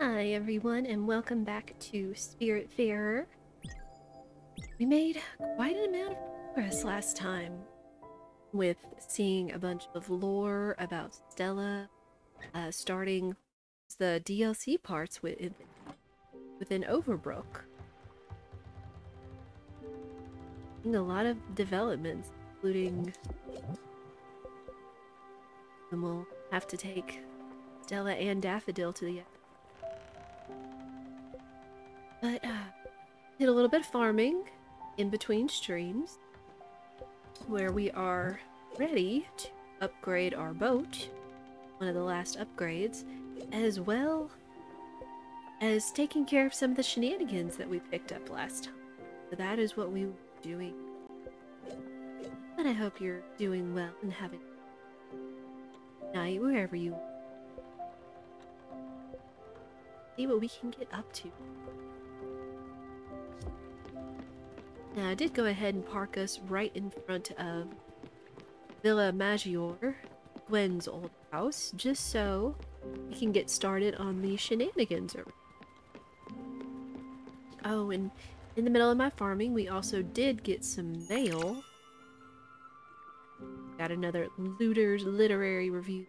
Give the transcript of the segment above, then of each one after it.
Hi everyone, and welcome back to Spiritfarer. We made quite an amount of progress last time with seeing a bunch of lore about Stella, starting the DLC parts within Overbrook. Seeing a lot of developments, including and we'll have to take Stella and Daffodil to the But, did a little bit of farming in between streams, where we are ready to upgrade our boat, one of the last upgrades, as well as taking care of some of the shenanigans that we picked up last time. So that is what we will be doing. And I hope you're doing well and having a night wherever you are. See what we can get up to. Now, I did go ahead and park us right in front of Villa Maggiore, Gwen's old house, just so we can get started on the shenanigans. Oh, and in the middle of my farming, we also did get some mail. Got another Looter's Literary Review.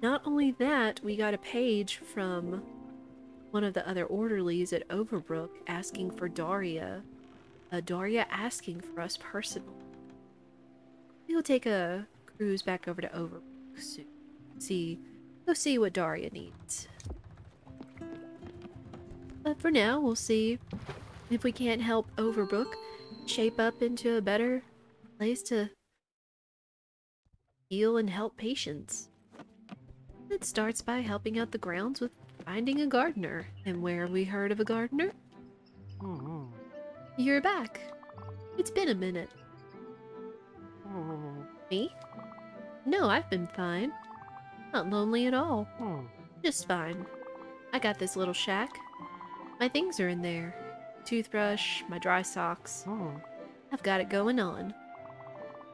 Not only that, we got a page from one of the other orderlies at Overbrook asking for Daria. Daria asking for us personally. We'll take a cruise back over to Overbrook soon. Go see what Daria needs. But for now, we'll see if we can't help Overbrook shape up into a better place to heal and help patients. It starts by helping out the grounds with finding a gardener. And where have we heard of a gardener? You're back. It's been a minute. Me? No, I've been fine. Not lonely at all. Just fine. I got this little shack. My things are in there. Toothbrush, my dry socks. I've got it going on.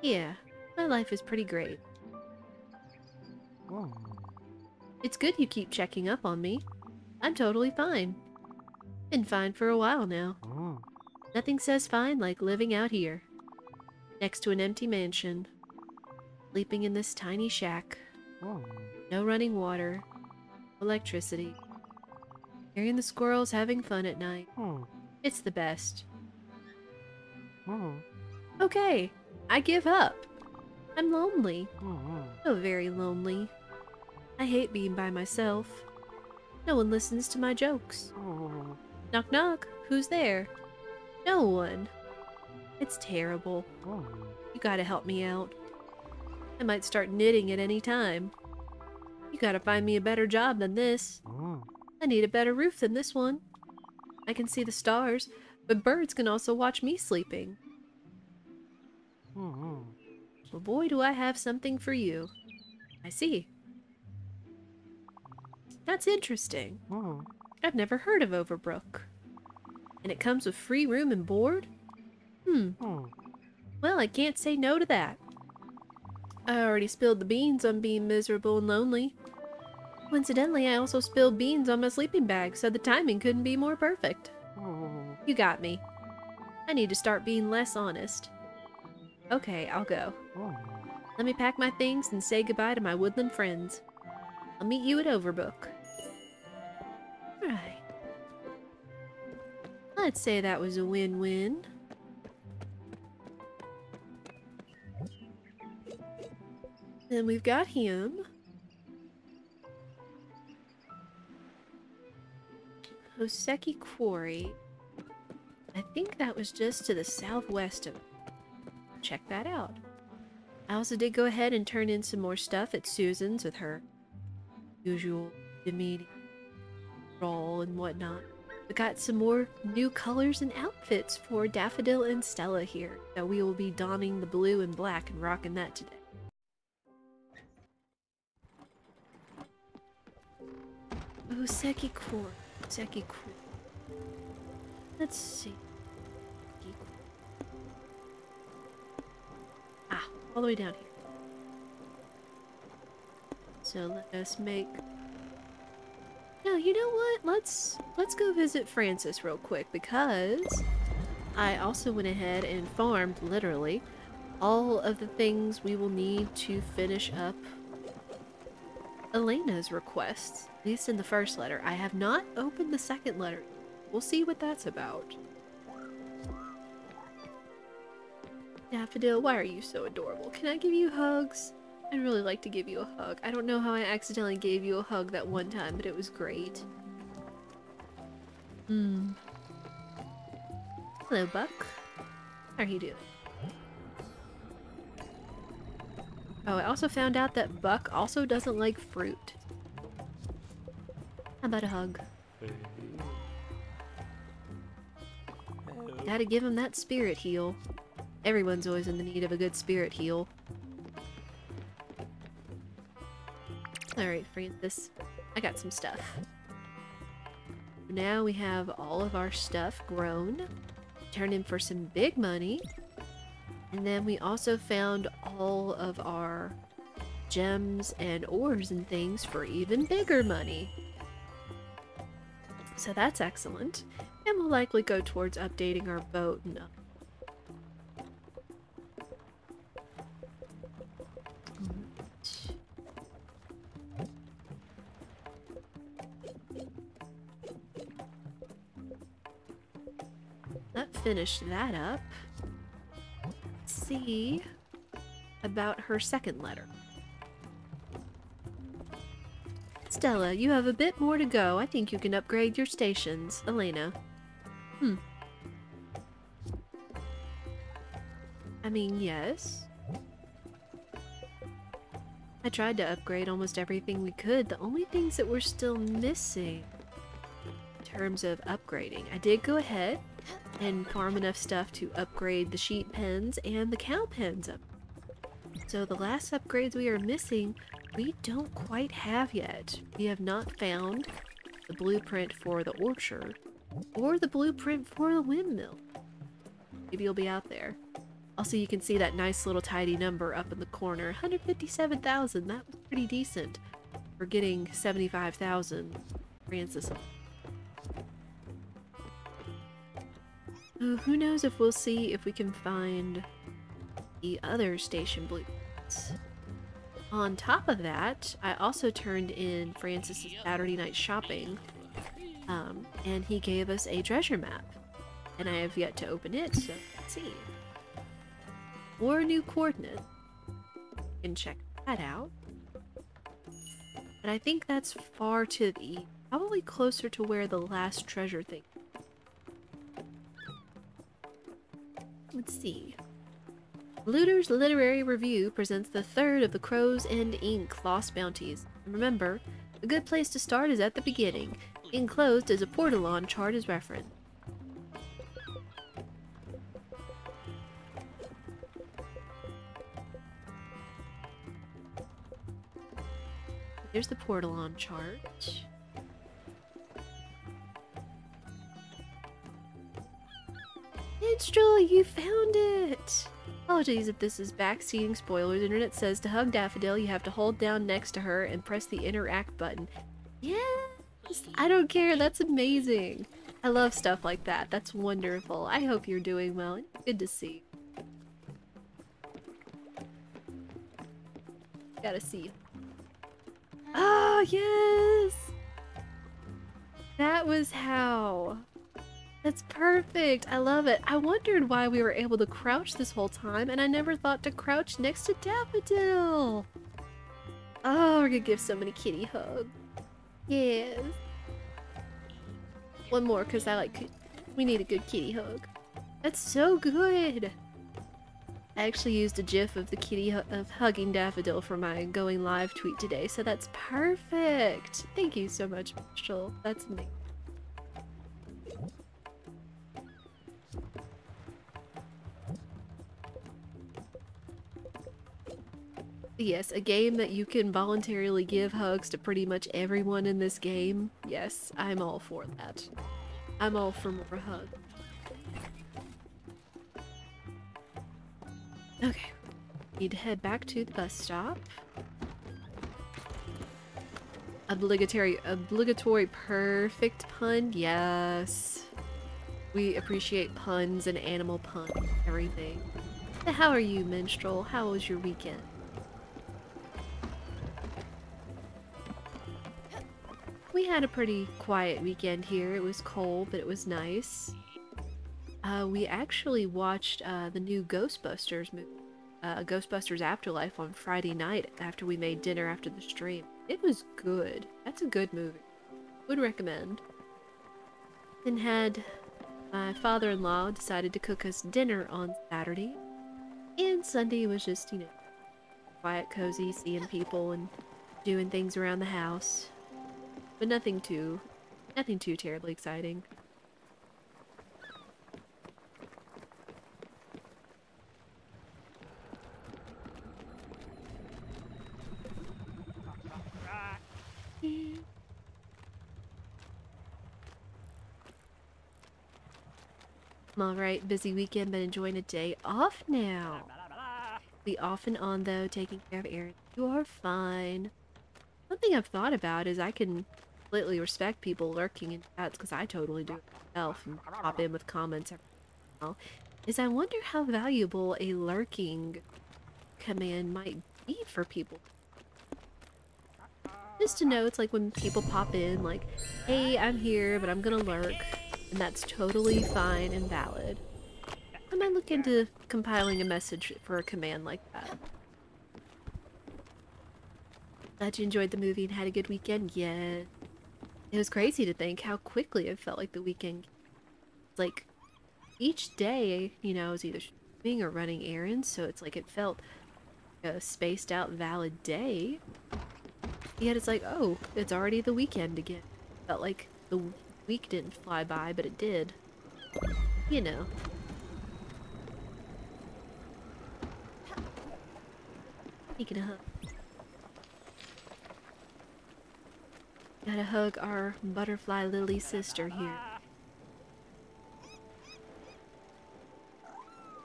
Yeah, my life is pretty great. It's good you keep checking up on me. I'm totally fine. Been fine for a while now. Nothing says fine like living out here. Next to an empty mansion. Sleeping in this tiny shack. No running water. Electricity. Hearing the squirrels having fun at night. It's the best. Okay, I give up. I'm lonely. So very lonely. I hate being by myself. No one listens to my jokes. Knock knock, who's there? No one. It's terrible. You gotta help me out. I might start knitting at any time. You gotta find me a better job than this. I need a better roof than this one. I can see the stars, but birds can also watch me sleeping. Well, boy, do I have something for you. I see. That's interesting. I've never heard of Overbrook. And it comes with free room and board? Well, I can't say no to that. I already spilled the beans on being miserable and lonely. Coincidentally, I also spilled beans on my sleeping bag, so the timing couldn't be more perfect. You got me. I need to start being less honest. Okay, I'll go. Let me pack my things and say goodbye to my woodland friends. I'll meet you at Overbrook. Right. Let's say that was a win-win. Then we've got him. Hoseki Quarry. I think that was just to the southwest of it. Check that out. I also did go ahead and turn in some more stuff at Susan's with her usual demeaning roll and whatnot. We got some more new colors and outfits for Daffodil and Stella here. So we will be donning the blue and black and rocking that today. Oh, Seki Core. Seki Core. Let's see. Ah, all the way down here. So let us make you know what? Let's go visit Francis real quick because I also went ahead and farmed, literally, all of the things we will need to finish up Elena's requests, at least in the first letter. I have not opened the second letter. We'll see what that's about. Daffodil, why are you so adorable? Can I give you hugs? I'd really like to give you a hug. I don't know how I accidentally gave you a hug that one time, but it was great. Hello, Buck. How are you doing? Oh, I also found out that Buck also doesn't like fruit. How about a hug? Gotta give him that spirit heal. Everyone's always in the need of a good spirit heal. Alright, Francis. I got some stuff. Now we have all of our stuff grown. Turned in for some big money. And then we also found all of our gems and ores and things for even bigger money. So that's excellent. And we'll likely go towards updating our boat and finish that up. Let's see about her second letter. Stella, you have a bit more to go. I think you can upgrade your stations. Elena. I mean, yes. I tried to upgrade almost everything we could. The only things that we're still missing in terms of upgrading. I did go ahead and farm enough stuff to upgrade the sheep pens and the cow pens up. So the last upgrades we are missing, we don't quite have yet. We have not found the blueprint for the orchard or the blueprint for the windmill. Maybe you'll be out there. Also, you can see that nice little tidy number up in the corner, 157,000. That was pretty decent for getting 75,000 Francis. Who knows if we'll see if we can find the other station blueprints. On top of that, I also turned in Francis's Saturday night shopping, and he gave us a treasure map, and I have yet to open it, so let's see. 4 new coordinates. You can check that out. But I think that's far to the east, probably closer to where the last treasure thing. Let's see. Looter's Literary Review presents the third of the Crow's End Ink Lost Bounties. And remember, a good place to start is at the beginning. Enclosed is a Portalon chart as reference. There's the Portalon chart. Minstrel, you found it! Apologies if this is backseating spoilers. Internet says to hug Daffodil, you have to hold down next to her and press the interact button. Yes! I don't care, that's amazing. I love stuff like that. That's wonderful. I hope you're doing well. Good to see. Gotta see. Oh, yes! That was how. That's perfect. I love it. I wondered why we were able to crouch this whole time, and I never thought to crouch next to Daffodil. Oh, we're gonna give so many kitty hugs. Yes. One more, because we need a good kitty hug. That's so good. I actually used a gif of the kitty of hugging Daffodil for my going live tweet today, so that's perfect. Thank you so much, Marshall. That's amazing. Yes, a game that you can voluntarily give hugs to pretty much everyone in this game. Yes, I'm all for that. I'm all for more hugs. Okay, need to head back to the bus stop. Obligatory perfect pun? Yes. We appreciate puns and animal puns, everything. How are you, Minstrel? How was your weekend? We had a pretty quiet weekend here. It was cold, but it was nice. We actually watched the new Ghostbusters movie, Ghostbusters Afterlife on Friday night after we made dinner after the stream. It was good. That's a good movie. Would recommend. Then had my father-in-law decided to cook us dinner on Saturday. And Sunday was just, you know, quiet, cozy, seeing people and doing things around the house. But nothing too terribly exciting. Alright, busy weekend, but enjoying a day off now. Be off and on though, taking care of errands. You are fine. Something I've thought about is I can completely respect people lurking in chats, because I totally do it myself and pop in with comments every now. Is I wonder how valuable a lurking command might be for people. Just to know, it's like when people pop in, like, hey, I'm here, but I'm gonna lurk. And that's totally fine and valid. I might look into compiling a message for a command like that. Glad you enjoyed the movie and had a good weekend. Yeah. It was crazy to think how quickly it felt like the weekend. It's like, each day, you know, is either streaming or running errands, so it's like it felt like a spaced out valid day. Yet it's like, oh, it's already the weekend again. Felt like the week didn't fly by, but it did. You know. Speaking of hug. Gotta hug our butterfly lily sister here.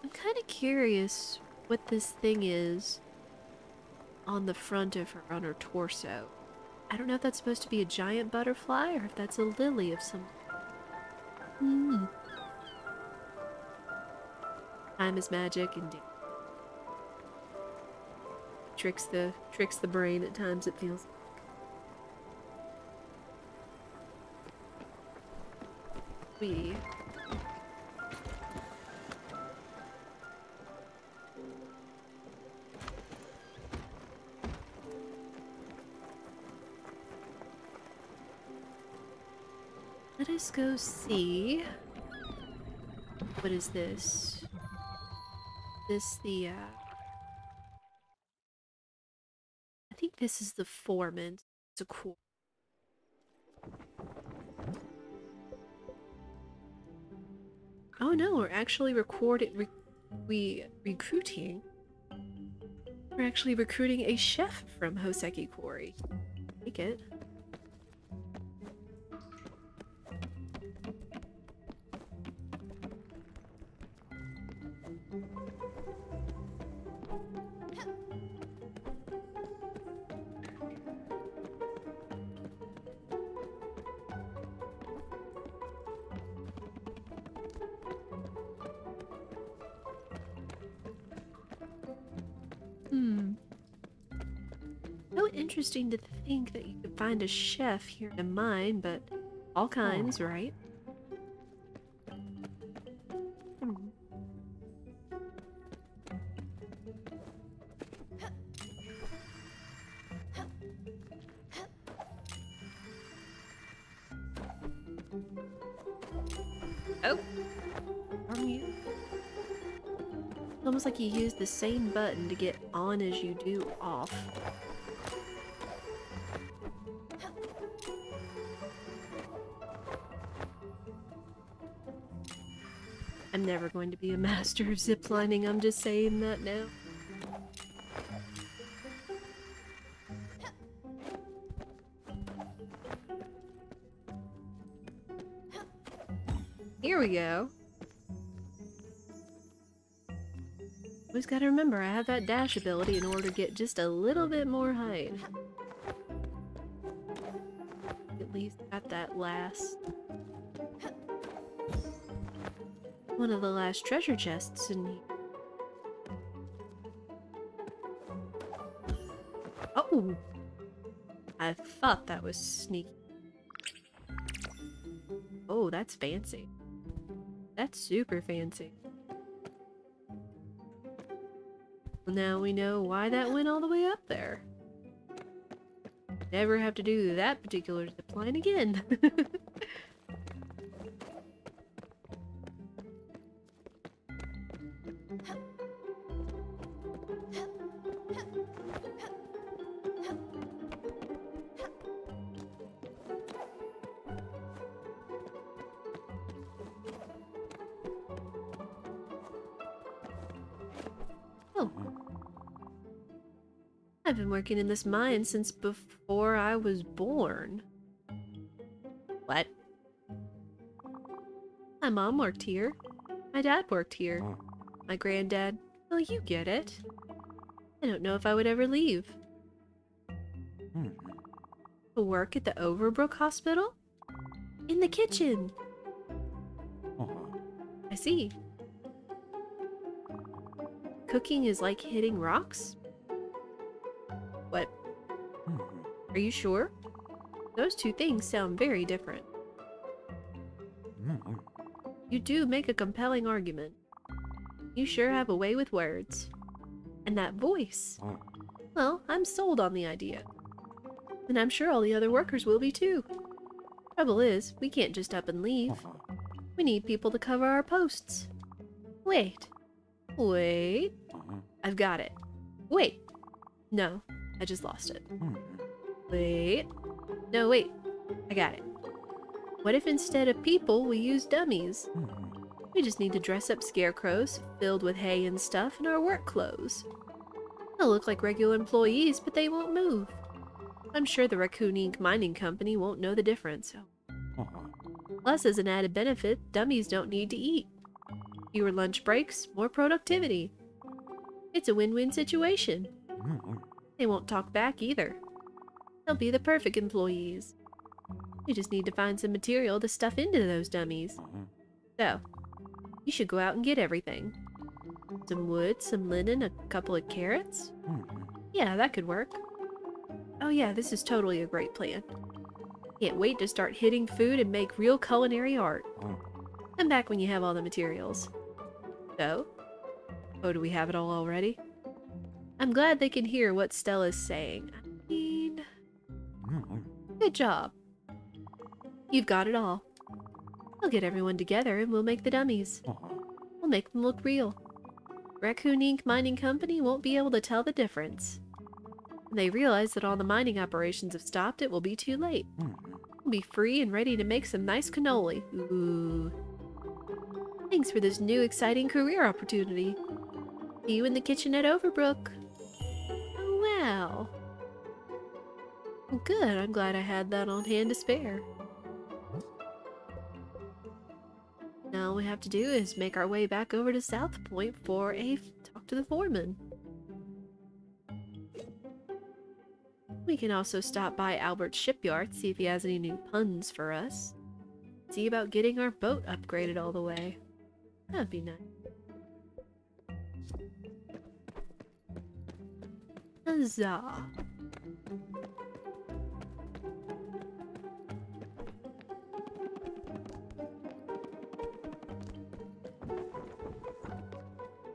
I'm kind of curious what this thing is on the front of her, on her torso. I don't know if that's supposed to be a giant butterfly or if that's a lily of some... Time is magic and tricks the brain at times, it feels. We... Let us go see... What is this? This the, I think this is the foreman. It's a cool... Oh no, we're actually recruiting... We're actually recruiting a chef from Hoseki Quarry. Take it. So interesting to think that you could find a chef here in mine, but all kinds, right? Oh! Darn you. It's almost like you use the same button to get on as you do off. I'm never going to be a master of ziplining, I'm just saying that now. Here we go. Always gotta remember, I have that dash ability in order to get just a little bit more height. at least got that last... one of the last treasure chests in here. Oh! I thought that was sneaky. Oh, that's fancy. That's super fancy. Well, now we know why that went all the way up there. Never have to do that particular zip line again. Oh. I've been working in this mine since before I was born. What? My mom worked here. My dad worked here. My granddad... Well, you get it. I don't know if I would ever leave. To work at the Overbrook Hospital? In the kitchen! I see. Cooking is like hitting rocks? What? Are you sure? Those two things sound very different. You do make a compelling argument. You sure have a way with words. And that voice. Well, I'm sold on the idea. And I'm sure all the other workers will be too. Trouble is, we can't just up and leave. We need people to cover our posts. Wait. Wait. I've got it. Wait. No, I just lost it. Wait. No, wait. I got it. What if instead of people, we use dummies? We just need to dress up scarecrows, filled with hay and stuff, in our work clothes. They'll look like regular employees, but they won't move. I'm sure the Raccoon Ink Mining Company won't know the difference. Plus, as an added benefit, dummies don't need to eat. Fewer lunch breaks, more productivity. It's a win-win situation. They won't talk back either. They'll be the perfect employees. We just need to find some material to stuff into those dummies. So, you should go out and get everything. Some wood, some linen, a couple of carrots? Yeah, that could work. Oh yeah, this is totally a great plan. Can't wait to start hitting food and make real culinary art. Come back when you have all the materials. So? Oh, do we have it all already? I'm glad they can hear what Stella's saying. I mean... Good job. You've got it all. We'll get everyone together and we'll make the dummies. We'll make them look real. Raccoon Ink Mining Company won't be able to tell the difference. When they realize that all the mining operations have stopped, it will be too late. We'll be free and ready to make some nice cannoli. Ooh. Thanks for this new exciting career opportunity. See you in the kitchen at Overbrook. Oh, wow. Well, good. I'm glad I had that on hand to spare. Now all we have to do is make our way back over to South Point for a talk to the foreman. We can also stop by Albert's shipyard, see if he has any new puns for us. See about getting our boat upgraded all the way. That'd be nice. Huzzah!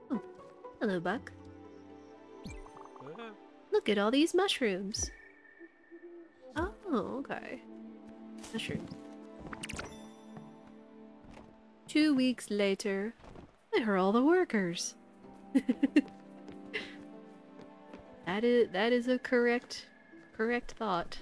Oh, hello, Buck. Look at all these mushrooms. Oh, okay. Mushrooms. 2 weeks later, where are all the workers? That is a correct thought.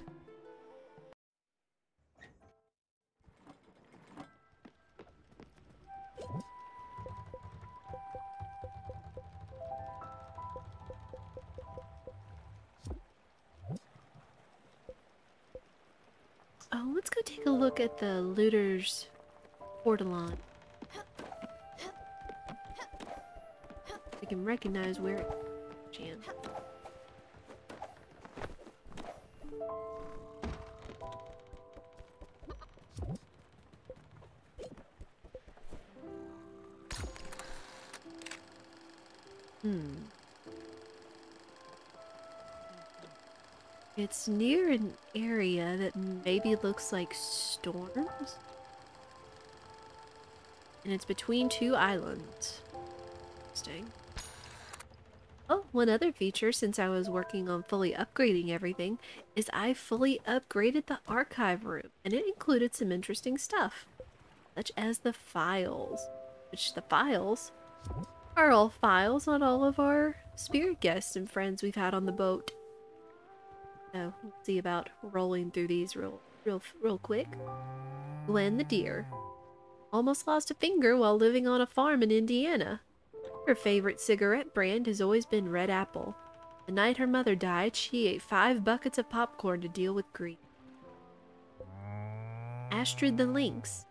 Oh, let's go take a look at the looter's portalon. I can recognize where it jammed. Hmm. It's near an area that maybe looks like storms. And it's between two islands. Interesting. Oh, one other feature since I was working on fully upgrading everything is I fully upgraded the archive room, and it included some interesting stuff, such as the files, which the files are all files on all of our spirit guests and friends we've had on the boat. So let's see about rolling through these real quick. Gwen the deer almost lost a finger while living on a farm in Indiana. Her favorite cigarette brand has always been Red Apple. The night her mother died, she ate 5 buckets of popcorn to deal with grief. Astrid the lynx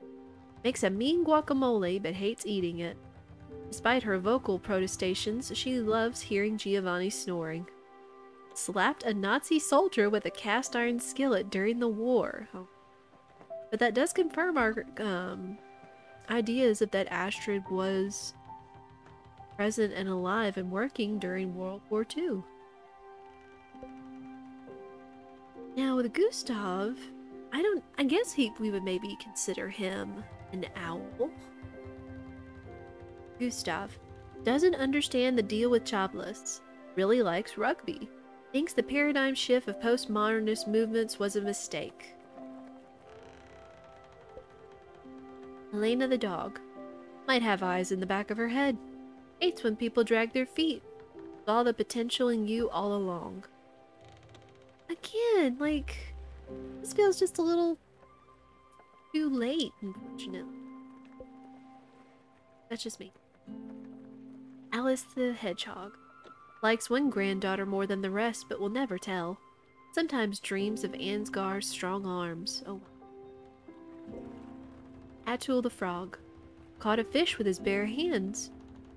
makes a mean guacamole but hates eating it. Despite her vocal protestations, she loves hearing Giovanni snoring. Slapped a Nazi soldier with a cast iron skillet during the war. Oh. But that does confirm our ideas of that Astrid was present and alive and working during World War II. Now with Gustav, I guess we would maybe consider him an owl. Gustav doesn't understand the deal with jobless, really likes rugby, thinks the paradigm shift of postmodernist movements was a mistake. Elena the dog might have eyes in the back of her head, hates when people drag their feet, saw the potential in you all along. Again, like, this feels just a little too late, unfortunately. That's just me. Alice the hedgehog likes one granddaughter more than the rest, but will never tell. Sometimes dreams of Ansgar's strong arms. Oh. Atul the frog caught a fish with his bare hands.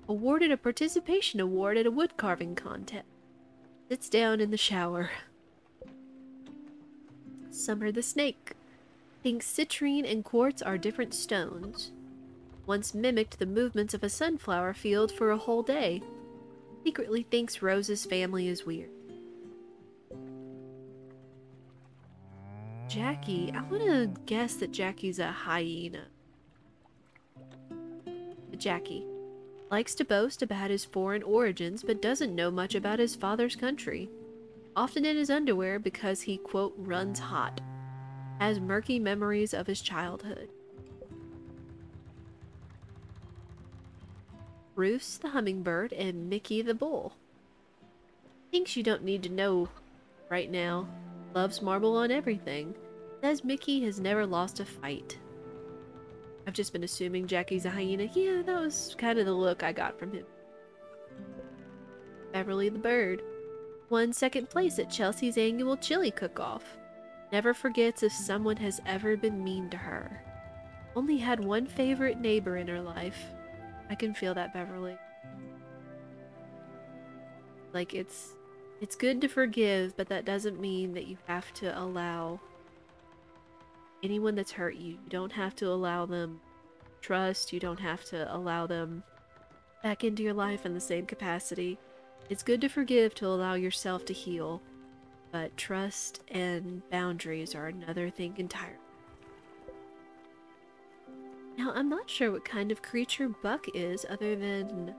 Awarded a participation award at a wood carving contest. Sits down in the shower. Summer the snake thinks citrine and quartz are different stones. Once mimicked the movements of a sunflower field for a whole day. Secretly thinks Rose's family is weird. Jackie, I want to guess that Jackie's a hyena. Jackie likes to boast about his foreign origins, but doesn't know much about his father's country. Often in his underwear because he, quote, runs hot. Has murky memories of his childhood. Bruce the hummingbird and Mickey the bull. Thinks you don't need to know right now. Loves marble on everything. Says Mickey has never lost a fight. I've just been assuming Jackie's a hyena. Yeah, that was kind of the look I got from him. Beverly the bird won second place at Chelsea's annual chili cook-off. Never forgets if someone has ever been mean to her. Only had one favorite neighbor in her life. I can feel that, Beverly. Like, it's good to forgive, but that doesn't mean that you have to allow anyone that's hurt you. You don't have to allow them trust. You don't have to allow them back into your life in the same capacity. It's good to forgive to allow yourself to heal, but trust and boundaries are another thing entirely. Now, I'm not sure what kind of creature Buck is other than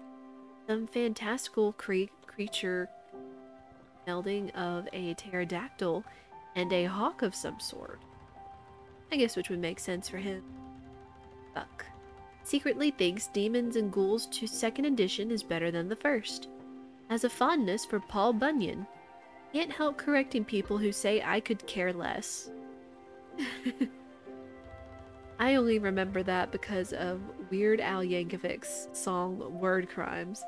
some fantastical creature melding of a pterodactyl and a hawk of some sort. I guess which would make sense for him. Buck secretly thinks Demons and Ghouls to 2nd edition is better than the first. Has a fondness for Paul Bunyan. Can't help correcting people who say I could care less. I only remember that because of Weird Al Yankovic's song Word Crimes.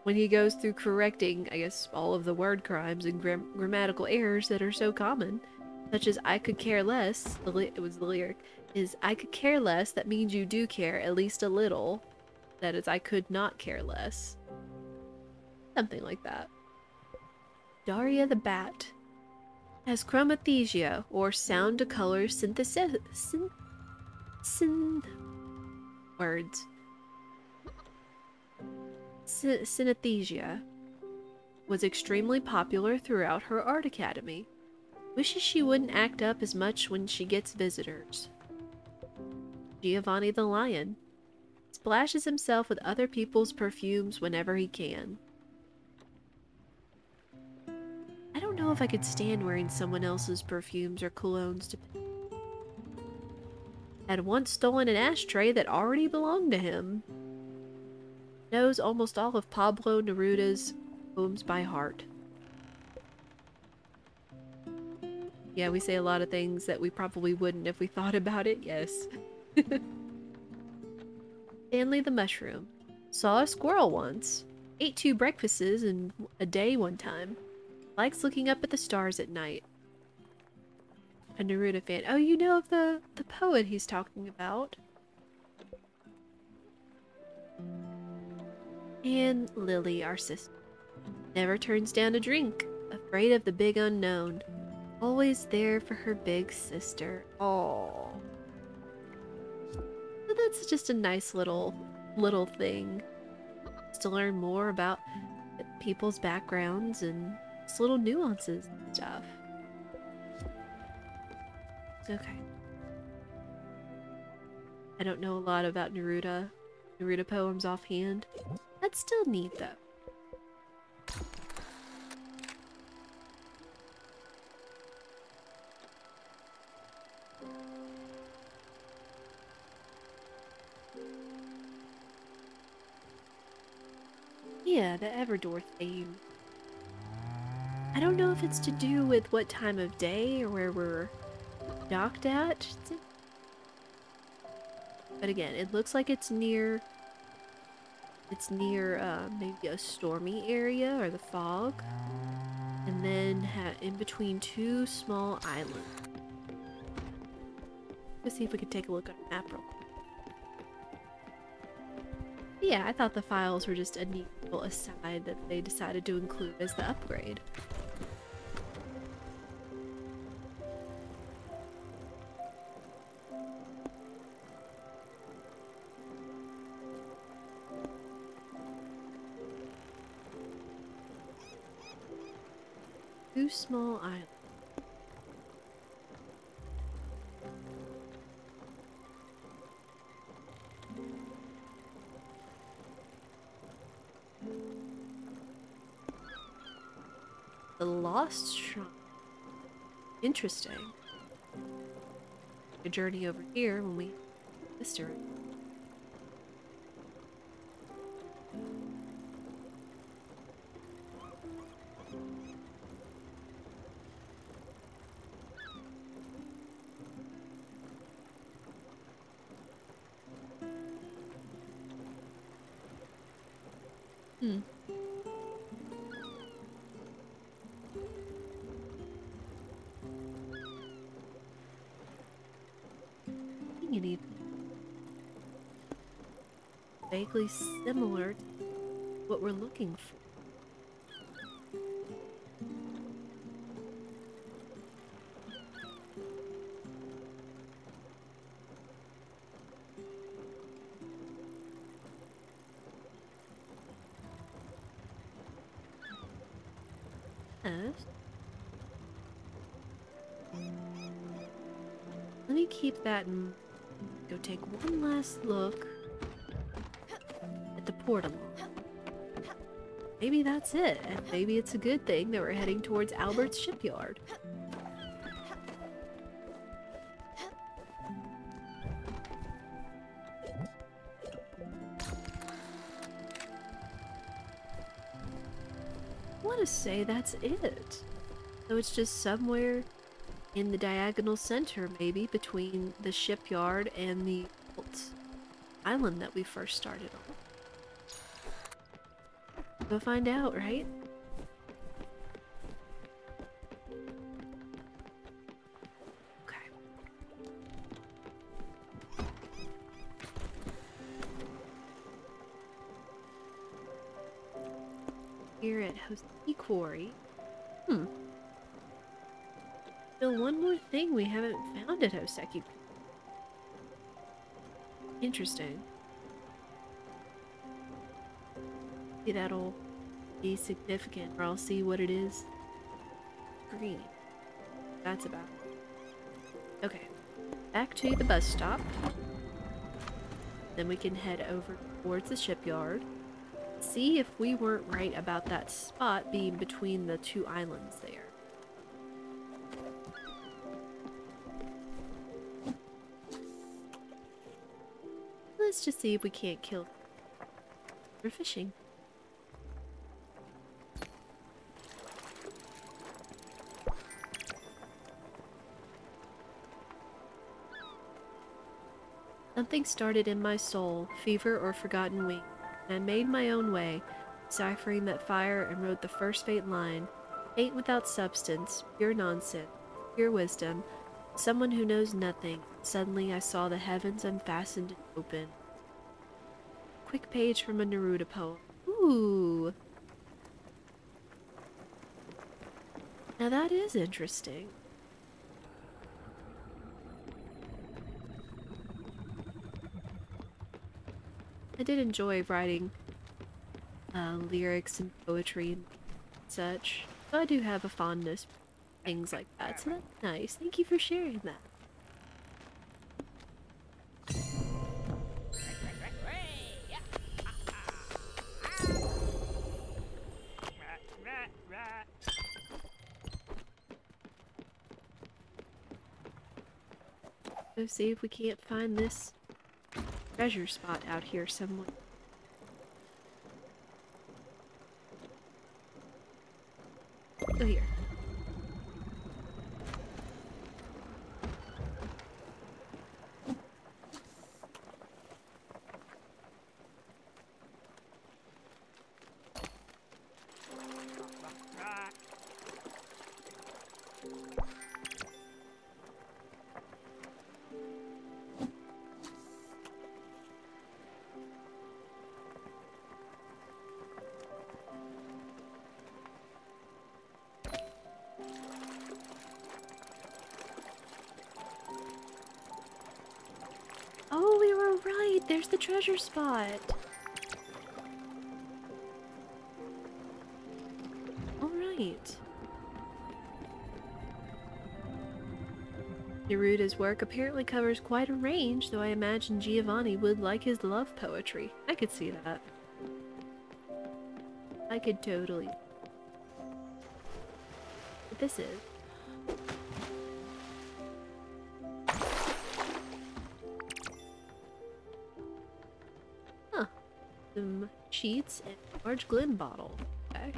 When he goes through correcting, I guess, all of the word crimes and grammatical errors that are so common, such as I could care less, it was the lyric, is I could care less, that means you do care, at least a little. That is, I could not care less. Something like that. Daria the bat has chromathesia, or sound to color synthesis. Words. Synesthesia. was extremely popular throughout her art academy. Wishes she wouldn't act up as much when she gets visitors. Giovanni the Lion splashes himself with other people's perfumes whenever he can. I don't know if I could stand wearing someone else's perfumes or colognes to had once stolen an ashtray that already belonged to him. Knows almost all of Pablo Neruda's poems by heart. Yeah, we say a lot of things that we probably wouldn't if we thought about it, yes. Stanley the Mushroom. Saw a squirrel once. Ate 2 breakfasts in a day one time. Likes looking up at the stars at night. A Neruda fan. Oh, you know of the poet he's talking about. And Lily, our sister. Never turns down a drink. Afraid of the big unknown. Always there for her big sister. Oh. So that's just a nice little thing. Just to learn more about people's backgrounds and just little nuances and stuff. Okay. I don't know a lot about Neruda poems offhand. That's still neat though. Yeah, the Everdore theme. I don't know if it's to do with what time of day or where we're docked at. But again, it looks like it's near maybe a stormy area or the fog. And then in between 2 small islands. Let's see if we can take a look at a map real quick. Yeah, I thought the files were just a neat little aside that they decided to include as the upgrade. Two small islands. The Lost Shrine. Interesting. A journey over here when we missed her. Anything vaguely similar to what we're looking for. Yes. Let me keep that in. Go take one last look at the portal. Maybe that's it, and maybe it's a good thing that we're heading towards Albert's shipyard. I want to say that's it. So it's just somewhere in the diagonal center, maybe, between the shipyard and the island that we first started on. Go find out, right? Okay. Here at Hoseki Quarry. Still one more thing we haven't found at Hoseki. Interesting. See that old be significant, or I'll see what it is. Green. That's about it. Okay. Back to the bus stop. Then we can head over towards the shipyard. See if we weren't right about that spot being between the two islands there. Let's just see if we can't kill for fishing. Something started in my soul, fever or forgotten wing, and I made my own way, deciphering that fire and wrote the first faint line. Hate without substance, pure nonsense, pure wisdom, someone who knows nothing. Suddenly I saw the heavens unfastened and open. Quick page from a Neruda poem. Ooh. Now that is interesting. I did enjoy writing lyrics and poetry and such, so I do have a fondness for things like that, so that's nice. Thank you for sharing that. Go see if we can't find this treasure spot out here somewhere. Go here. Oh, we were right! There's the treasure spot! Alright. Neruda's work apparently covers quite a range, though I imagine Giovanni would like his love poetry. I could see that. I could totally. What this is. Huh. Some sheets and a large Glen bottle. Okay.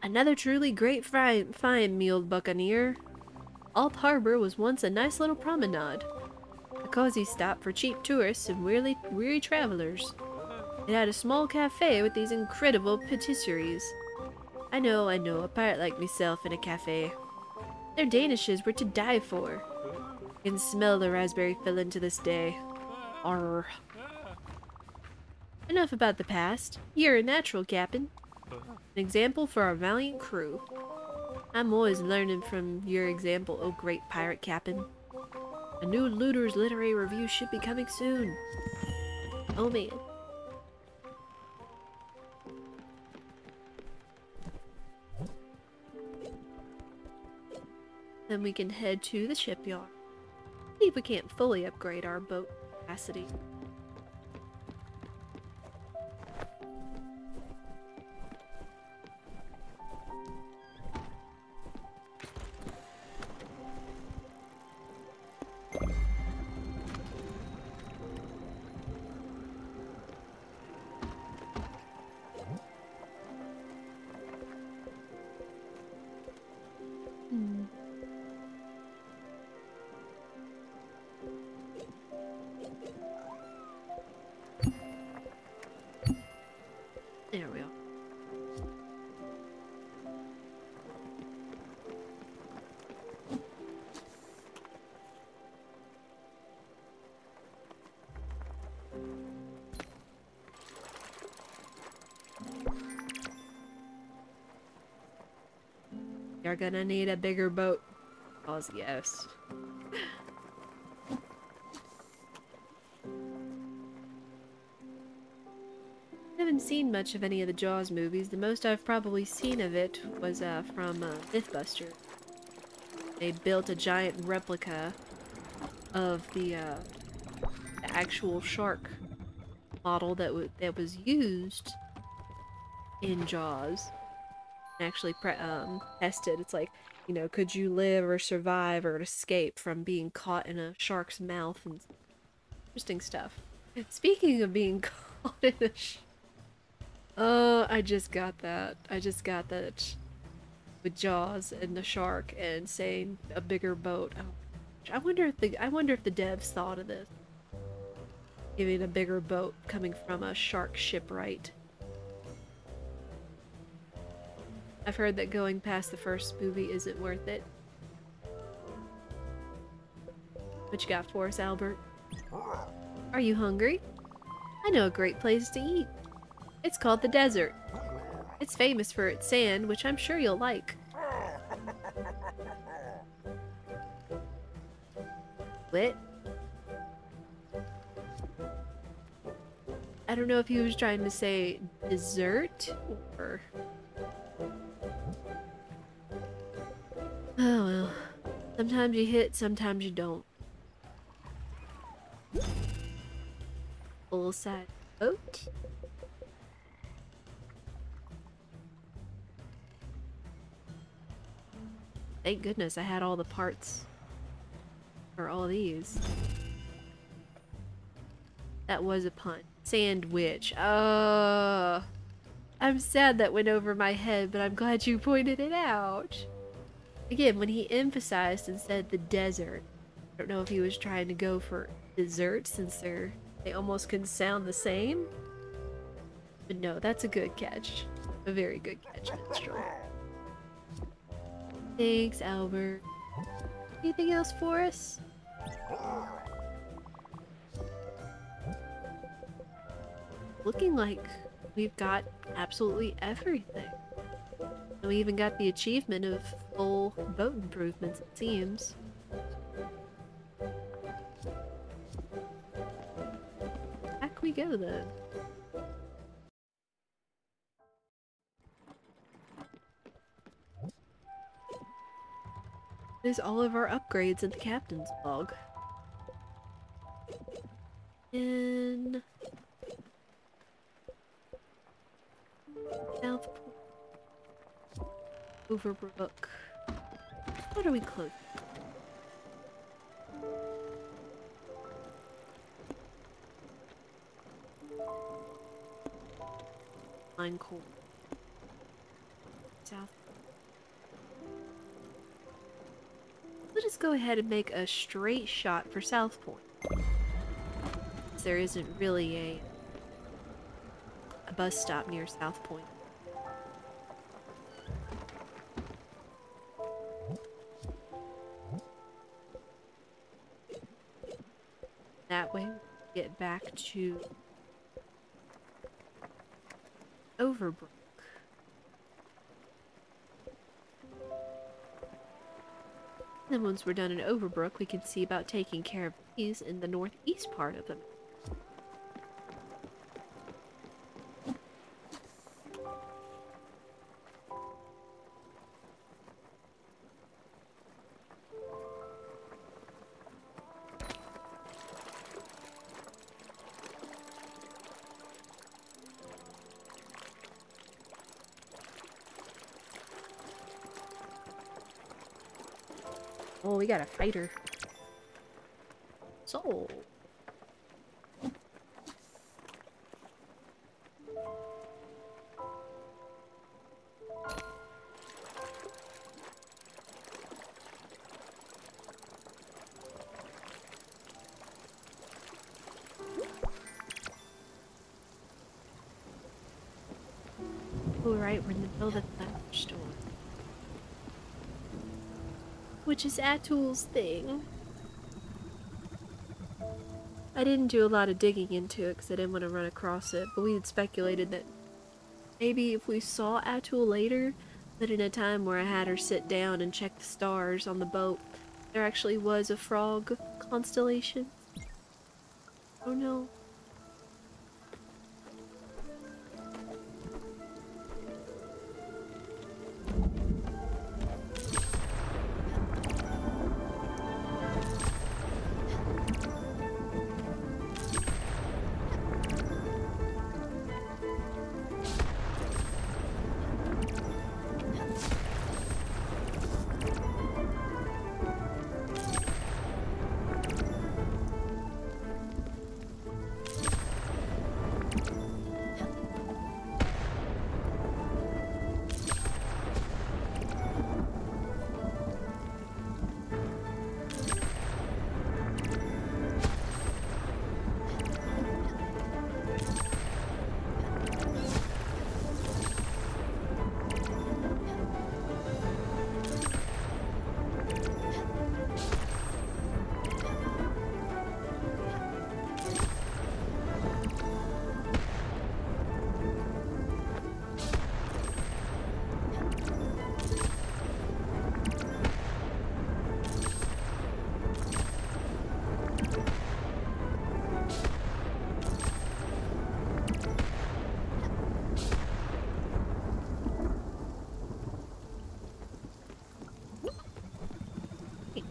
Another truly great find, muled Buccaneer. Alp Harbor was once a nice little promenade, a cozy stop for cheap tourists and weary travelers. It had a small cafe with these incredible patisseries. I know, a pirate like myself in a cafe. Their danishes were to die for. I can smell the raspberry filling to this day. Arr. Enough about the past. You're a natural, Captain. An example for our valiant crew. I'm always learning from your example, oh great pirate captain. A new Looter's literary review should be coming soon. Oh man. Then we can head to the shipyard. See if we can't fully upgrade our boat capacity. There we are. You're gonna need a bigger boat. Jaws, yes. I haven't seen much of any of the Jaws movies. The most I've probably seen of it was from Mythbusters. They built a giant replica of the actual shark model that was used in Jaws. And actually tested. It's like, you know, could you live or survive or escape from being caught in a shark's mouth, and interesting stuff. Speaking of being caught in a I just got that. I just got that with Jaws and the shark and saying a bigger boat. Oh, I wonder if the devs thought of this. Giving a bigger boat coming from a shark shipwright. I've heard that going past the first movie isn't worth it. What you got for us, Albert? Are you hungry? I know a great place to eat. It's called the desert. It's famous for its sand, which I'm sure you'll like. What? I don't know if he was trying to say dessert or... Oh well. Sometimes you hit, sometimes you don't. Full-size boat? Thank goodness I had all the parts for all these. That was a pun. Sandwich. I'm sad that went over my head, but I'm glad you pointed it out. Again, when he emphasized and said the desert, I don't know if he was trying to go for dessert since they almost can sound the same. But no, that's a good catch. A very good catch, Minstrel. Thanks, Albert. Anything else for us? Looking like we've got absolutely everything. And we even got the achievement of full boat improvements, it seems. Back we go then. There's all of our upgrades in the captain's log. And Southport. Overbrook. What are we close? Line core. South. Let us go ahead and make a straight shot for South Point. There isn't really a bus stop near South Point. That way we get back to Overbrook. Then once we're done in Overbrook, we can see about taking care of these in the northeast part of them. Oh, we got a fighter. Soul. Oh, right, we're in the middle of the thunderstorm. Which is Atul's thing. I didn't do a lot of digging into it because I didn't want to run across it, but we had speculated that maybe if we saw Atul later, But in a time where I had her sit down and check the stars on the boat, there actually was a frog constellation. Oh no.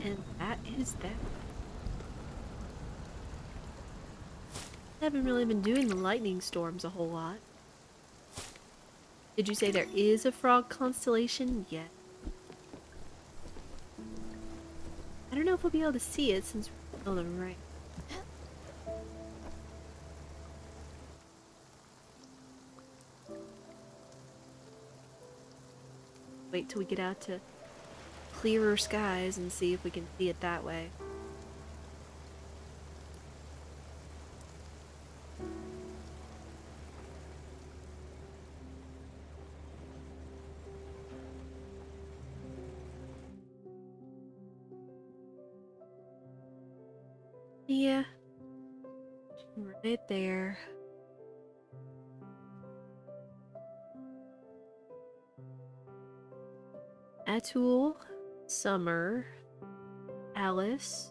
And that is that. I haven't really been doing the lightning storms a whole lot. Did you say there is a frog constellation? Yes. I don't know if we'll be able to see it since we're on the right. Wait till we get out to clearer skies and see if we can see it that way. Yeah. Right there. Atul, Summer, Alice,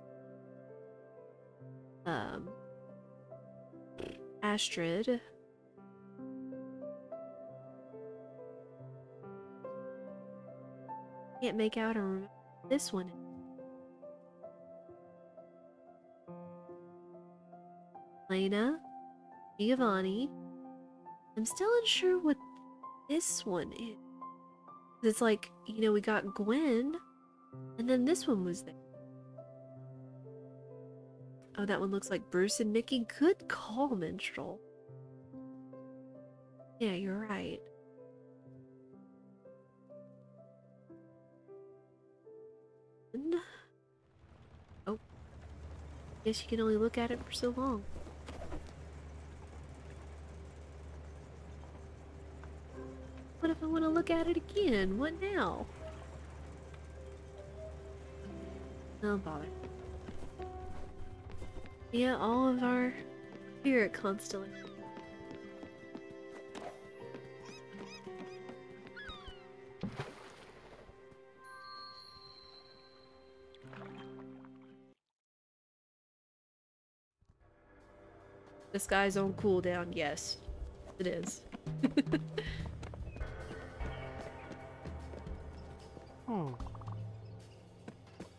Astrid, can't make out or remember this one. Lena, Giovanni. I'm still unsure what this one is. It's like, you know, we got Gwen, and then this one was there. Oh, that one looks like Bruce and Mickey. Good call, Minstrel. Yeah, you're right. And... oh. Guess you can only look at it for so long. What if I want to look at it again? What now? Don't bother. Yeah, all of our spirit constellations. The sky's on cooldown, yes. It is.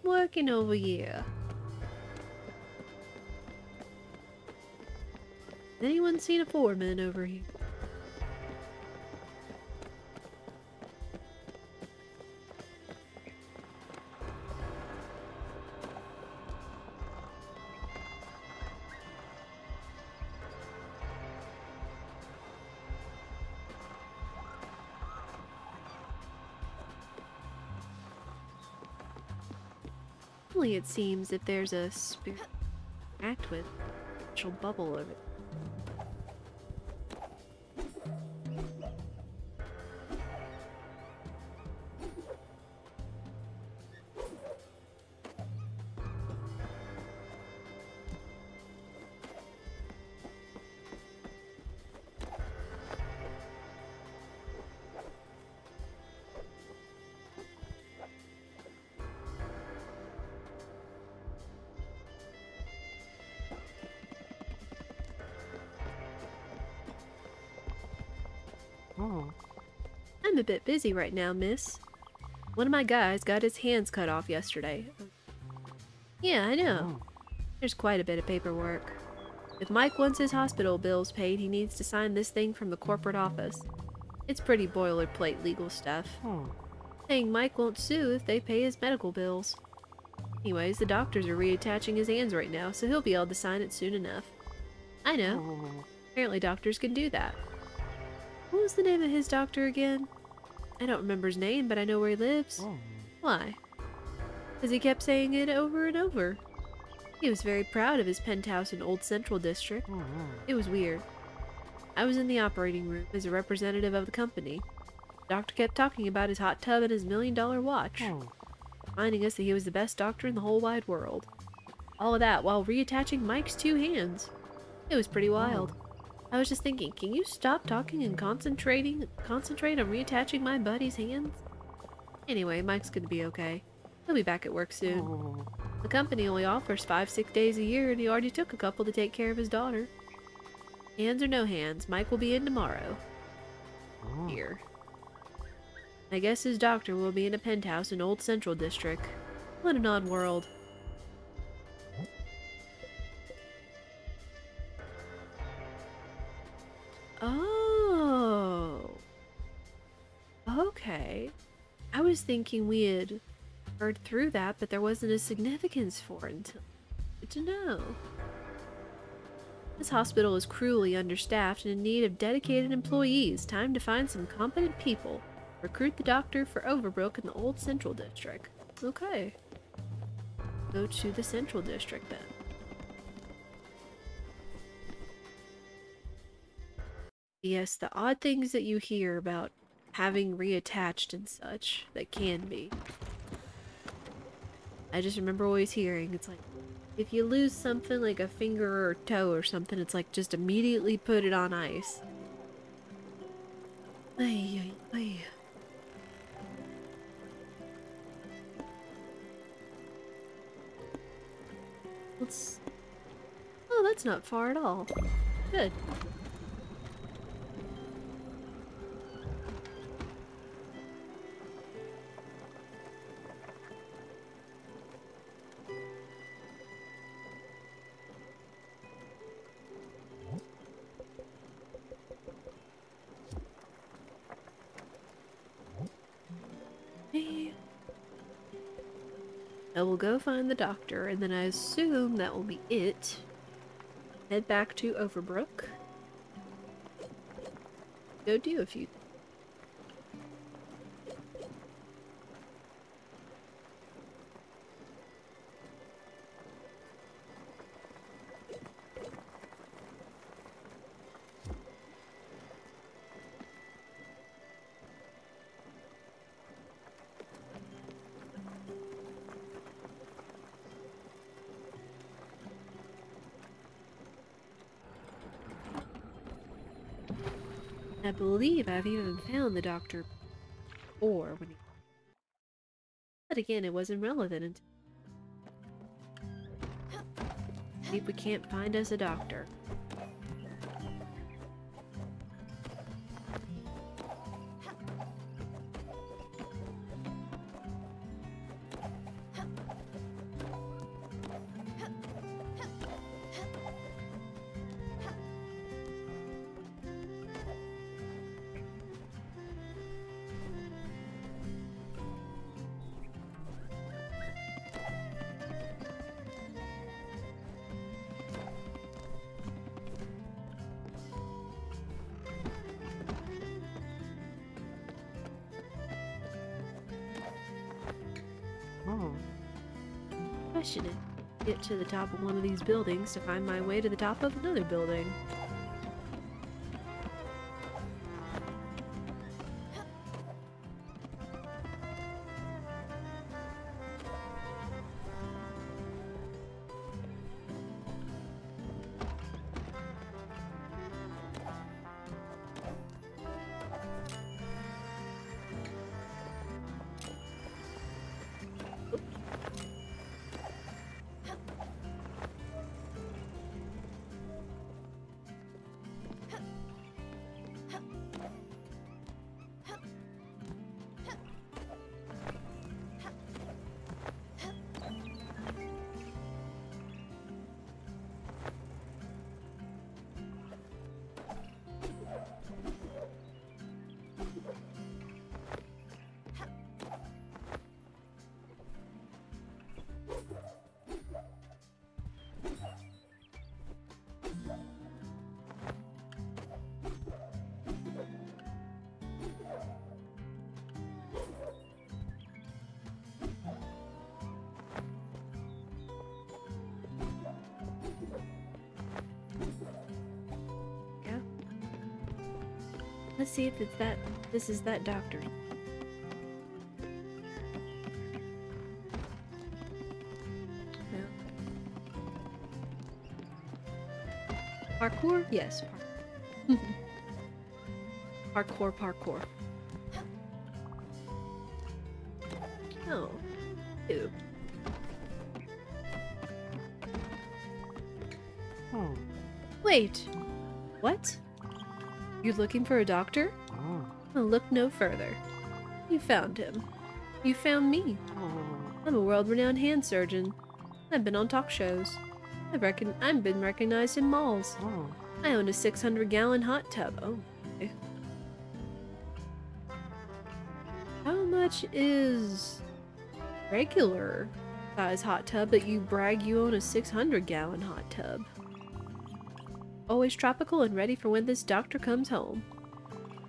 Working over here. Anyone seen a foreman over here? Only it seems if there's a spirit to act with, she'll bubble over it. I'm a bit busy right now, miss. One of my guys got his hands cut off yesterday. Yeah, I know. There's quite a bit of paperwork. If Mike wants his hospital bills paid, he needs to sign this thing from the corporate office. It's pretty boilerplate legal stuff. Saying Mike won't sue if they pay his medical bills. Anyways, the doctors are reattaching his hands right now, so he'll be able to sign it soon enough. I know. Apparently doctors can do that. What was the name of his doctor again? I don't remember his name, but I know where he lives. Why? Because he kept saying it over and over. He was very proud of his penthouse in Old Central District. It was weird. I was in the operating room as a representative of the company. The doctor kept talking about his hot tub and his $1,000,000 watch. Reminding us that he was the best doctor in the whole wide world. All of that while reattaching Mike's 2 hands. It was pretty wild. I was just thinking, can you stop talking and concentrate on reattaching my buddy's hands? Anyway, Mike's gonna be okay. He'll be back at work soon. The company only offers 5 sick days a year, and he already took a couple to take care of his daughter. Hands or no hands, Mike will be in tomorrow. Here. I guess his doctor will be in a penthouse in Old Central District. What an odd world. Oh. Okay. I was thinking we had heard through that, but there wasn't a significance for it until... Good to know. This hospital is cruelly understaffed and in need of dedicated employees. Time to find some competent people. Recruit the doctor for Overbrook in the Old Central District. Okay. Go to the Central District then. Yes, the odd things that you hear about having reattached and such, that can be. I just remember always hearing, it's like, if you lose something like a finger or toe or something, it's like, just immediately put it on ice. Ay, ay, ay. Let's... Oh, that's not far at all. Good. I will go find the doctor, and then I assume that will be it. Head back to Overbrook. Go do a few. I believe I've even found the doctor before when he... But again, it wasn't relevant until... See if we can't find us a doctor. Question it. Get to the top of one of these buildings to find my way to the top of another building. Let's see if it's that. This is that doctor. No. Parkour? Yes. Parkour, parkour. Oh. Ew. Wait. What? You're looking for a doctor? Well, look no further. You found him. You found me. I'm a world-renowned hand surgeon. I've been on talk shows. I've been recognized in malls. I own a 600-gallon hot tub. Oh. Okay. How much is regular size hot tub that you brag you own a 600-gallon hot tub? Always tropical and ready for when this doctor comes home.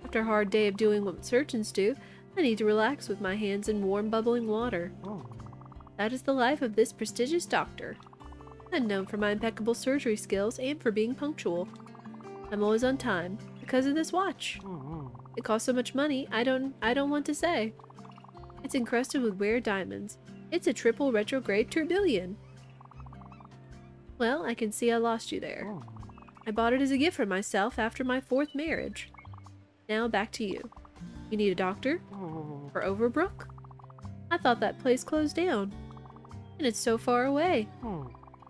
After a hard day of doing what surgeons do, I need to relax with my hands in warm bubbling water. That is the life of this prestigious doctor. I'm known for my impeccable surgery skills and for being punctual. I'm always on time because of this watch. It costs so much money, I don't want to say. It's encrusted with rare diamonds. It's a triple retrograde tourbillon. Well, I can see I lost you there. I bought it as a gift for myself after my 4th marriage. Now back to you. You need a doctor? For Overbrook? I thought that place closed down. And it's so far away.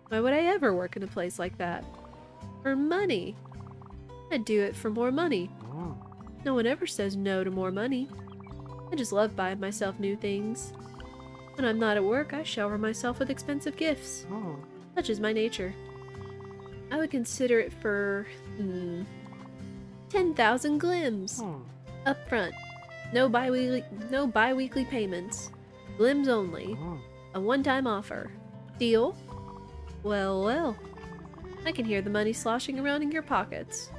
Why would I ever work in a place like that? For money. I'd do it for more money. No one ever says no to more money. I just love buying myself new things. When I'm not at work, I shower myself with expensive gifts. Such is my nature. I would consider it for 10,000 glims. Up front. No bi-weekly payments. Glims only. A one-time offer. Deal? Well, well. I can hear the money sloshing around in your pockets.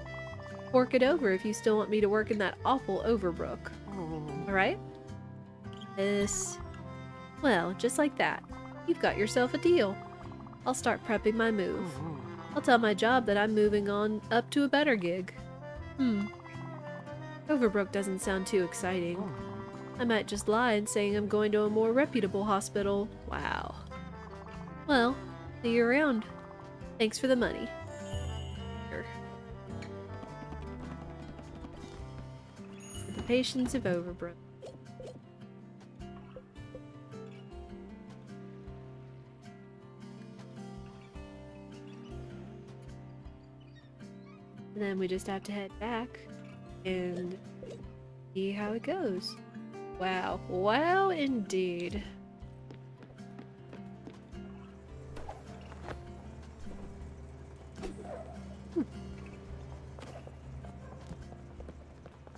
Fork it over if you still want me to work in that awful Overbrook. Alright? Well, just like that. You've got yourself a deal. I'll start prepping my move. I'll tell my job that I'm moving on up to a better gig. Overbrook doesn't sound too exciting. I might just lie in saying I'm going to a more reputable hospital. Wow. Well, see you around. Thanks for the money. Sure. For the patience of Overbrook. And then we just have to head back and see how it goes. Wow. Wow, indeed.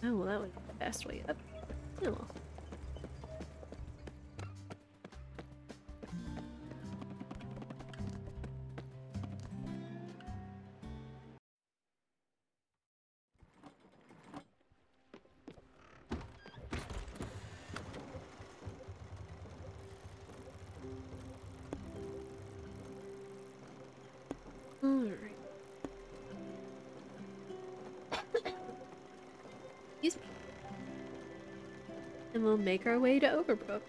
Oh, well, that was the best way up. Oh. Alright. Excuse me. And we'll make our way to Overbrook.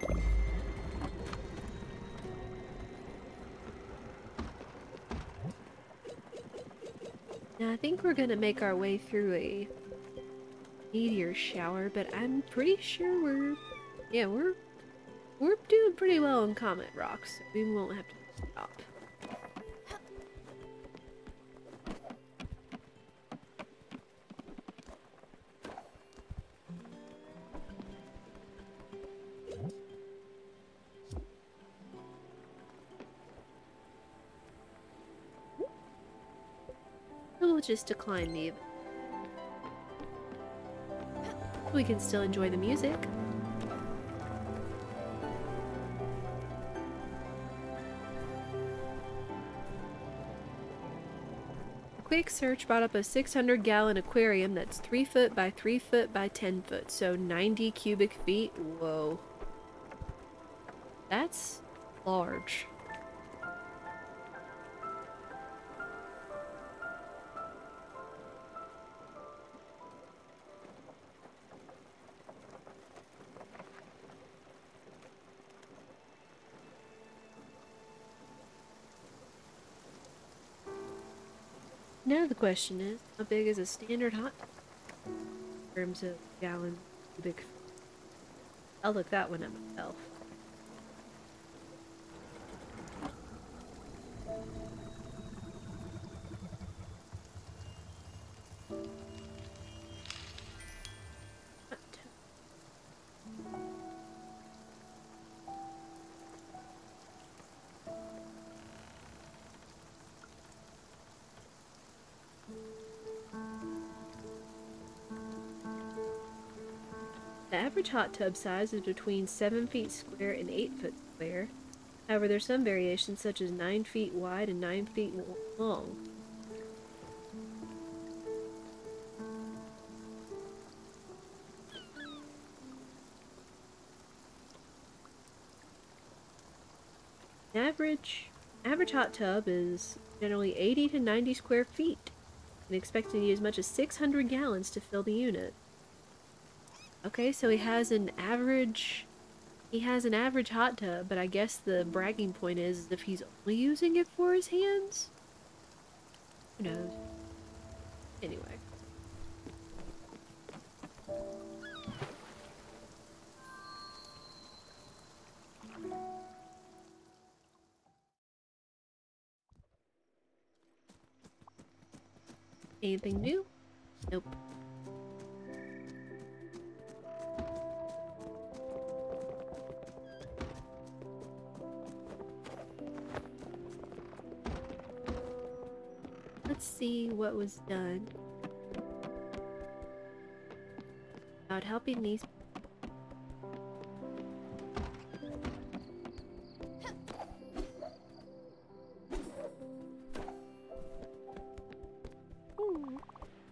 Now I think we're gonna make our way through a meteor shower, but I'm pretty sure we're doing pretty well on Comet Rocks. So we won't have to stop. We'll just decline the event. We can still enjoy the music. A quick search brought up a 600-gallon aquarium that's 3 foot by 3 foot by 10 foot, so 90 cubic feet. Whoa. That's large. Now the question is, how big is a standard hot tub in terms of gallon cubic? I'll look that one up myself. Hot tub. The average hot tub size is between 7 feet square and 8 foot square. However, there's some variations such as 9 feet wide and 9 feet long. Average hot tub is generally 80 to 90 square feet and expected to use as much as 600 gallons to fill the unit. Okay, so he has an average hot tub, but I guess the bragging point is if he's only using it for his hands? Who knows? Anyway. Anything new? Nope. Let's see what was done about helping these.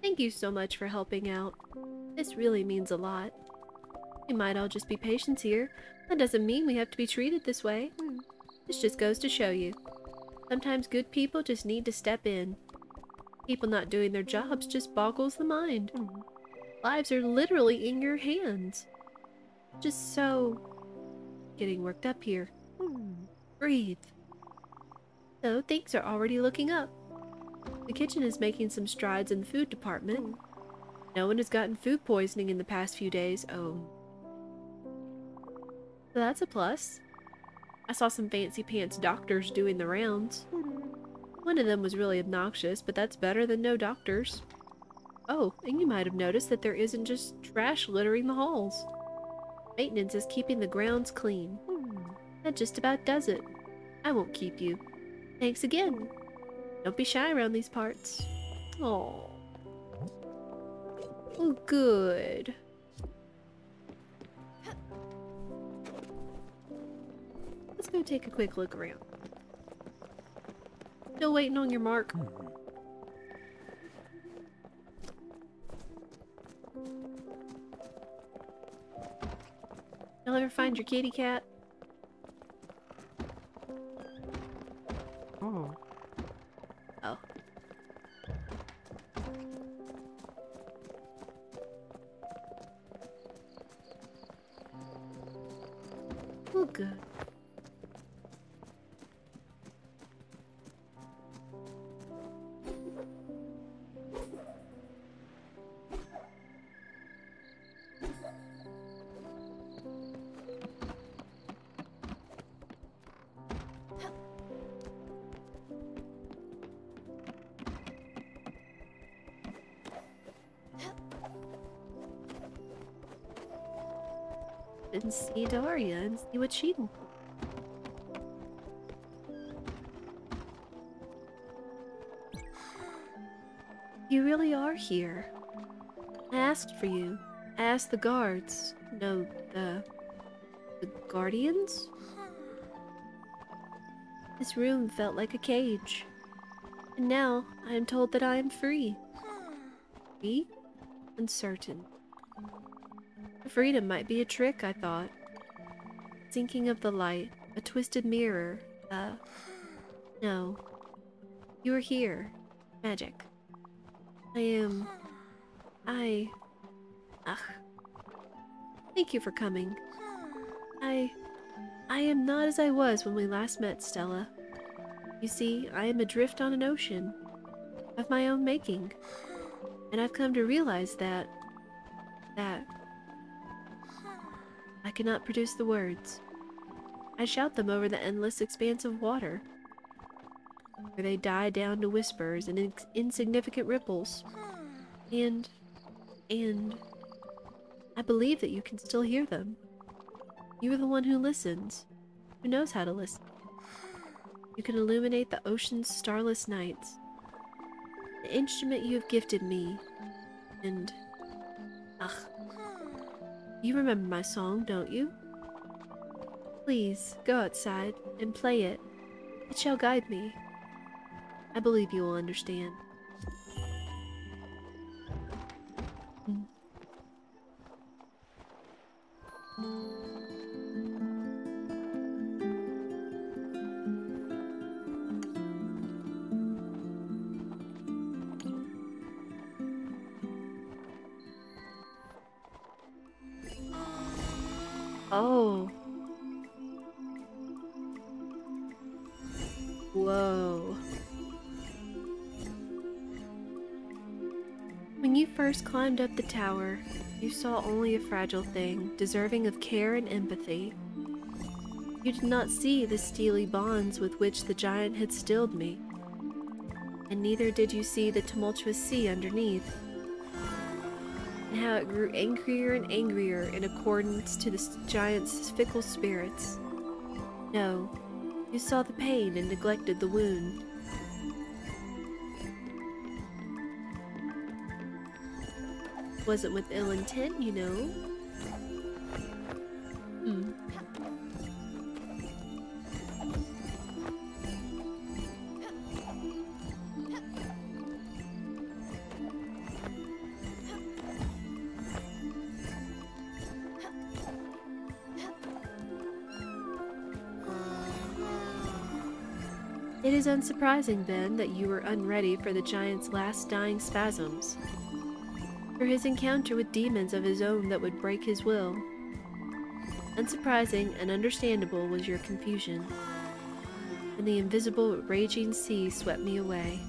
Thank you so much for helping out. This really means a lot. We might all just be patients here. That doesn't mean we have to be treated this way. This just goes to show you. Sometimes good people just need to step in. People not doing their jobs just boggles the mind. Lives are literally in your hands. Just so... getting worked up here. Breathe. So, things are already looking up. The kitchen is making some strides in the food department. No one has gotten food poisoning in the past few days. Oh. So that's a plus. I saw some fancy pants doctors doing the rounds. One of them was really obnoxious, but that's better than no doctors. Oh, and you might have noticed that there isn't just trash littering the halls. Maintenance is keeping the grounds clean. That just about does it. I won't keep you. Thanks again. Don't be shy around these parts. Oh. Oh, good. Let's go take a quick look around. Still waiting on your mark? You'll ever find your kitty cat? Oh. Oh. Oh, good. And see Daria and see what she'd. You really are here. I asked for you. I asked the guards. No, the guardians? This room felt like a cage. And now I am told that I am free. Free? Uncertain. Freedom might be a trick, I thought. Thinking of the light, a twisted mirror, no. You are here. Magic. Ugh. Thank you for coming. I am not as I was when we last met, Stella. You see, I am adrift on an ocean. of my own making. And I've come to realize that I cannot produce the words. I shout them over the endless expanse of water, where they die down to whispers and insignificant ripples. And I believe that you can still hear them. You are the one who listens, who knows how to listen. You can illuminate the ocean's starless nights. The instrument you have gifted me, and... you remember my song, don't you? Please, go outside and play it. It shall guide me. I believe you will understand. Oh. Whoa. When you first climbed up the tower, you saw only a fragile thing, deserving of care and empathy. You did not see the steely bonds with which the giant had stilled me, and neither did you see the tumultuous sea underneath, and how it grew angrier and angrier in accordance to the giant's fickle spirits. No, you saw the pain and neglected the wound. Wasn't with ill intent, you know. It is unsurprising, then, that you were unready for the giant's last dying spasms, for his encounter with demons of his own that would break his will. Unsurprising and understandable was your confusion, and the invisible raging sea swept me away.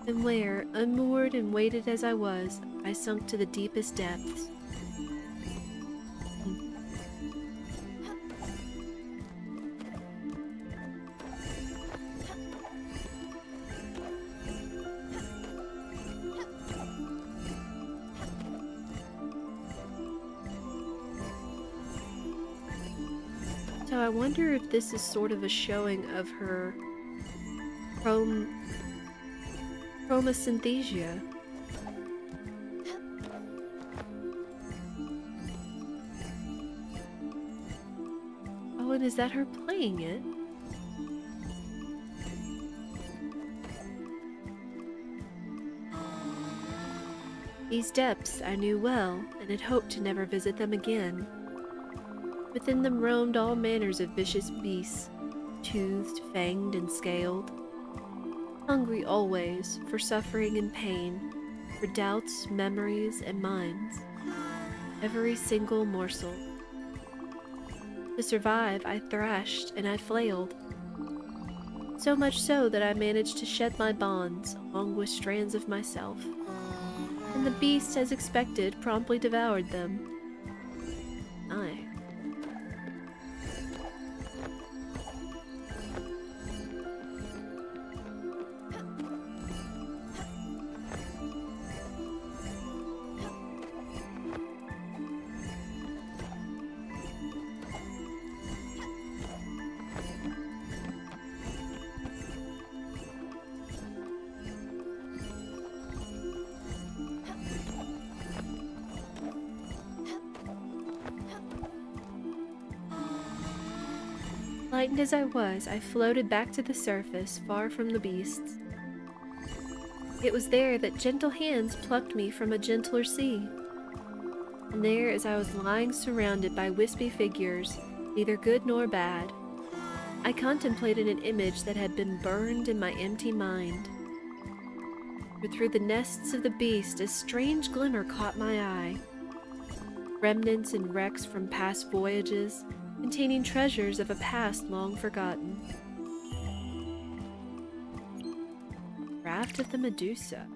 And where, unmoored and weighted as I was, I sunk to the deepest depths. So I wonder if this is sort of a showing of her chromosynthesia. Oh, and is that her playing it? These depths I knew well, and had hoped to never visit them again. Within them roamed all manners of vicious beasts, toothed, fanged, and scaled. Hungry always, for suffering and pain, for doubts, memories, and minds. Every single morsel. To survive, I thrashed and I flailed. So much so that I managed to shed my bonds, along with strands of myself. And the beast, as expected, promptly devoured them. Aye. Lightened as I was, I floated back to the surface, far from the beasts. It was there that gentle hands plucked me from a gentler sea. And there, as I was lying surrounded by wispy figures, neither good nor bad, I contemplated an image that had been burned in my empty mind. For through the nests of the beast, a strange glimmer caught my eye. Remnants and wrecks from past voyages, containing treasures of a past long forgotten. Craft of the Medusa.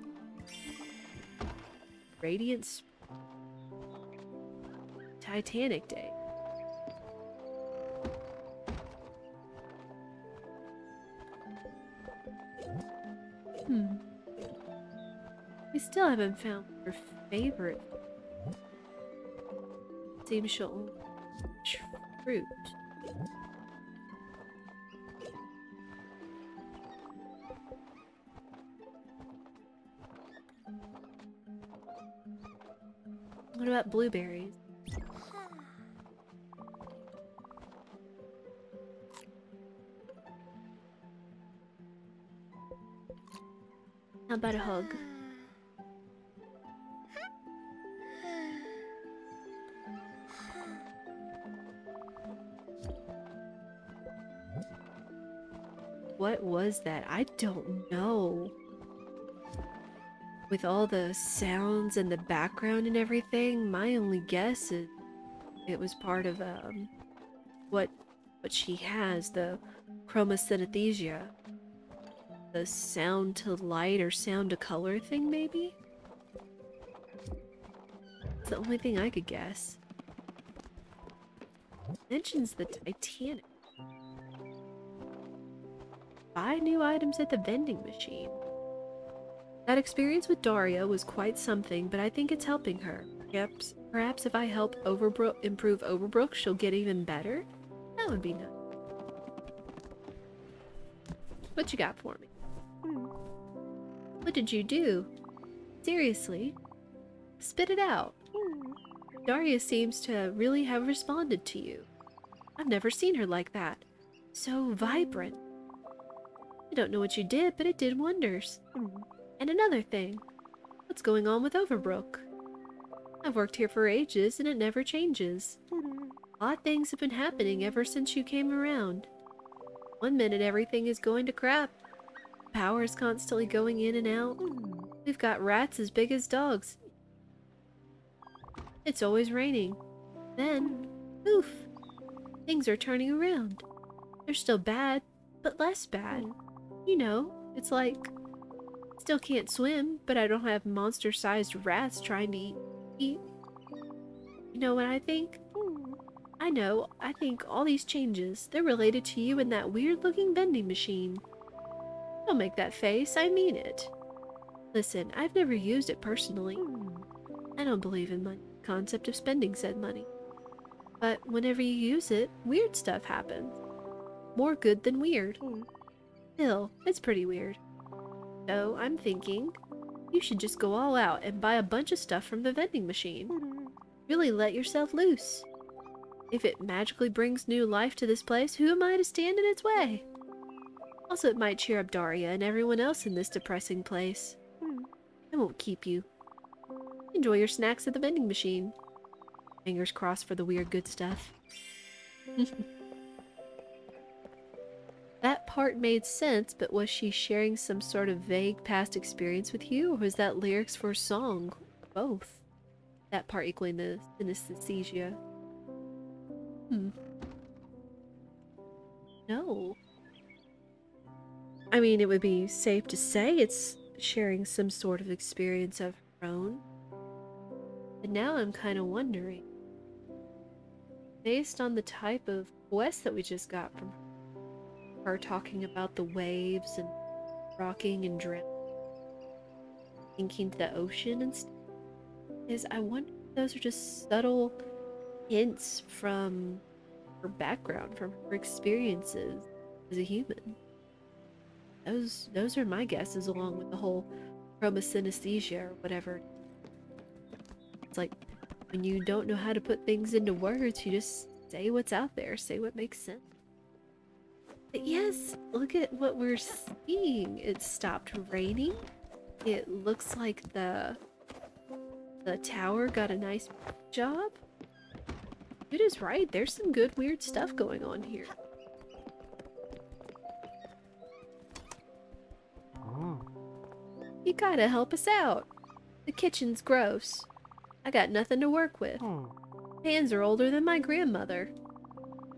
Radiance. Titanic Day. We still haven't found her favorite. Seems she'll only eat fruit. What about blueberries? How about a hug? What was that? I don't know. With all the sounds and the background and everything, my only guess is it was part of what she has, the chromosynesthesia. The sound to light or sound to color thing, maybe? It's the only thing I could guess. Mentions the Titanic. Buy new items at the vending machine. That experience with Daria was quite something, but I think it's helping her. Perhaps if I help improve Overbrook, she'll get even better? That would be nice. What you got for me? What did you do? Seriously? Spit it out. Daria seems to really have responded to you. I've never seen her like that. So vibrant. I don't know what you did, but it did wonders. And another thing. What's going on with Overbrook? I've worked here for ages and it never changes. Odd things have been happening ever since you came around. One minute everything is going to crap. Power is constantly going in and out. We've got rats as big as dogs. It's always raining. Then, poof, things are turning around. They're still bad, but less bad. You know, it's like, still can't swim, but I don't have monster-sized rats trying to eat. You know what I think? I know, I think all these changes, they're related to you and that weird-looking vending machine. Don't make that face, I mean it. Listen, I've never used it personally. I don't believe in the concept of spending said money. But whenever you use it, weird stuff happens. More good than weird. Still, it's pretty weird. So, I'm thinking, you should just go all out and buy a bunch of stuff from the vending machine. Really let yourself loose. If it magically brings new life to this place, who am I to stand in its way? Also, it might cheer up Daria and everyone else in this depressing place. I won't keep you. Enjoy your snacks at the vending machine. Fingers crossed for the weird good stuff. That part made sense, but was she sharing some sort of vague past experience with you, or was that lyrics for a song? Both. That part equaling the synesthesia. No. I mean, it would be safe to say it's sharing some sort of experience of her own. But now I'm kind of wondering, based on the type of quest that we just got from her talking about the waves and rocking and drowning, sinking to the ocean and stuff, is I wonder if those are just subtle hints from her background, from her experiences as a human. Those are my guesses, along with the whole chromosynesthesia or whatever. It's like when you don't know how to put things into words, you just say what's out there, say what makes sense. But yes, look at what we're seeing. It stopped raining. It looks like the tower got a nice job. It is right. There's some good weird stuff going on here. You gotta help us out. The kitchen's gross. I got nothing to work with. Pans are older than my grandmother.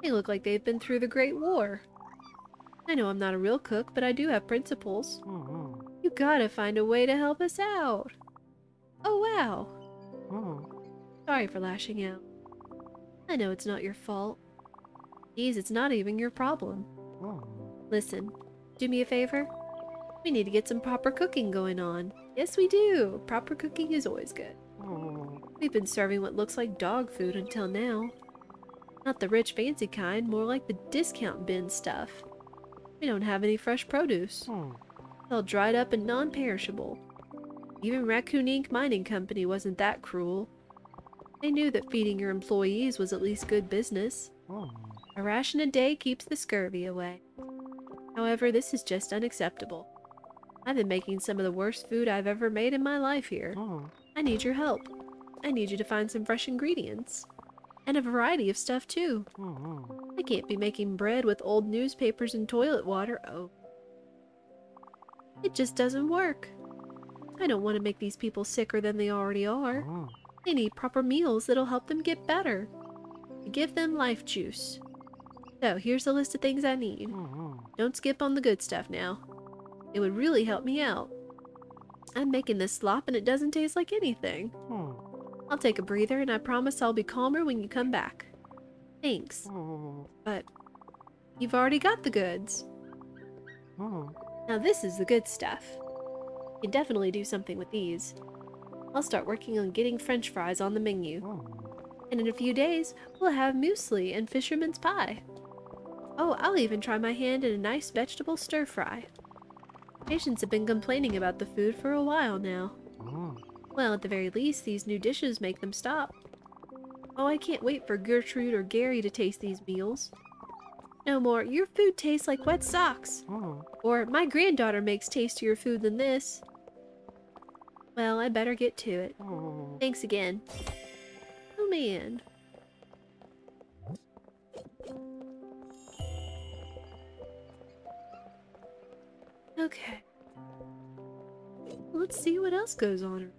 They look like they've been through the Great War. I know I'm not a real cook, but I do have principles. You You gotta find a way to help us out. Oh, wow. Sorry for lashing out. I know it's not your fault. Geez, it's not even your problem. Listen, do me a favor. We need to get some proper cooking going on. Yes, we do. Proper cooking is always good. We've been serving what looks like dog food until now. Not the rich, fancy kind, more like the discount bin stuff. We don't have any fresh produce. It's all dried up and non-perishable. Even Raccoon Ink Mining Company wasn't that cruel. They knew that feeding your employees was at least good business. A ration a day keeps the scurvy away. However, this is just unacceptable. I've been making some of the worst food I've ever made in my life here. I need your help. I need you to find some fresh ingredients. And a variety of stuff, too. I can't be making bread with old newspapers and toilet water. Oh. It just doesn't work. I don't want to make these people sicker than they already are. They need proper meals that'll help them get better. Give them life juice. So, here's a list of things I need. Don't skip on the good stuff now. It would really help me out. I'm making this slop and it doesn't taste like anything. I'll take a breather and I promise I'll be calmer when you come back. Thanks. But you've already got the goods. Now this is the good stuff. You can definitely do something with these. I'll start working on getting French fries on the menu. And in a few days, we'll have muesli and fisherman's pie. Oh, I'll even try my hand in a nice vegetable stir-fry. Patients have been complaining about the food for a while now. Well, at the very least, these new dishes make them stop. Oh, I can't wait for Gertrude or Gary to taste these meals. No more, your food tastes like wet socks. Or, my granddaughter makes tastier food than this. Well, I better get to it. Thanks again. Oh man. Okay. Let's see what else goes on.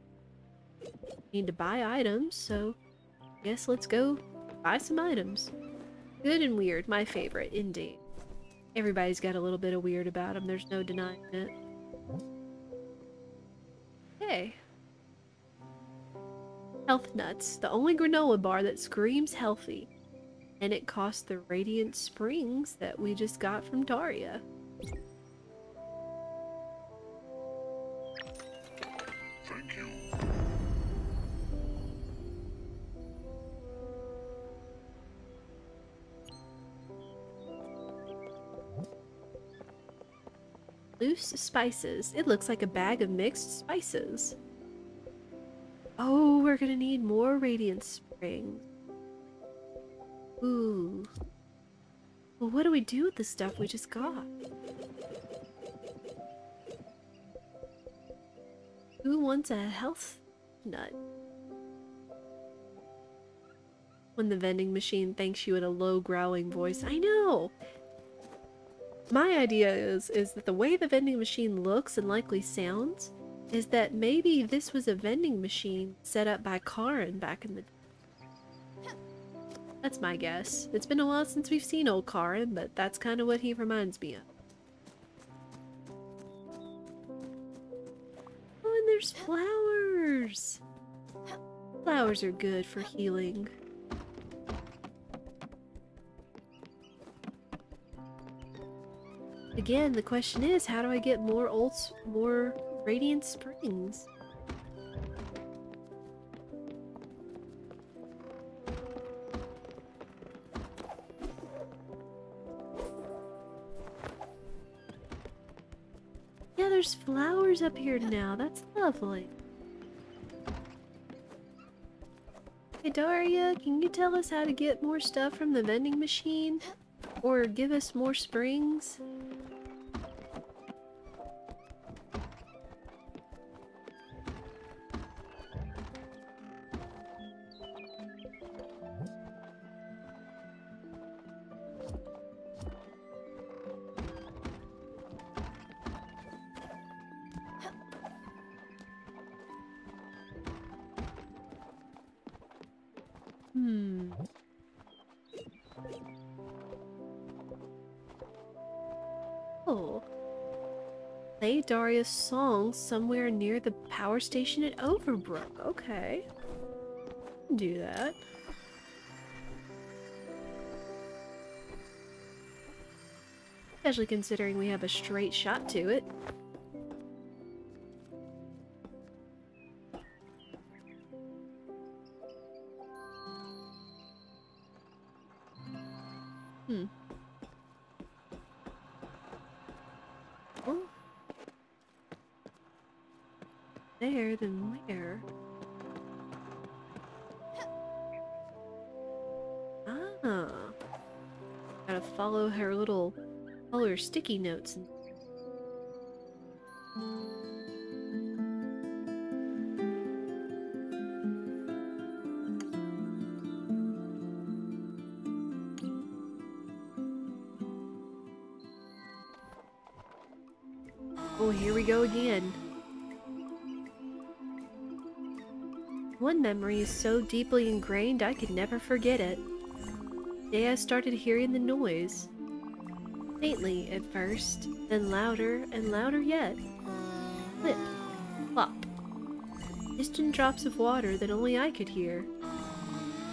Need to buy items, so guess let's go buy some items. Good and weird, my favorite, indeed. Everybody's got a little bit of weird about them, there's no denying it. Okay. Health Nuts, the only granola bar that screams healthy. And it costs the Radiant Springs that we just got from Daria. Thank you. Loose spices. It looks like a bag of mixed spices. Oh, we're gonna need more Radiant Springs. Ooh. Well, what do we do with the stuff we just got? Who wants a health nut? When the vending machine thanks you in a low growling voice. I know! My idea is that the way the vending machine looks and likely sounds is that maybe this was a vending machine set up by Karin back in the day. That's my guess. It's been a while since we've seen old Karin, but that's kind of what he reminds me of. Oh, and there's flowers! Flowers are good for healing. Again, the question is, how do I get more Radiant Springs? Yeah, there's flowers up here now. That's lovely. Hey Daria, can you tell us how to get more stuff from the vending machine? Or give us more springs? Oh. Play Daria's song somewhere near the power station at Overbrook. Okay. Do that. Especially considering we have a straight shot to it. Oh. There, then where? Ah. Gotta follow her sticky notes. Oh, here we go again. One memory is so deeply ingrained I could never forget it. The day I started hearing the noise. Faintly at first, then louder and louder yet. Clip, plop. Distant drops of water that only I could hear.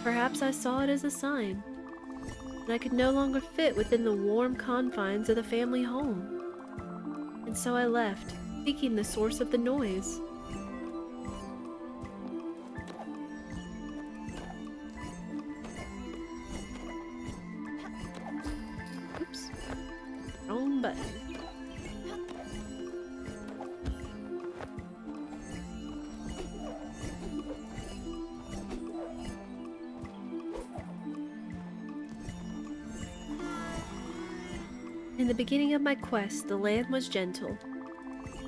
Perhaps I saw it as a sign, and I could no longer fit within the warm confines of the family home. And so I left, seeking the source of the noise. Oops. Wrong button. In the beginning of my quest, the land was gentle.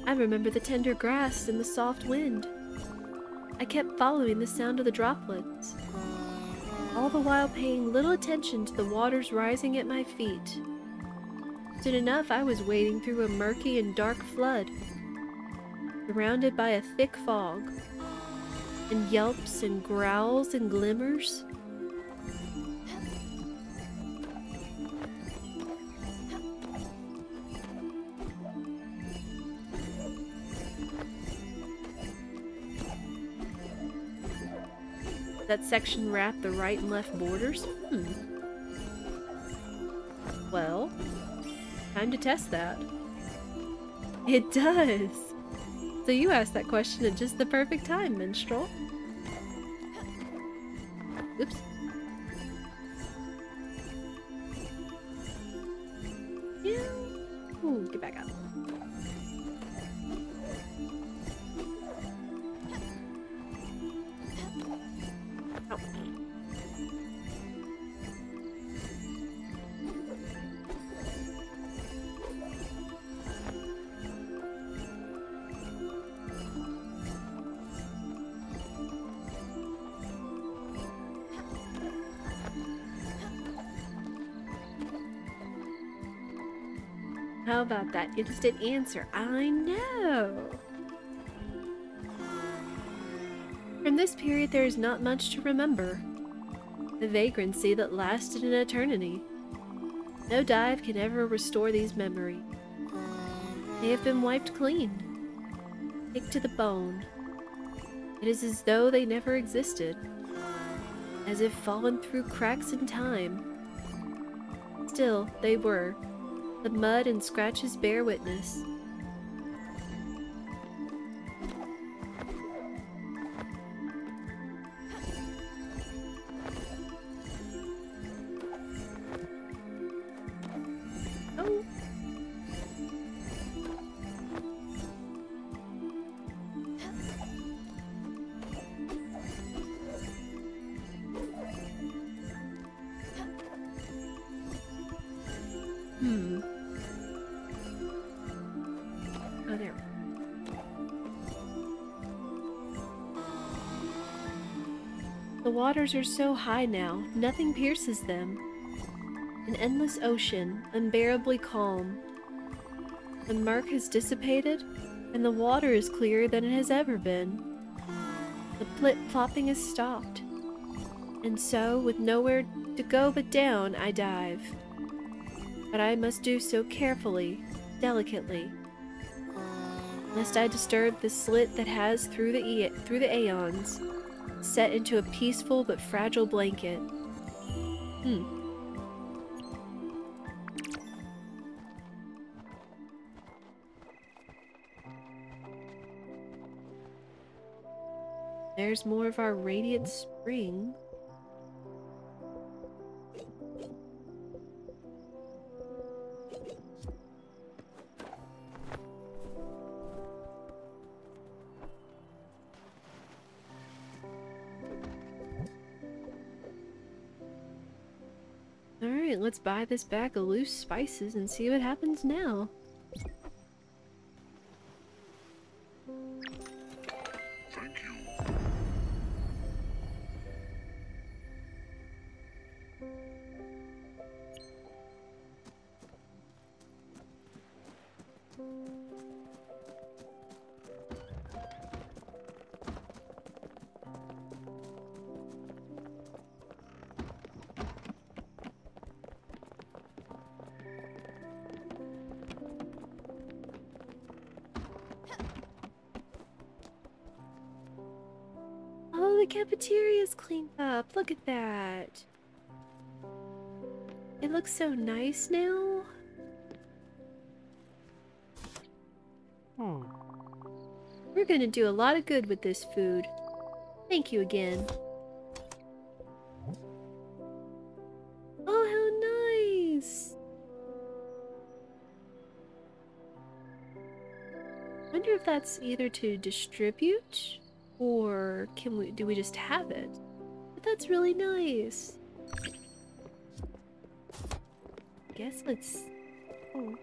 I remember the tender grass and the soft wind. I kept following the sound of the droplets, all the while paying little attention to the waters rising at my feet. Soon enough, I was wading through a murky and dark flood, surrounded by a thick fog, and yelps and growls and glimmers. That section wrap the right and left borders? Well, time to test that. It does! So you asked that question at just the perfect time, Minstrel. Oops. Yeah. Ooh, get back up. Oh. How about that instant answer? I know! From this period there is not much to remember. The vagrancy that lasted an eternity. No dive can ever restore these memories. They have been wiped clean, picked to the bone. It is as though they never existed, as if fallen through cracks in time. Still, they were. The mud and scratches bear witness. Oh. Oh, there. The waters are so high now, nothing pierces them. An endless ocean, unbearably calm. The murk has dissipated, and the water is clearer than it has ever been. The plip-plopping has stopped. And so, with nowhere to go but down, I dive. But I must do so carefully, delicately. Lest I disturb the slit that has, through the aeons, set into a peaceful but fragile blanket. There's more of our radiant spring. Alright, let's buy this bag of loose spices and see what happens now. Thank you. Oh, the cafeteria's cleaned up. Look at that. It looks so nice now. We're gonna do a lot of good with this food. Thank you again. Oh, how nice! I wonder if that's either to distribute or do we just have it? But that's really nice. Guess let's. Oh.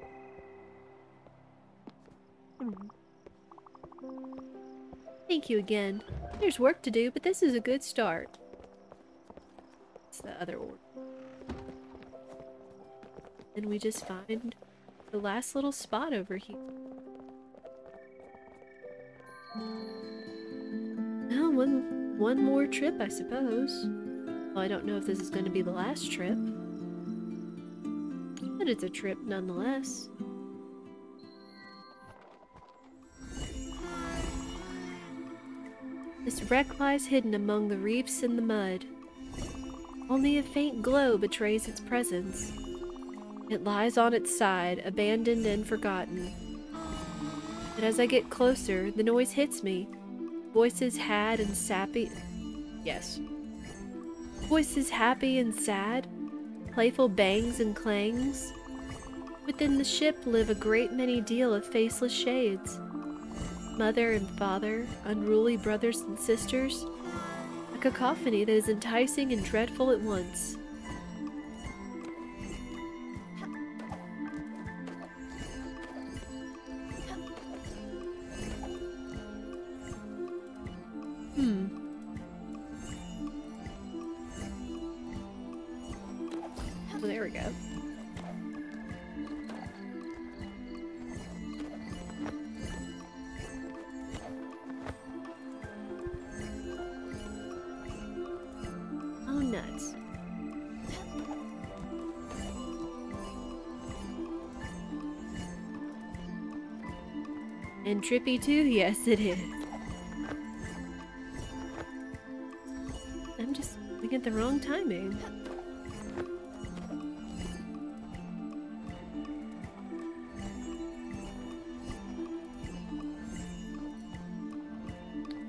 Thank you again. There's work to do, but this is a good start. It's the other order. And we just find the last little spot over here. Oh, one more trip, I suppose. Well, I don't know if this is going to be the last trip. But it's a trip nonetheless. This wreck lies hidden among the reefs and the mud. Only a faint glow betrays its presence. It lies on its side, abandoned and forgotten. But as I get closer, the noise hits me. Voices had and sappy. Yes. Voices happy and sad. Playful bangs and clangs. Within the ship live a great many deal of faceless shades. Mother and father, unruly brothers and sisters. A cacophony that is enticing and dreadful at once. Oh, there we go. Oh, nuts. And trippy too? Yes, it is. I'm just looking at the wrong timing.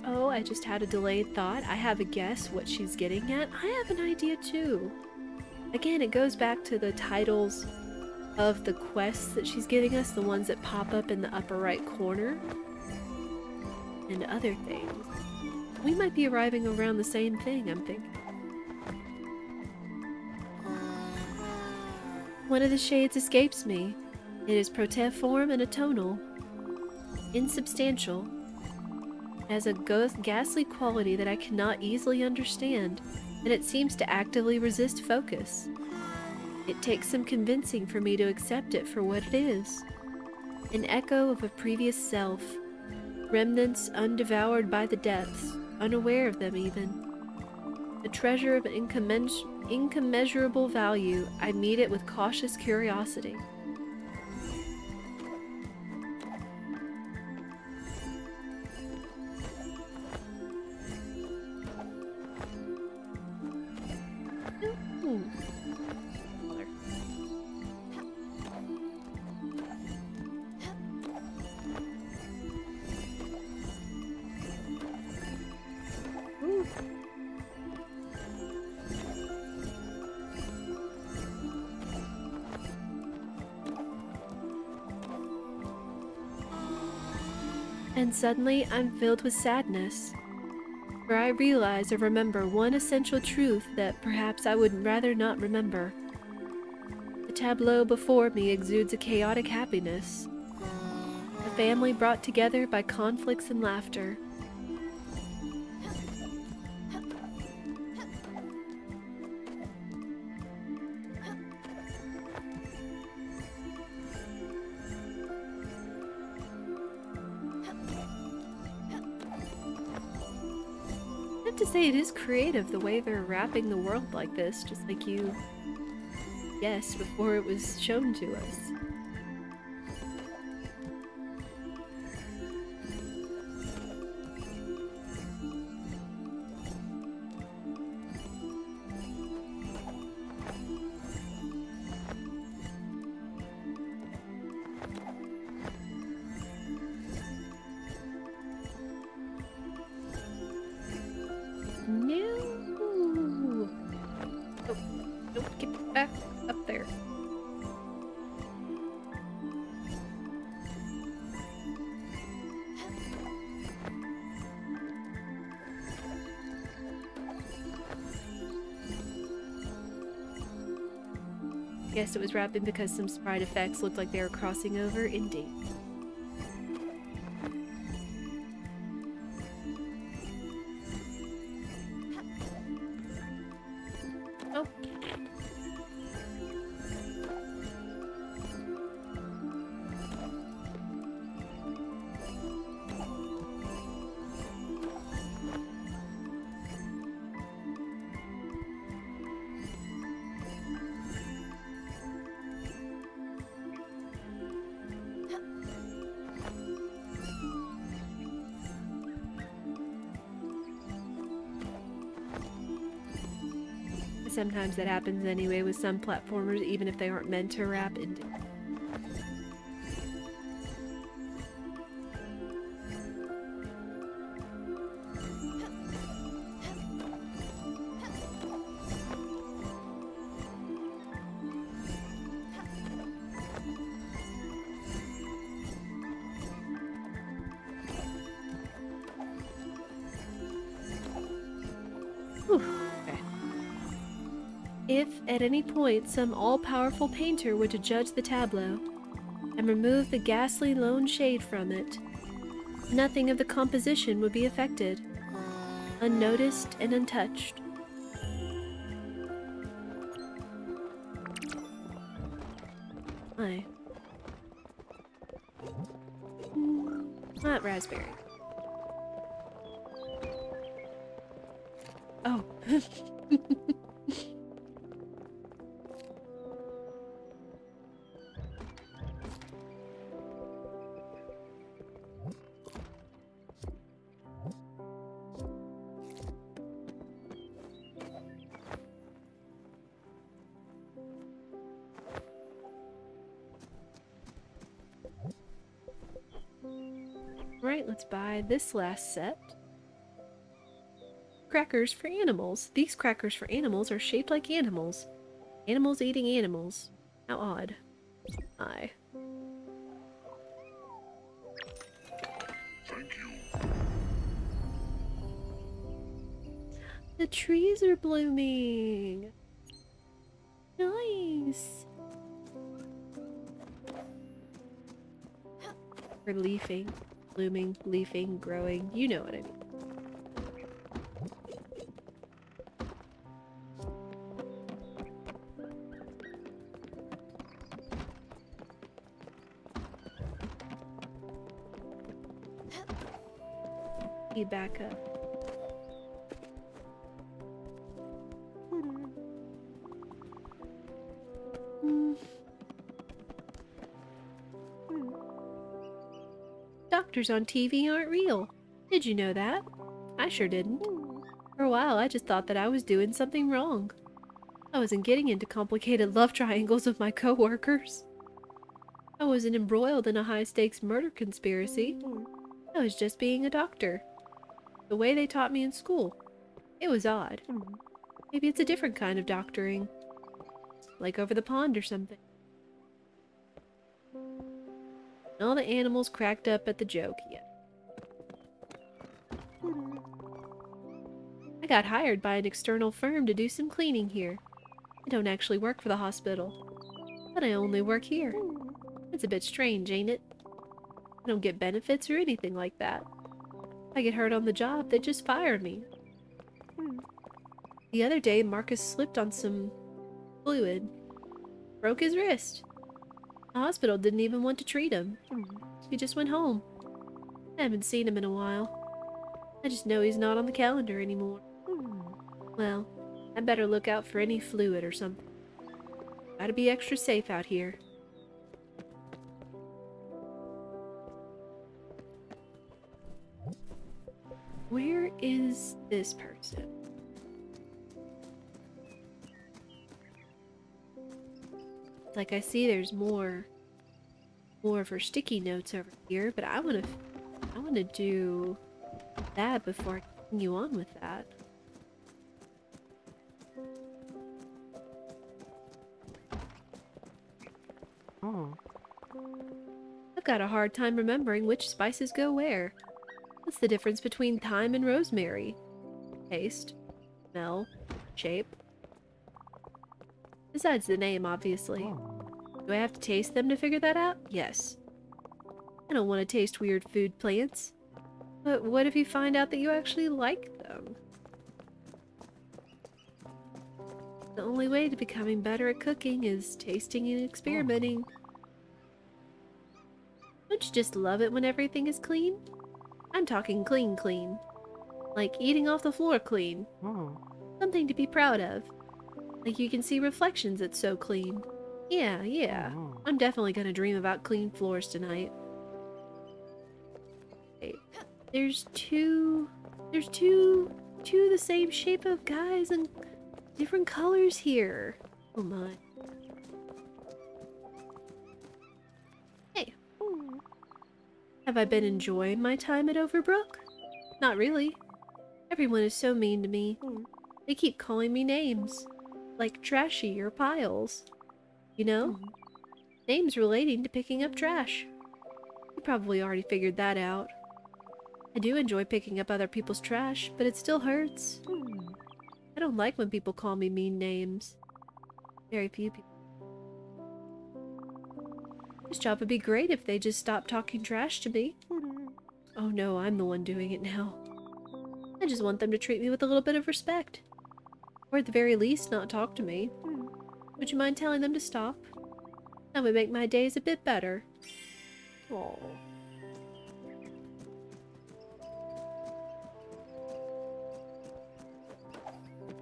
Oh, I just had a delayed thought. I have a guess what she's getting at. I have an idea too. Again, it goes back to the titles of the quests that she's giving us, the ones that pop up in the upper right corner, and other things. We might be arriving around the same thing, I'm thinking. One of the shades escapes me. It is proteform and atonal. Insubstantial. It has a ghastly quality that I cannot easily understand, and it seems to actively resist focus. It takes some convincing for me to accept it for what it is. An echo of a previous self. Remnants undevoured by the depths, unaware of them even. A treasure of incommensurable value, I meet it with cautious curiosity. And suddenly I'm filled with sadness, for I realize or remember one essential truth that perhaps I would rather not remember. The tableau before me exudes a chaotic happiness, a family brought together by conflicts and laughter. I have to say, it is creative the way they're wrapping the world like this, just like you guessed before it was shown to us. No! Oh, don't get back up there. Guess it was wrapping because some sprite effects looked like they were crossing over. Indeed. Oh. Sometimes that happens anyway with some platformers, even if they aren't meant to wrap into. If, at any point, some all-powerful painter were to judge the tableau, and remove the ghastly lone shade from it, nothing of the composition would be affected, unnoticed and untouched. Aye. Not raspberry. Oh. Right, let's buy this last set. Crackers for animals. These crackers for animals are shaped like animals. Animals eating animals. How odd. Aye. Thank you. The trees are blooming. Nice. Or leafing. Blooming, leafing, growing. You know what I mean. Back up. Doctors on TV aren't real. Did you know that? I sure didn't. For a while, I just thought that I was doing something wrong. I wasn't getting into complicated love triangles with my coworkers. I wasn't embroiled in a high-stakes murder conspiracy. I was just being a doctor. The way they taught me in school. It was odd. Maybe it's a different kind of doctoring. Like over the pond or something. All the animals cracked up at the joke. Yeah. I got hired by an external firm to do some cleaning here. I don't actually work for the hospital, but I only work here. It's a bit strange, ain't it? I don't get benefits or anything like that. If I get hurt on the job, they just fire me. The other day, Marcus slipped on some fluid, broke his wrist. The hospital didn't even want to treat him. He just went home. I haven't seen him in a while. I just know he's not on the calendar anymore. Well, I better look out for any fluid or something. Gotta be extra safe out here. Where is this person? It's like I see there's more of her sticky notes over here, but I wanna do that before I continue on with that. I've got a hard time remembering which spices go where. What's the difference between thyme and rosemary? Taste, smell, shape. Besides the name, obviously. Do I have to taste them to figure that out? Yes. I don't want to taste weird food plants. But what if you find out that you actually like them? The only way to becoming better at cooking is tasting and experimenting. Don't you just love it when everything is clean? I'm talking clean clean. Like eating off the floor clean. Something to be proud of. Like you can see reflections, it's so clean. Yeah. I'm definitely gonna dream about clean floors tonight. Wait, there's two the same shape of guys and different colors here. Oh my. Hey. Have I been enjoying my time at Overbrook? Not really. Everyone is so mean to me. They keep calling me names. Like Trashy or Piles. You know? Names relating to picking up trash. You probably already figured that out. I do enjoy picking up other people's trash, but it still hurts. I don't like when people call me mean names. Very few people. This job would be great if they just stopped talking trash to me. Oh no, I'm the one doing it now. I just want them to treat me with a little bit of respect. Or at the very least, not talk to me. Would you mind telling them to stop? That would make my days a bit better. Aww.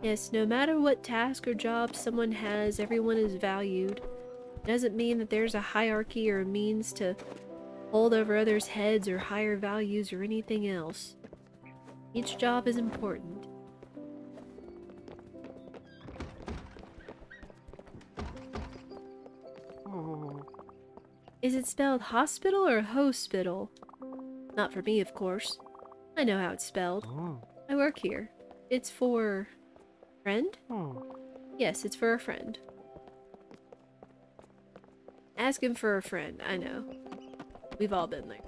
Yes, no matter what task or job someone has, everyone is valued. Doesn't mean that there's a hierarchy or a means to hold over others' heads or higher values or anything else. Each job is important. Is it spelled hospital or hospital? Not for me, of course. I know how it's spelled. I work here. It's for... friend? Yes, it's for a friend. Ask him for a friend, I know. We've all been there.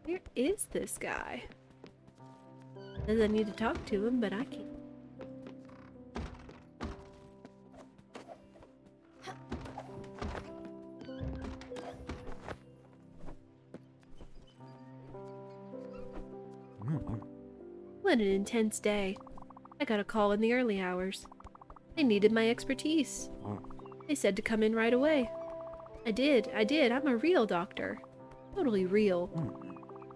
Where is this guy? Says I need to talk to him, but I can't. What an intense day. I got a call in the early hours. They needed my expertise. They said to come in right away. I did. I'm a real doctor. Totally real.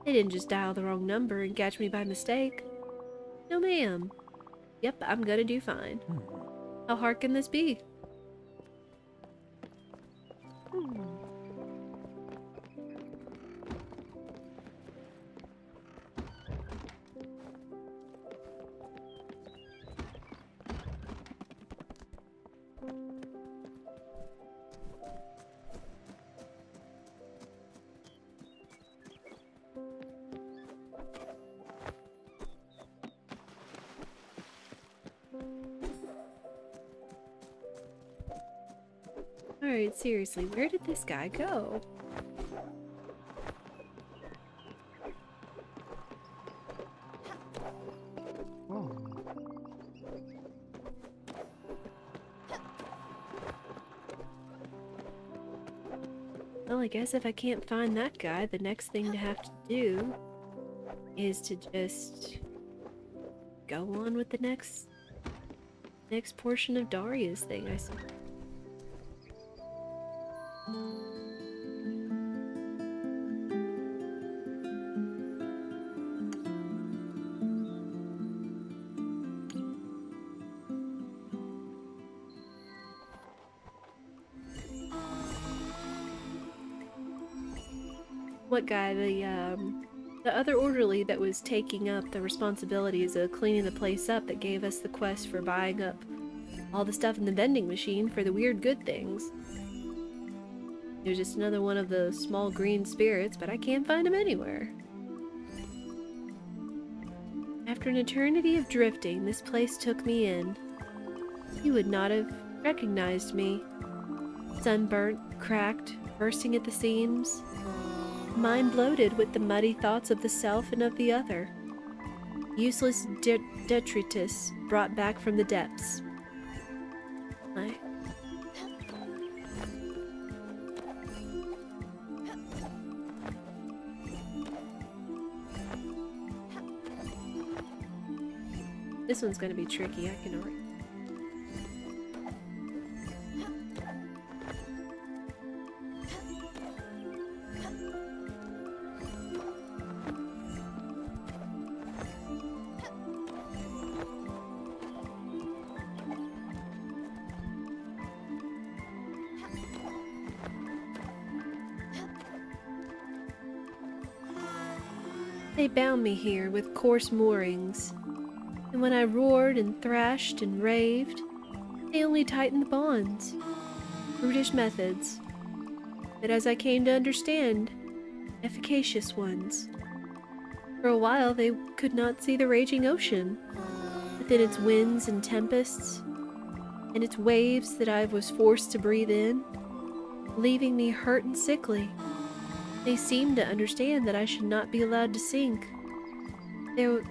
They didn't just dial the wrong number and catch me by mistake. No ma'am. Yep, I'm gonna do fine. How hard can this be? Alright, seriously, where did this guy go? Well, I guess if I can't find that guy, the next thing to have to do is to just go on with the next portion of Daria's thing, I suppose. What guy? The other orderly that was taking up the responsibilities of cleaning the place up that gave us the quest for buying up all the stuff in the vending machine for the weird good things. He was just another one of the small green spirits, but I can't find him anywhere. After an eternity of drifting, this place took me in. You would not have recognized me. Sunburnt, cracked, bursting at the seams. Mind bloated with the muddy thoughts of the self and of the other. Useless detritus brought back from the depths. This one's gonna be tricky, I can already. They bound me here with coarse moorings, and when I roared and thrashed and raved, they only tightened the bonds. Brutish methods, but as I came to understand, efficacious ones. For a while they could not see the raging ocean, within its winds and tempests, and its waves that I was forced to breathe in, leaving me hurt and sickly. They seemed to understand that I should not be allowed to sink.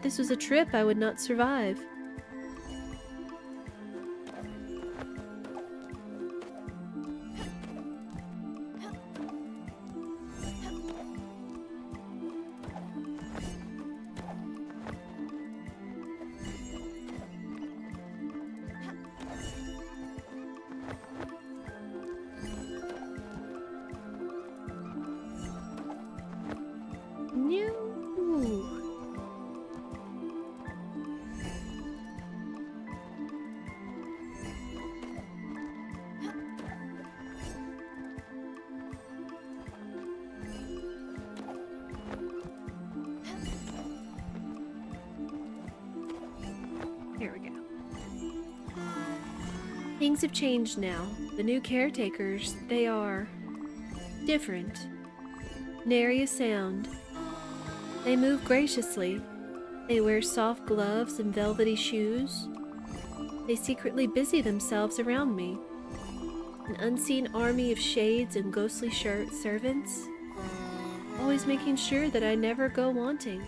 This was a trip I would not survive. Here we go. Things have changed now. The new caretakers, they are different. Nary a sound. They move graciously. They wear soft gloves and velvety shoes. They secretly busy themselves around me. An unseen army of shades and ghostly servants, always making sure that I never go wanting.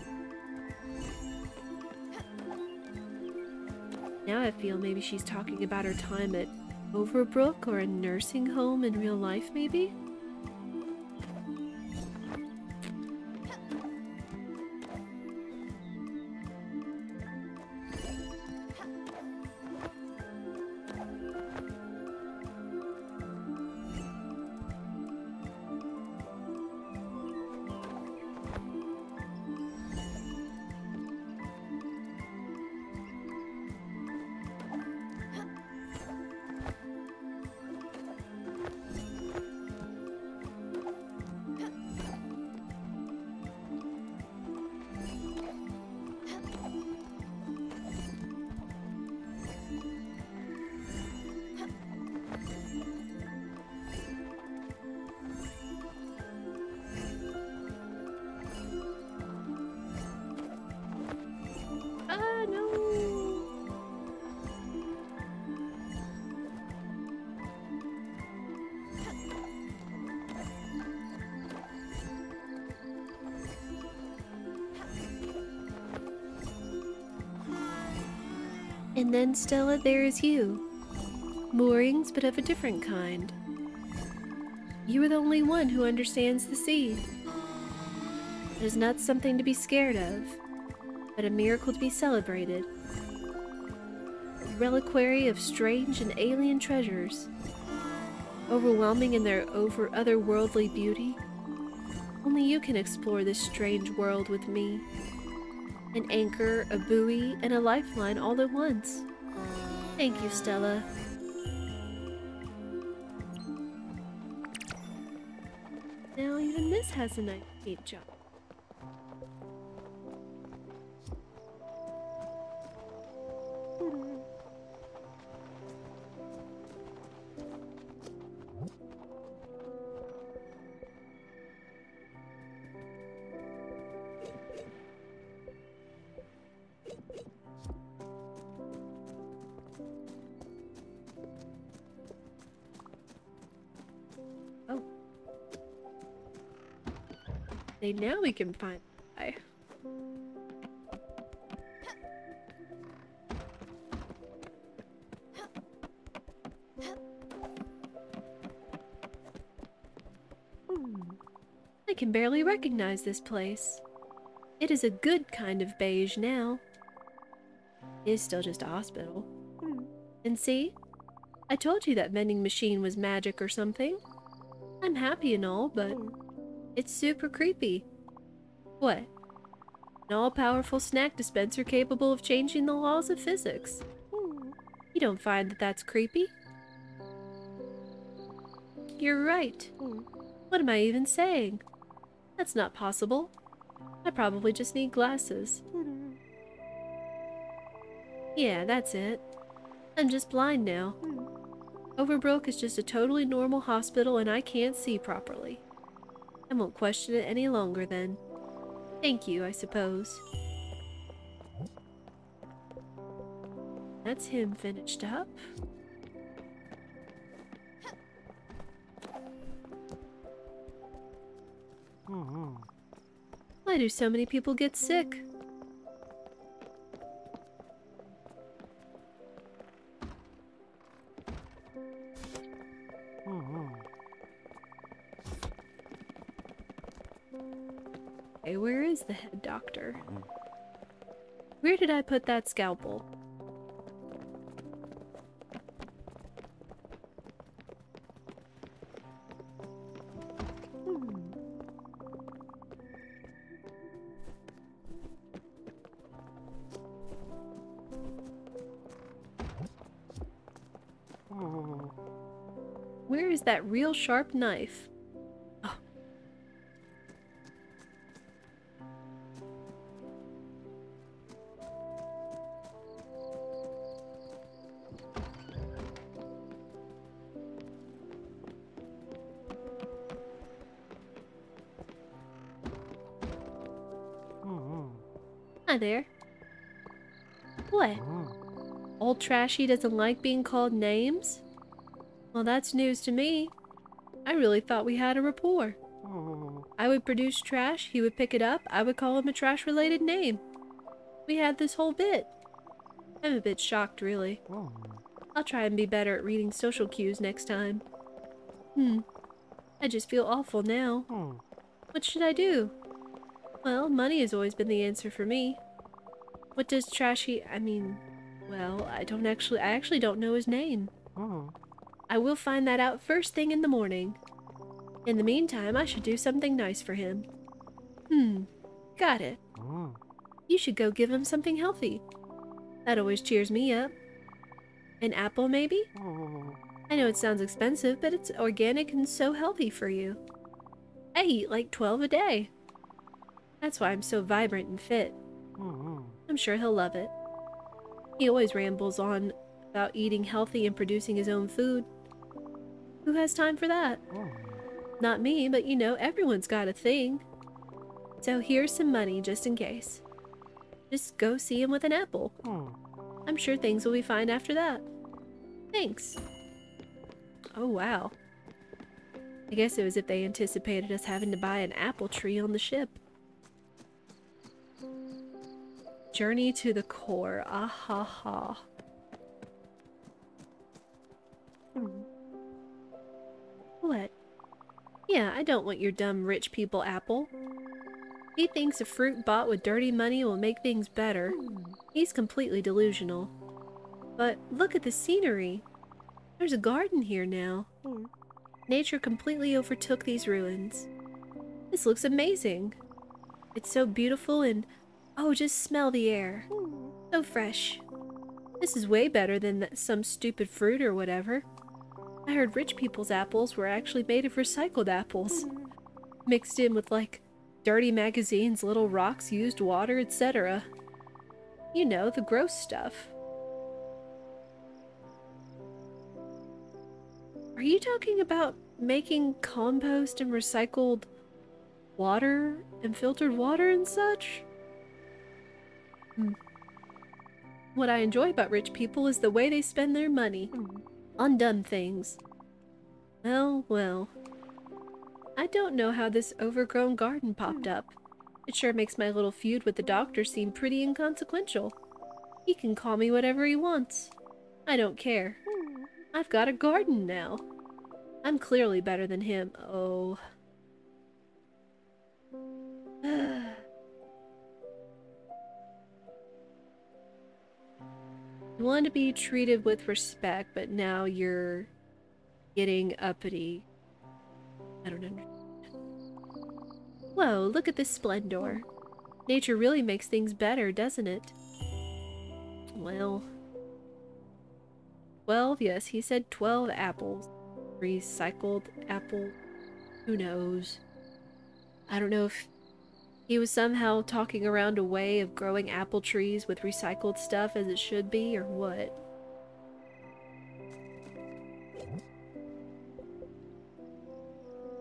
Now I feel maybe she's talking about her time at Overbrook or a nursing home in real life, maybe? And then, Stella, there is you. Moorings, but of a different kind. You are the only one who understands the sea. It is not something to be scared of, but a miracle to be celebrated. A reliquary of strange and alien treasures, overwhelming in their otherworldly beauty. Only you can explore this strange world with me. An anchor, a buoy, and a lifeline all at once. Thank you, Stella. Now even this has a nice paint job. Oh. See, now we can find the guy. I can barely recognize this place. It is a good kind of beige now. It is still just a hospital. And see? I told you that vending machine was magic or something. I'm happy and all, but it's super creepy. What? An all-powerful snack dispenser capable of changing the laws of physics. You don't find that that's creepy? You're right. What am I even saying? That's not possible. I probably just need glasses. Yeah, that's it. I'm just blind now. Overbrook is just a totally normal hospital and I can't see properly. I won't question it any longer then. Thank you, I suppose. That's him finished up. Why do so many people get sick? Hey, where is the head doctor? Where did I put that scalpel? Where is that real sharp knife? Oh. Hi there. What? Old Trashy doesn't like being called names? Well, that's news to me. I really thought we had a rapport. I would produce trash, he would pick it up, I would call him a trash-related name. We had this whole bit. I'm a bit shocked, really. I'll try and be better at reading social cues next time. I just feel awful now. What should I do? Well, money has always been the answer for me. What does Trashy... well, I actually don't know his name. I will find that out first thing in the morning. In the meantime, I should do something nice for him. Got it. You should go give him something healthy. That always cheers me up. An apple, maybe? I know it sounds expensive, but it's organic and so healthy for you. I eat like 12 a day. That's why I'm so vibrant and fit. I'm sure he'll love it. He always rambles on about eating healthy and producing his own food. Who has time for that? Not me, but you know, everyone's got a thing. So here's some money just in case. Just go see him with an apple. I'm sure things will be fine after that. Thanks. Oh, wow. I guess it was if they anticipated us having to buy an apple tree on the ship. Journey to the core. Ah ha ha. What? Yeah, I don't want your dumb rich people apple. He thinks a fruit bought with dirty money will make things better. He's completely delusional. But look at the scenery. There's a garden here now. Nature completely overtook these ruins. This looks amazing. It's so beautiful and, oh, just smell the air. So fresh. This is way better than some stupid fruit or whatever. I heard rich people's apples were actually made of recycled apples. Mixed in with, like, dirty magazines, little rocks, used water, etc. You know, the gross stuff. Are you talking about making compost and recycled water and filtered water and such? What I enjoy about rich people is the way they spend their money on dumb things. Well, well. I don't know how this overgrown garden popped up. It sure makes my little feud with the doctor seem pretty inconsequential. He can call me whatever he wants. I don't care. I've got a garden now. I'm clearly better than him. Oh. You want to be treated with respect, but now you're getting uppity. I don't understand. Whoa, look at this splendor. Nature really makes things better, doesn't it? Well, 12, yes, he said 12 apples. Recycled apples. Who knows? I don't know if he was somehow talking around a way of growing apple trees with recycled stuff as it should be, or what.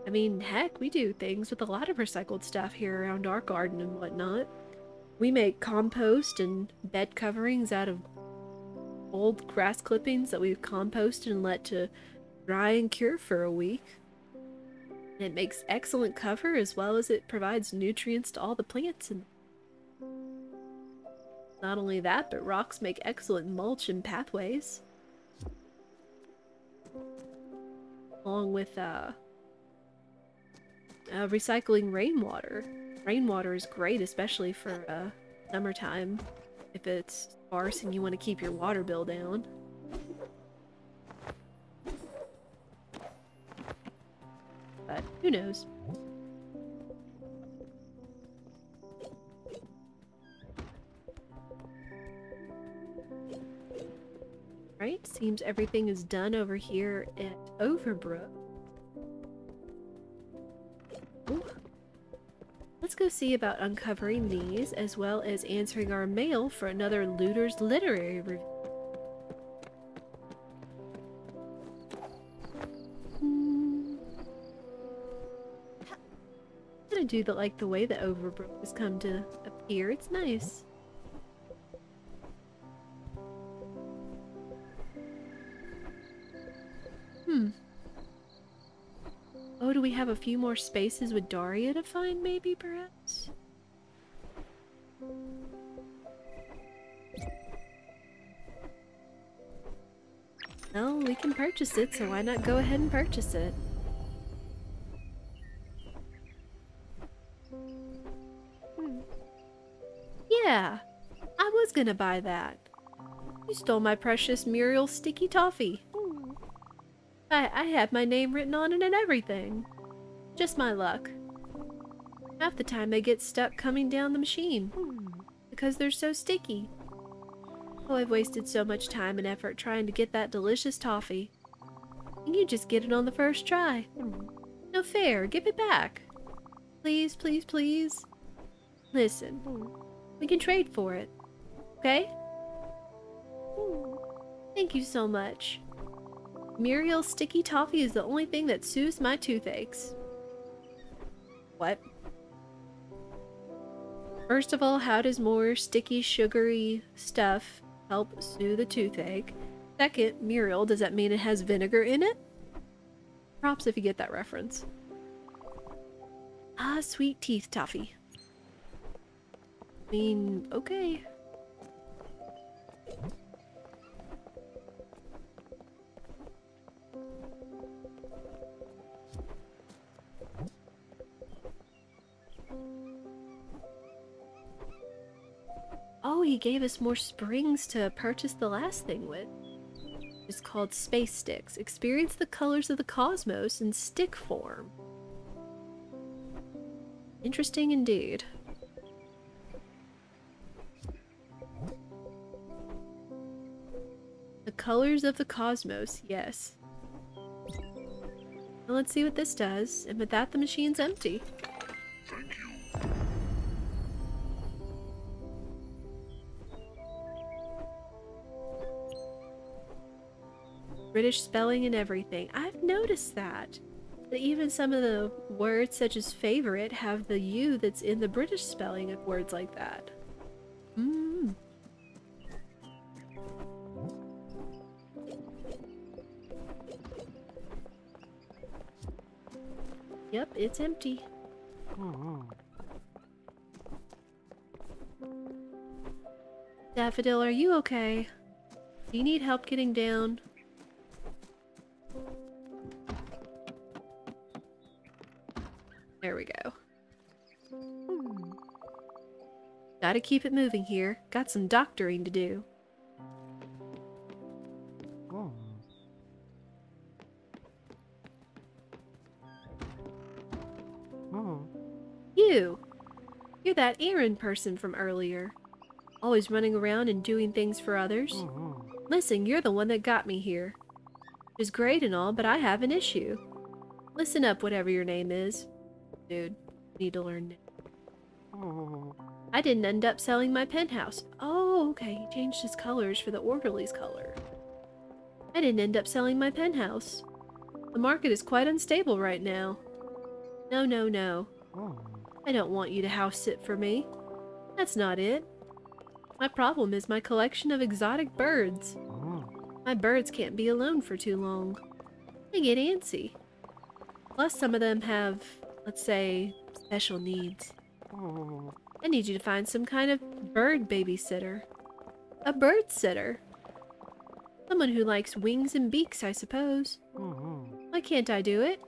I mean, heck, we do things with a lot of recycled stuff here around our garden and whatnot. We make compost and bed coverings out of old grass clippings that we've composted and let to dry and cure for a week. It makes excellent cover as well as it provides nutrients to all the plants. And not only that, but rocks make excellent mulch and pathways. Along with recycling rainwater. Rainwater is great, especially for summertime, if it's sparse and you want to keep your water bill down. But who knows? Right? Seems everything is done over here at Overbrook. Ooh. Let's go see about uncovering these, as well as answering our mail for another Looter's Literary Review. I'm gonna do the way the Overbrook has come to appear. It's nice. Oh, do we have a few more spaces with Daria to find, maybe, perhaps? Well, we can purchase it, so why not go ahead and purchase it? Yeah, I was gonna buy that. You stole my precious Muriel sticky toffee. I had my name written on it and everything. Just my luck. Half the time they get stuck coming down the machine because they're so sticky. Oh, I've wasted so much time and effort trying to get that delicious toffee. And you just get it on the first try. No fair, give it back. Please, please, please. Listen, we can trade for it, okay? Thank you so much. Muriel's sticky toffee is the only thing that soothes my toothaches. What? First of all, how does more sticky, sugary stuff help soothe a toothache? Second, Muriel, does that mean it has vinegar in it? Props if you get that reference. Ah, sweet teeth toffee. I mean, okay. he gave us more springs to purchase the last thing with. It's called Space Sticks. Experience the colors of the cosmos in stick form. Interesting indeed. The colors of the cosmos, yes. Well, let's see what this does, and with that the machine's empty. Thank you. British spelling and everything. I've noticed that. That even some of the words such as favorite have the U that's in the British spelling of words like that. Mm. Yep, it's empty. Daffodil, are you okay? Do you need help getting down? There we go. Gotta keep it moving here. Got some doctoring to do. You're that errand person from earlier. Always running around and doing things for others. Listen, you're the one that got me here. It's great and all, but I have an issue. Listen up, whatever your name is. Dude, you need to learn it. I didn't end up selling my penthouse. Oh, okay, he changed his colors for the orderly's color. I didn't end up selling my penthouse. The market is quite unstable right now. No, no, no. I don't want you to house sit for me. That's not it. My problem is my collection of exotic birds. My birds can't be alone for too long. They get antsy. Plus some of them have, let's say, special needs. I need you to find some kind of bird babysitter. A bird sitter. Someone who likes wings and beaks, I suppose. Why can't I do it?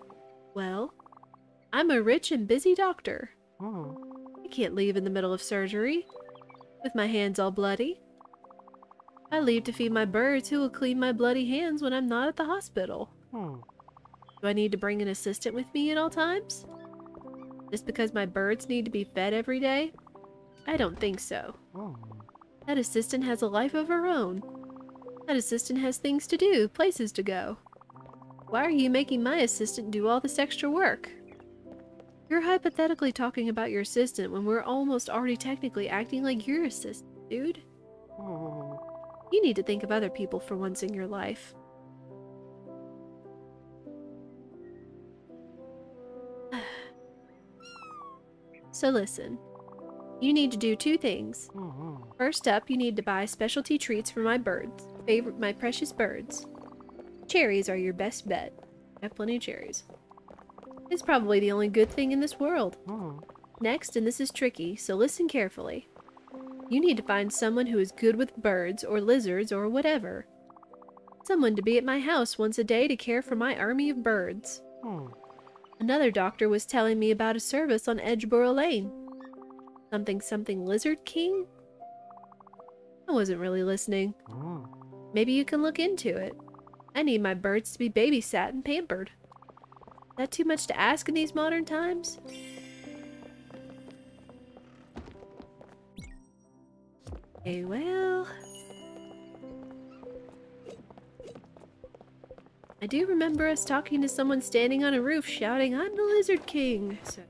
Well, I'm a rich and busy doctor. I can't leave in the middle of surgery, with my hands all bloody. I leave to feed my birds who will clean my bloody hands when I'm not at the hospital. Do I need to bring an assistant with me at all times? Just because my birds need to be fed every day? I don't think so. That assistant has a life of her own. That assistant has things to do, places to go. Why are you making my assistant do all this extra work? You're hypothetically talking about your assistant when we're almost already technically acting like your assistant, dude. You need to think of other people for once in your life. So listen, you need to do two things. First up, you need to buy specialty treats for my birds, my precious birds. Cherries are your best bet. I have plenty of cherries. It's probably the only good thing in this world. Next, and this is tricky, so listen carefully. You need to find someone who is good with birds or lizards or whatever. Someone to be at my house once a day to care for my army of birds. Another doctor was telling me about a service on Edgeboro Lane. Something Lizard King? I wasn't really listening. Maybe you can look into it. I need my birds to be babysat and pampered. Is that too much to ask in these modern times? Okay, well... I do remember us talking to someone standing on a roof shouting, "I'm the Lizard King!" So...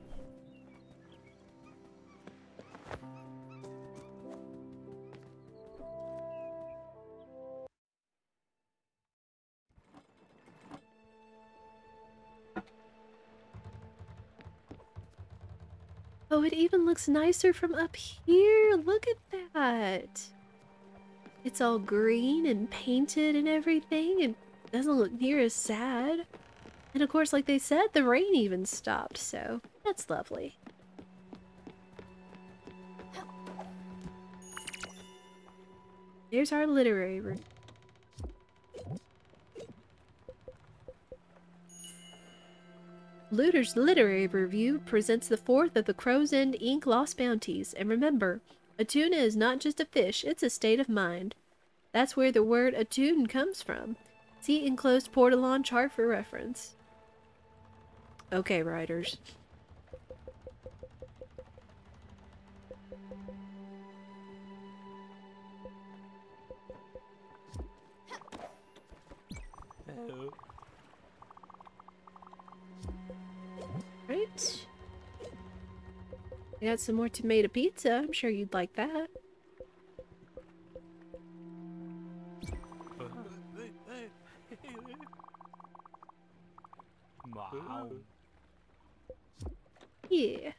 Oh, it even looks nicer from up here. Look at that. It's all green and painted and everything, and doesn't look near as sad. And of course, like they said, the rain even stopped, so that's lovely. There's our literary room. Looter's Literary Review presents the fourth of the Crow's End Ink Lost Bounties, and remember, A tuna is not just a fish, it's a state of mind. That's where the word attune comes from. See enclosed Portalon chart for reference. Okay, writers. Right. I got some more tomato pizza. I'm sure you'd like that. Yeah.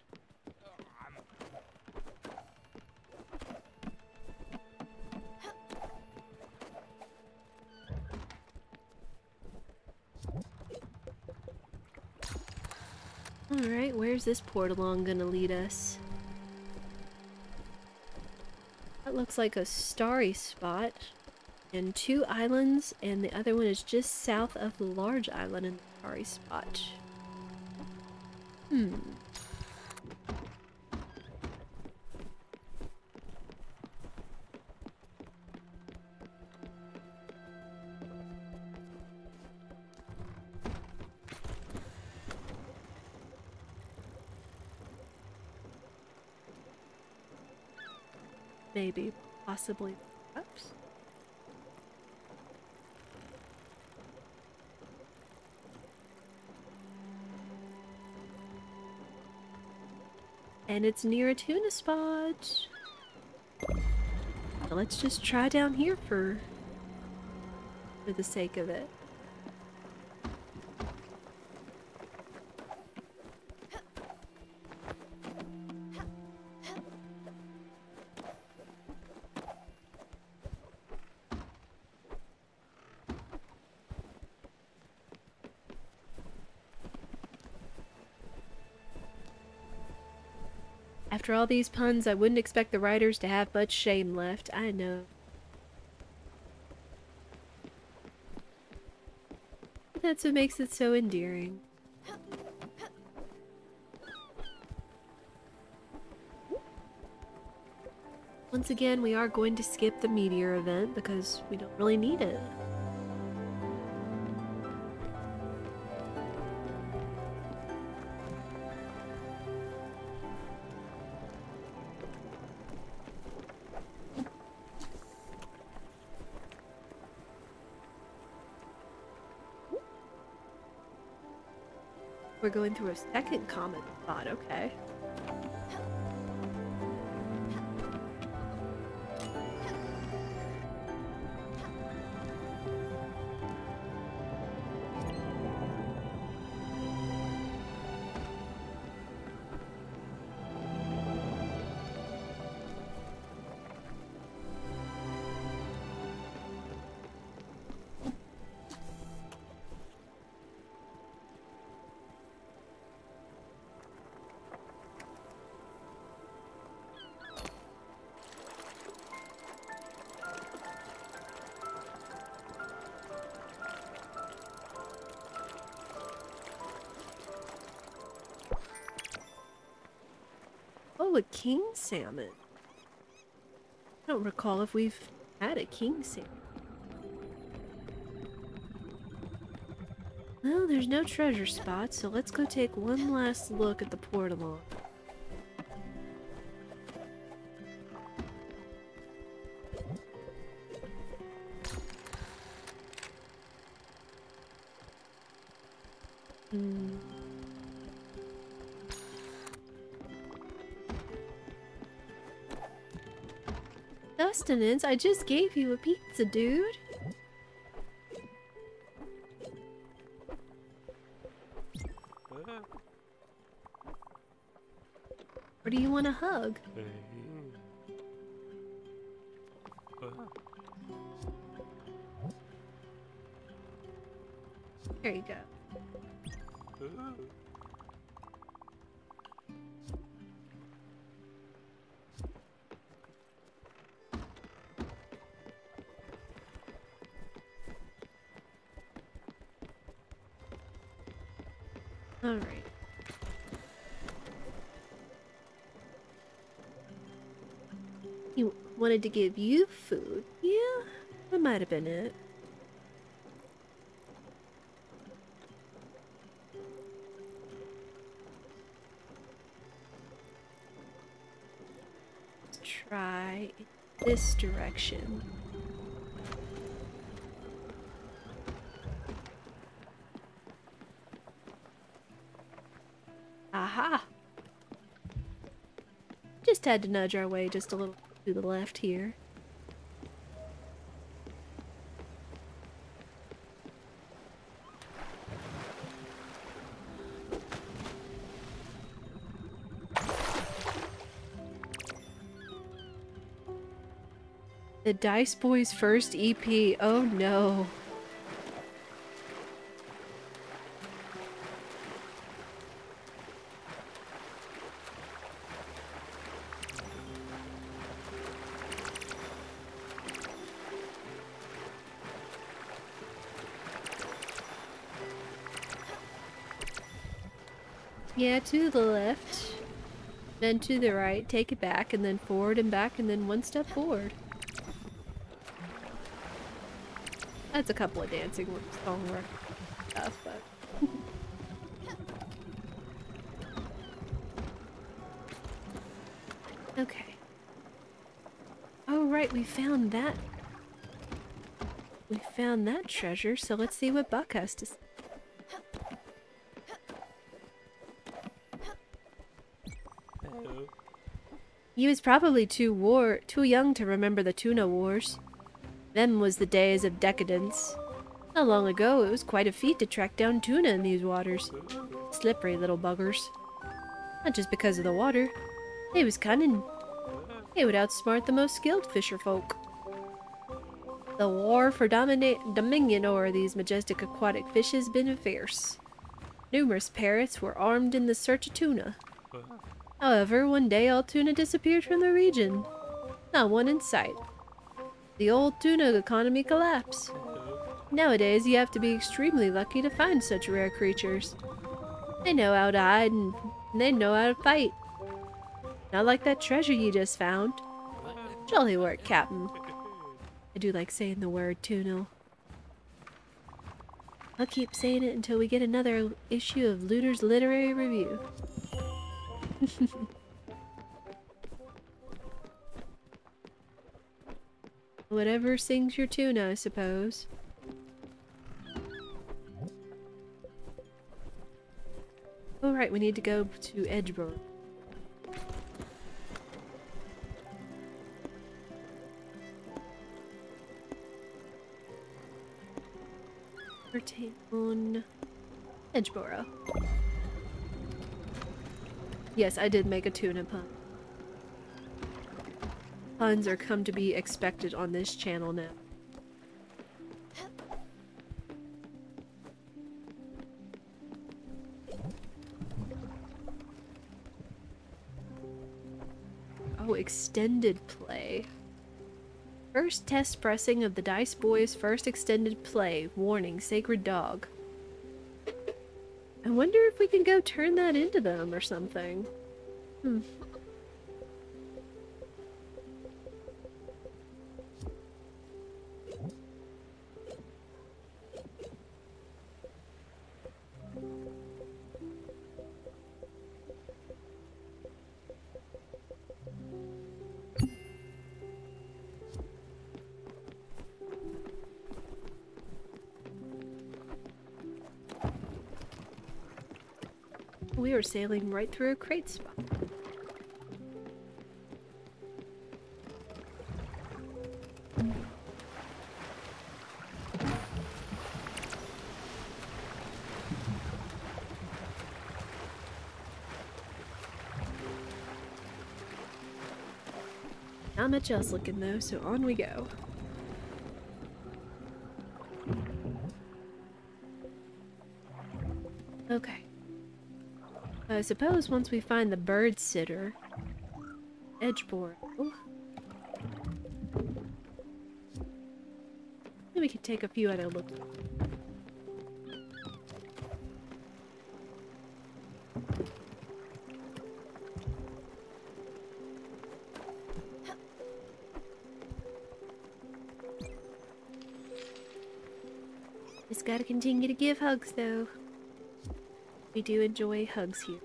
Alright, where's this portalon gonna lead us? That looks like a starry spot. And 2 islands, and the other one is just south of the large island in the starry spot. Maybe, possibly, perhaps. And it's near a tuna spot. So let's just try down here for the sake of it. After all these puns, I wouldn't expect the writers to have much shame left. I know. That's what makes it so endearing. Once again, we are going to skip the meteor event because we don't really need it. We're going through a second comet spot, okay. Oh, a king salmon. I don't recall if we've had a king salmon. Well, there's no treasure spot, so let's go take one last look at the portalon. Sustenance? I just gave you a pizza, dude. Or do you want a hug? There you go. All right. He wanted to give you food. Yeah, that might have been it. Let's try this direction. Aha! Just had to nudge our way just a little to the left here. The Dice Boys' first EP. Oh no. Yeah, to the left, then to the right, take it back, and then forward and back, and then one step forward. That's a couple of dancing song work stuff, but... Okay. Oh right, we found that. We found that treasure, so let's see what Buck has to say. He was probably too young to remember the tuna wars. Them was the days of decadence. Not long ago, it was quite a feat to track down tuna in these waters. Slippery little buggers. Not just because of the water. They was cunning. They would outsmart the most skilled fisher folk. The war for dominion over these majestic aquatic fish has been fierce. Numerous pirates were armed in the search of tuna. However, one day all tuna disappeared from the region. Not one in sight. The old tuna economy collapsed. Nowadays, you have to be extremely lucky to find such rare creatures. They know how to hide and they know how to fight. Not like that treasure you just found. Jolly work, Captain. I do like saying the word tuna. I'll keep saying it until we get another issue of Looter's Literary Review. Whatever sings your tuna, I suppose. Oh right, we need to go to Edgeboro. On Edgeboro. Yes, I did make a tuna pun. Puns are come to be expected on this channel now. Oh, extended play. First test pressing of the Dice Boys' first extended play. Warning, sacred dog. I wonder if we can go turn that into them or something. We are sailing right through a crate spot. Not much else looking though, so on we go. Okay. I suppose once we find the bird sitter, Edgeboro, then we can take a few other looks. Just gotta continue to give hugs, though. We do enjoy hugs here.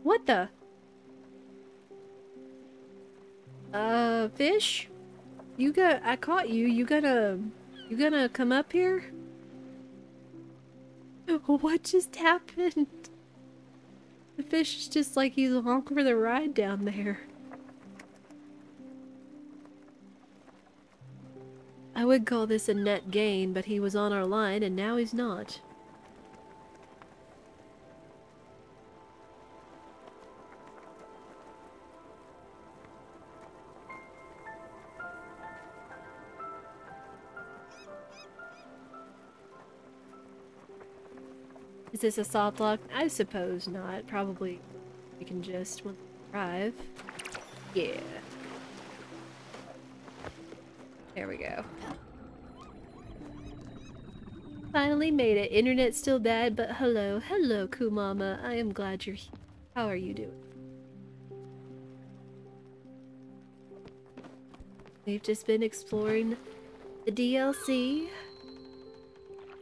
What the? Fish? I caught you. You gonna come up here? What just happened? The fish is just like he's along for the ride down there. I would call this a net gain, but he was on our line and now he's not. Is this a soft lock? I suppose not. Probably we can just once we arrive. Yeah. There we go. Finally made it. Internet's still bad, but hello. Hello, Kumama. I am glad you're here. How are you doing? We've just been exploring the DLC,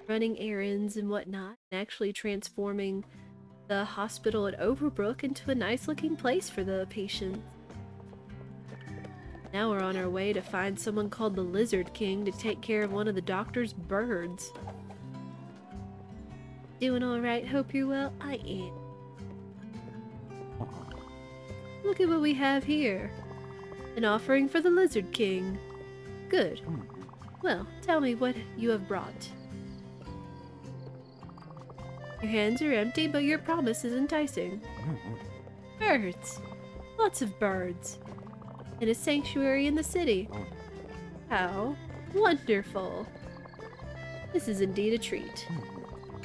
running errands and whatnot, and actually transforming the hospital at Overbrook into a nice looking place for the patients. Now we're on our way to find someone called the Lizard King to take care of one of the doctor's birds. Doing alright, hope you're well? I am. Look at what we have here. An offering for the Lizard King. Good. Well, tell me what you have brought. Your hands are empty, but your promise is enticing. Birds. Lots of birds. In a sanctuary in the city. How wonderful. This is indeed a treat.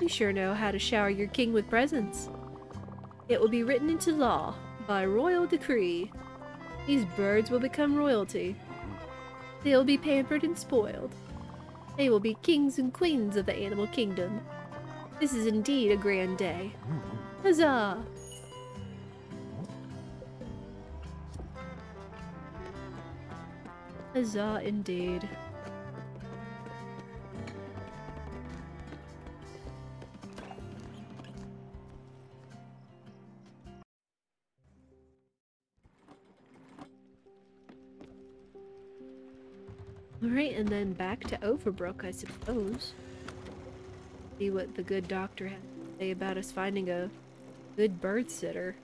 You sure know how to shower your king with presents. It will be written into law, by royal decree. These birds will become royalty. They will be pampered and spoiled. They will be kings and queens of the animal kingdom. This is indeed a grand day. Huzzah! Huzzah indeed. Alright, and then back to Overbrook, I suppose. See what the good doctor had to say about us finding a good bird sitter.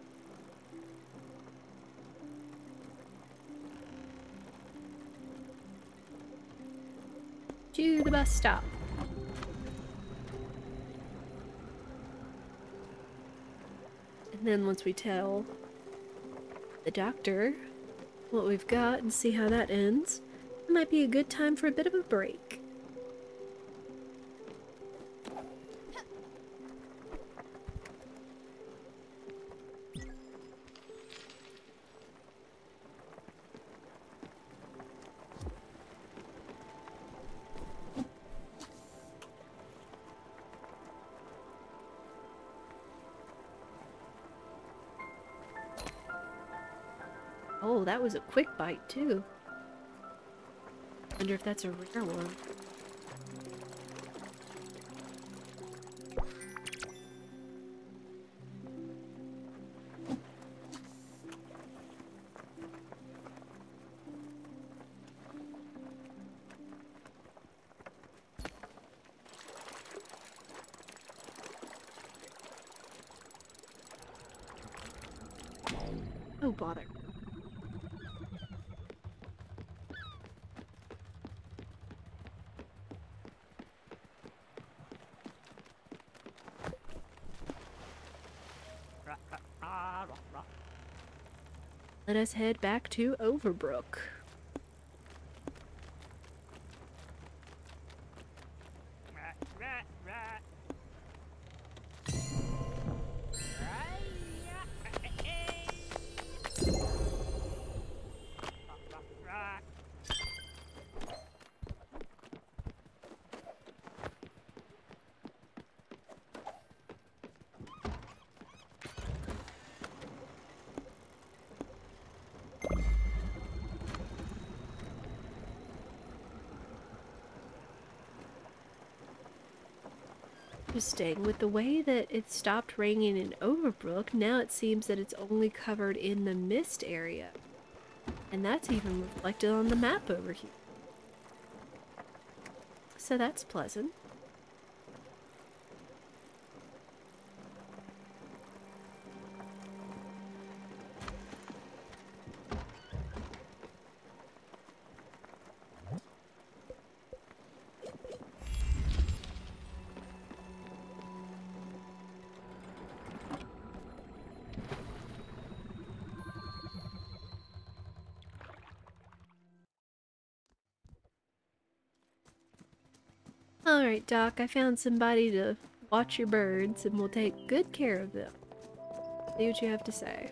To the bus stop. And then once we tell the doctor what we've got and see how that ends, it might be a good time for a bit of a break. Oh, that was a quick bite, too. Wonder if that's a rare one. Oh, bother. Let us head back to Overbrook. Interesting. With the way that it stopped raining in Overbrook, now it seems that it's only covered in the mist area. And that's even reflected on the map over here. So that's pleasant. Alright, Doc, I found somebody to watch your birds and we'll take good care of them. See what you have to say.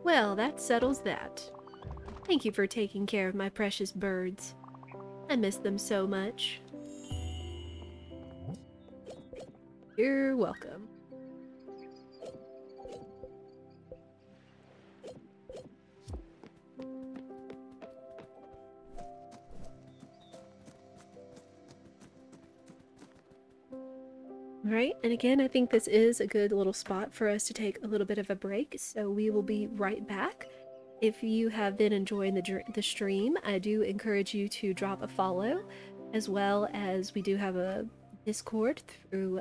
Well, that settles that. Thank you for taking care of my precious birds. I miss them so much. You're welcome. Alright, and again, I think this is a good little spot for us to take a little bit of a break, so we will be right back. If you have been enjoying the stream, I do encourage you to drop a follow, as well as we do have a Discord through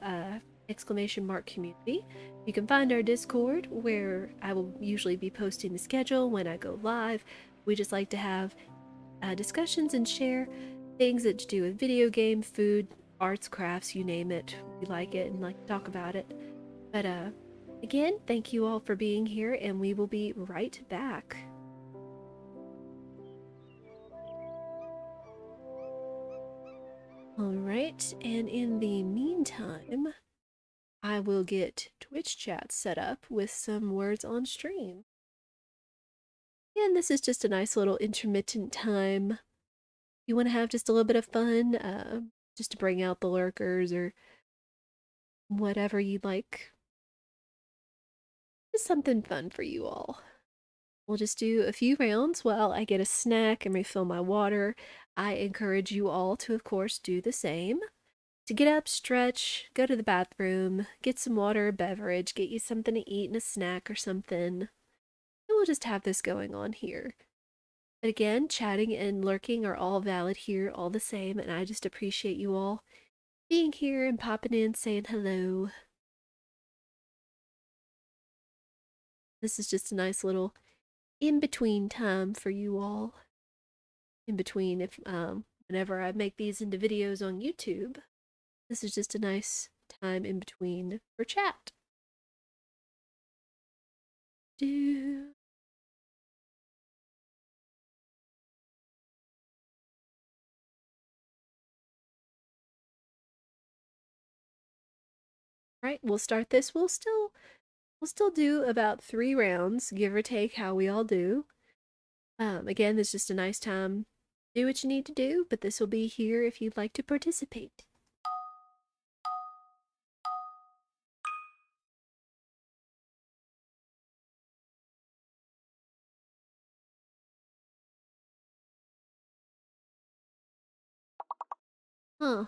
!community. You can find our Discord where I will usually be posting the schedule when I go live. We just like to have discussions and share things that to do with video game, food, arts, crafts, you name it. We like it and like to talk about it. But again, thank you all for being here, and we will be right back. Alright, and in the meantime, I will get Twitch chat set up with some words on stream. And this is just a nice little intermittent time. You want to have just a little bit of fun, just to bring out the lurkers or whatever you'd like. Just something fun for you all. We'll just do a few rounds while I get a snack and refill my water. I encourage you all to, of course, do the same. To get up, stretch, go to the bathroom, get some water or beverage, get you something to eat and a snack or something. And we'll just have this going on here. But again, chatting and lurking are all valid here, all the same, and I just appreciate you all being here and popping in, saying hello. This is just a nice little in-between time for you all. In between, if whenever I make these into videos on YouTube, this is just a nice time in between for chat. Do. Right, we'll start this. We'll still do about 3 rounds, give or take how we all do. Again, this is just a nice time. Do what you need to do, but this will be here if you'd like to participate. Huh.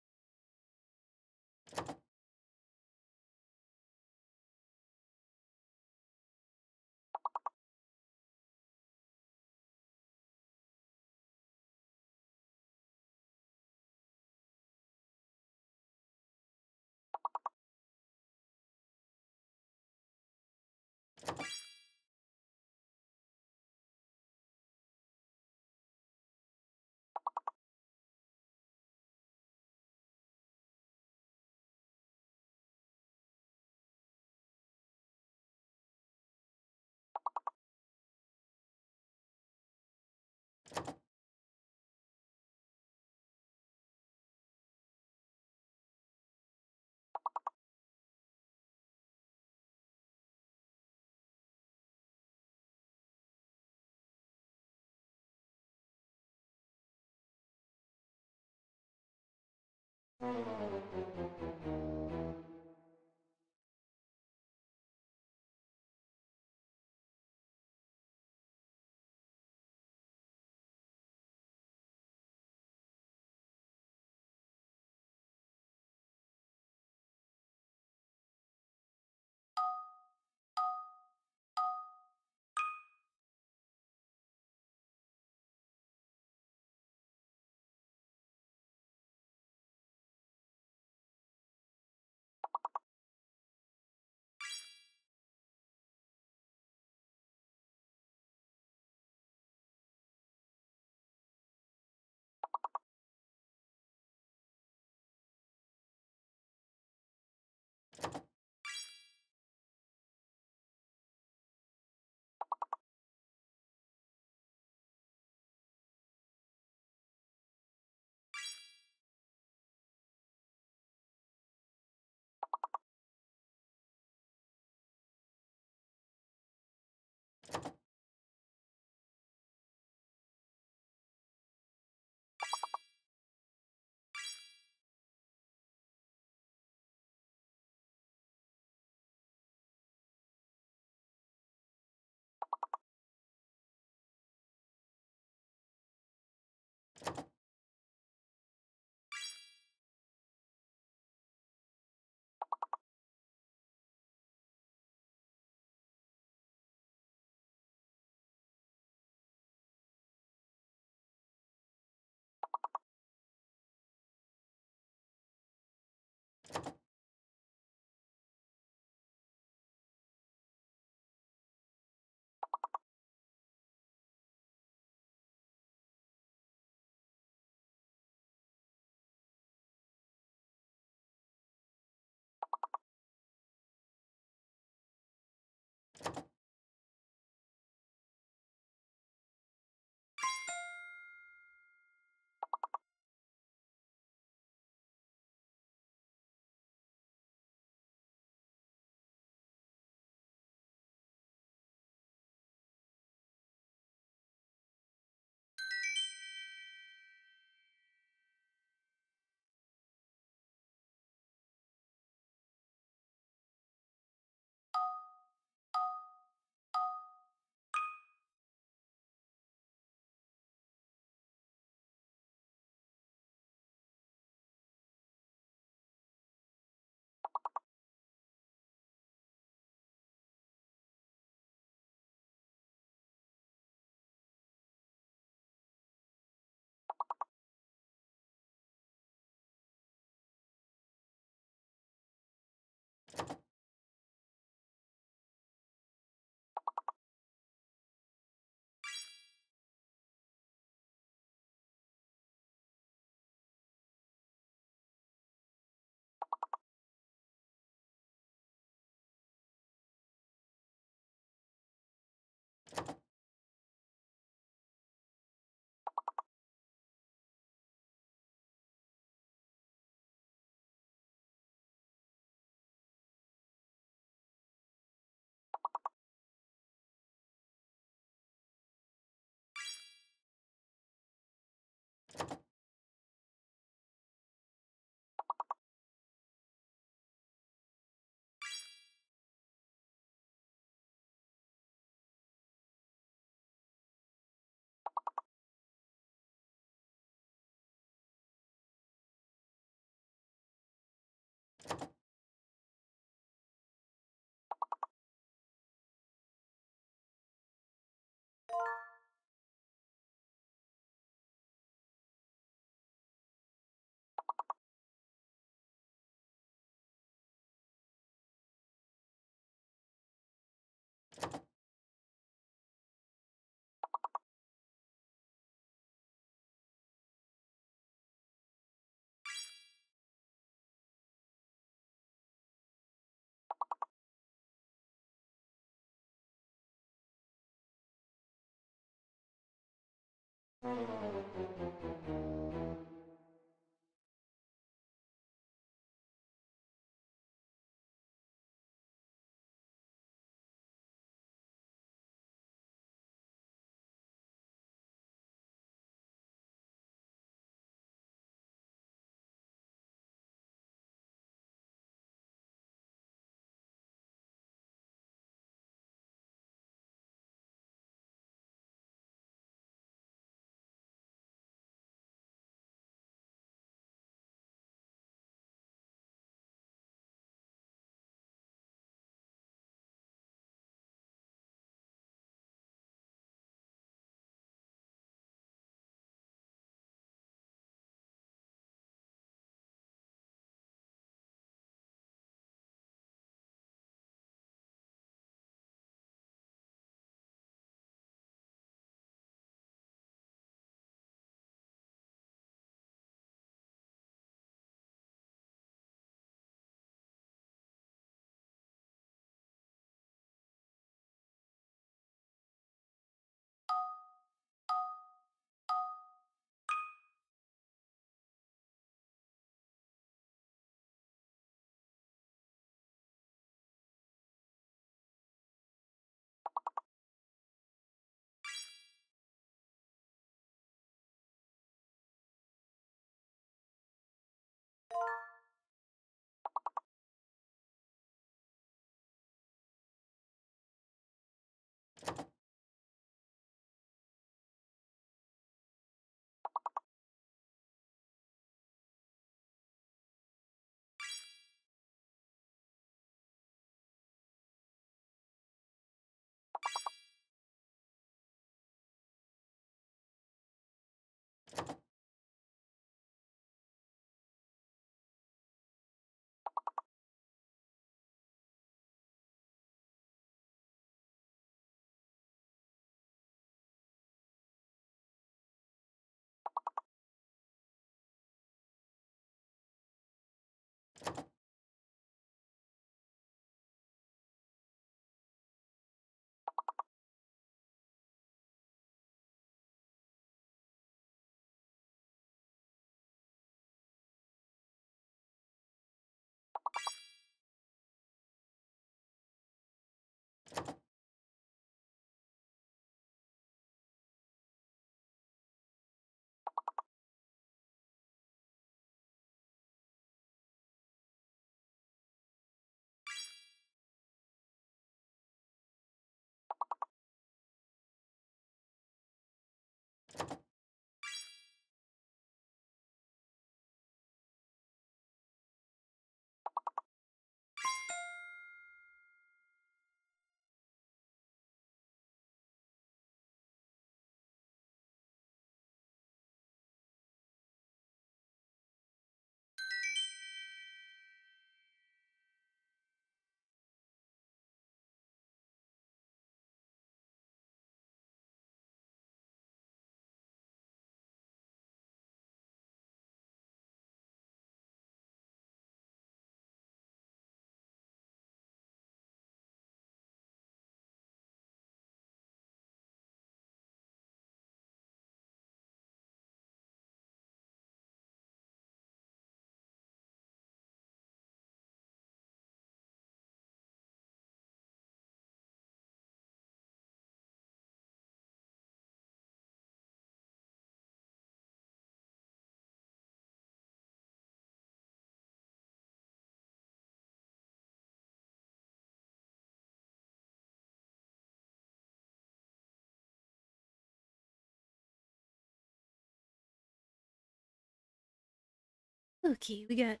Okay, we got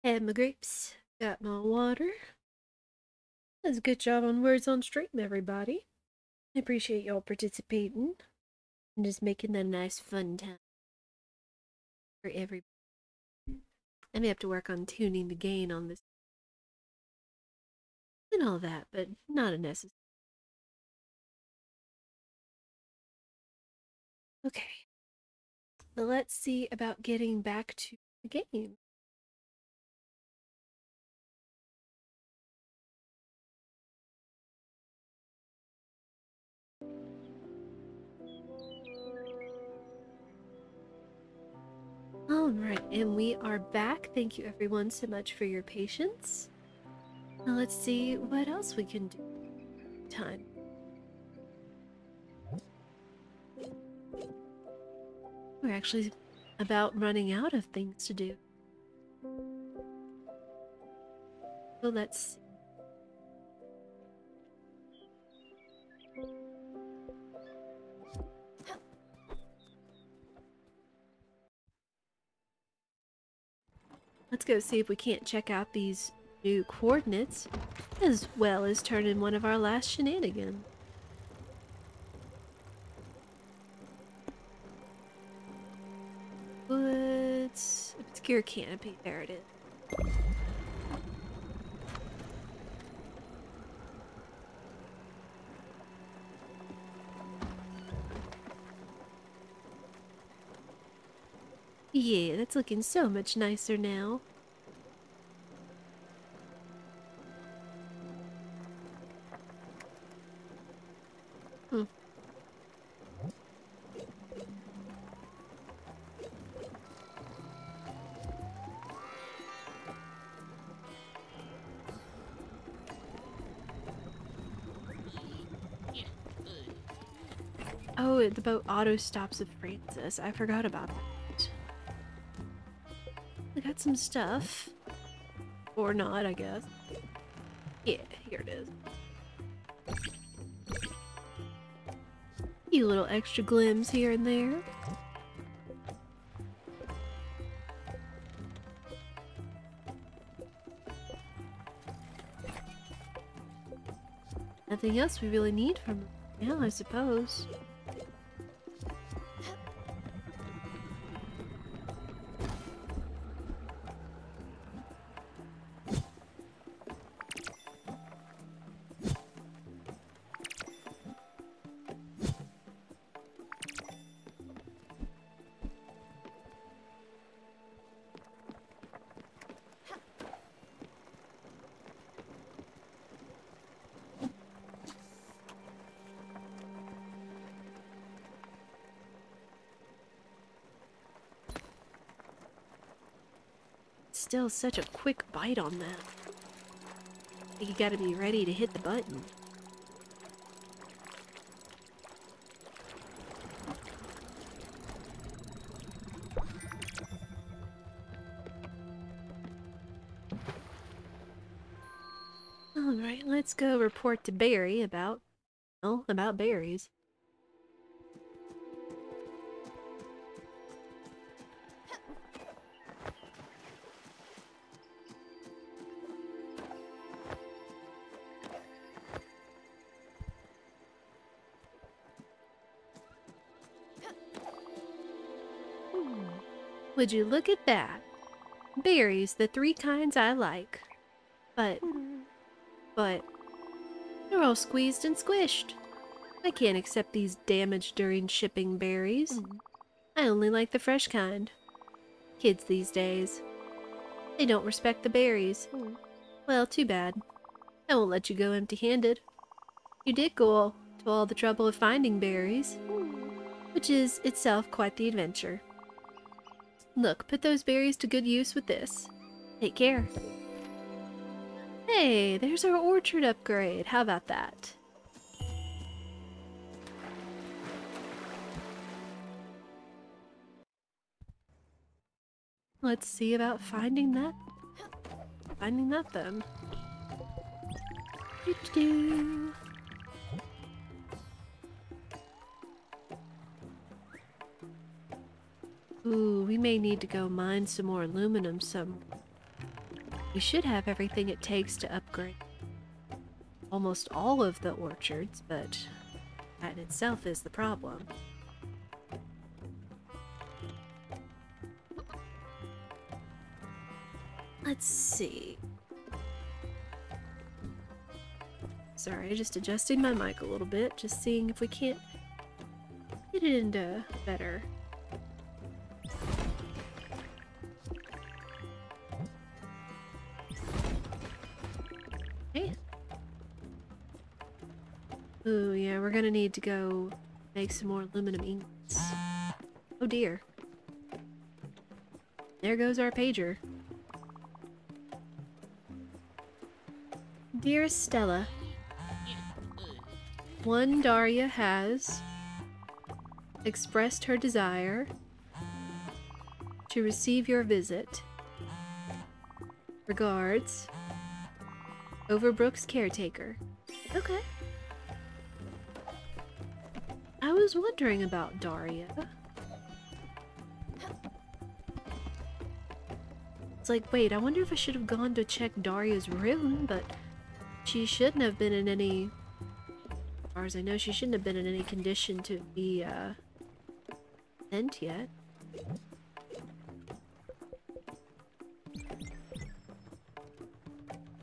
had my grapes, got my water. That's a good job on words on stream, everybody. I appreciate y'all participating and just making that a nice fun time for everybody. I may have to work on tuning the gain on this and all that, but not a necessary. Okay, but let's see about getting back to the game. Alright, and we are back. Thank you everyone so much for your patience. Now let's see what else we can do. Time. We're actually about running out of things to do. So let's see. Let's go see if we can't check out these new coordinates, as well as turn in one of our last shenanigans. Woods, obscure canopy, there it is. Yeah, that's looking so much nicer now. Hmm. Oh, the boat auto stops with Francis. I forgot about that. We got some stuff. Or not, I guess. Yeah, here it is. few little extra glims here and there. Nothing else we really need from them now, I suppose. Still such a quick bite on that. I think you gotta be ready to hit the button. Alright, let's go report to Barry about, well, about berries. Would you look at that? Berries, the 3 kinds I like. But they're all squeezed and squished. I can't accept these damaged during shipping berries. I only like the fresh kind. Kids these days. They don't respect the berries. Well, too bad. I won't let you go empty-handed. You did go to all the trouble of finding berries, which is itself quite the adventure. Look, put those berries to good use with this. Take care. Hey, there's our orchard upgrade. How about that? Let's see about finding that. Finding that then. Doo-doo-doo. Ooh, we may need to go mine some more aluminum somewhere. We should have everything it takes to upgrade almost all of the orchards, but that in itself is the problem. Let's see. Sorry, just adjusting my mic a little bit, just seeing if we can't get it into better. Okay. Ooh, yeah, we're gonna need to go make some more aluminum ingots. Oh dear. There goes our pager. Dear Stella, one Daria has expressed her desire to receive your visit. Regards, Overbrook's caretaker. Okay. I was wondering about Daria. It's like, wait, I wonder if I should have gone to check Daria's room, but she shouldn't have been in any, as far as I know, she shouldn't have been in any condition to be, sent yet.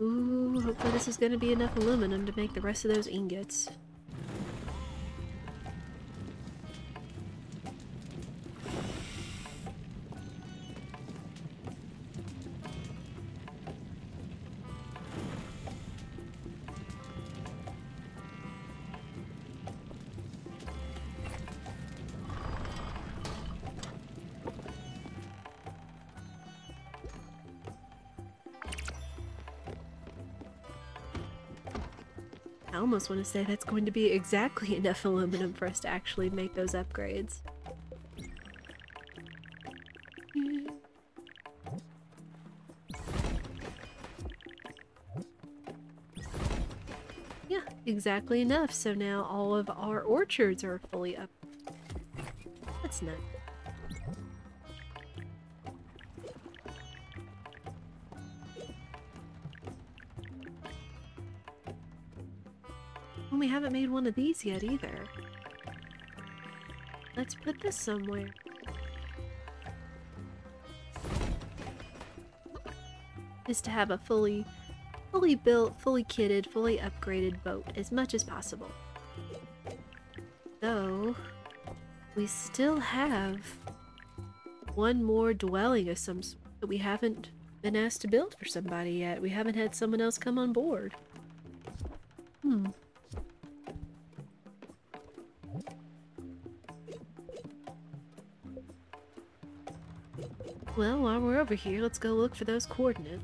Ooh, hopefully this is gonna be enough aluminum to make the rest of those ingots. I almost want to say that's going to be exactly enough aluminum for us to actually make those upgrades. Yeah, exactly enough. So now all of our orchards are fully up. That's nice. We haven't made one of these yet either. Let's put this somewhere. Just to have a fully built, fully kitted, fully upgraded boat as much as possible. Though, we still have one more dwelling of some sort that we haven't been asked to build for somebody yet. We haven't had someone else come on board. Well, while we're over here, let's go look for those coordinates.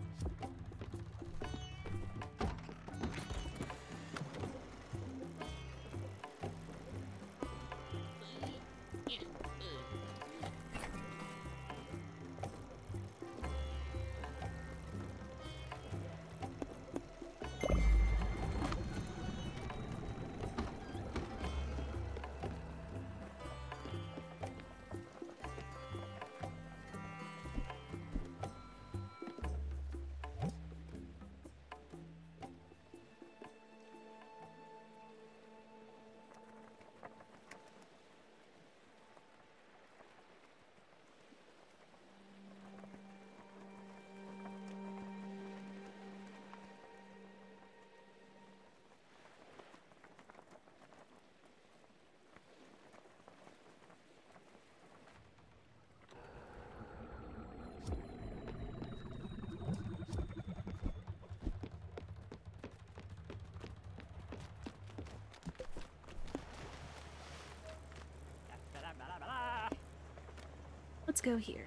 Let's go here.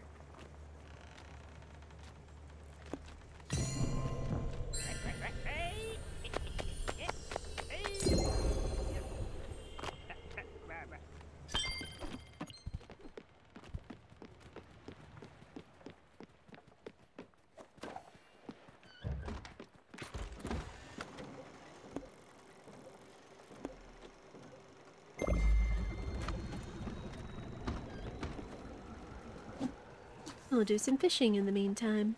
We'll do some fishing in the meantime.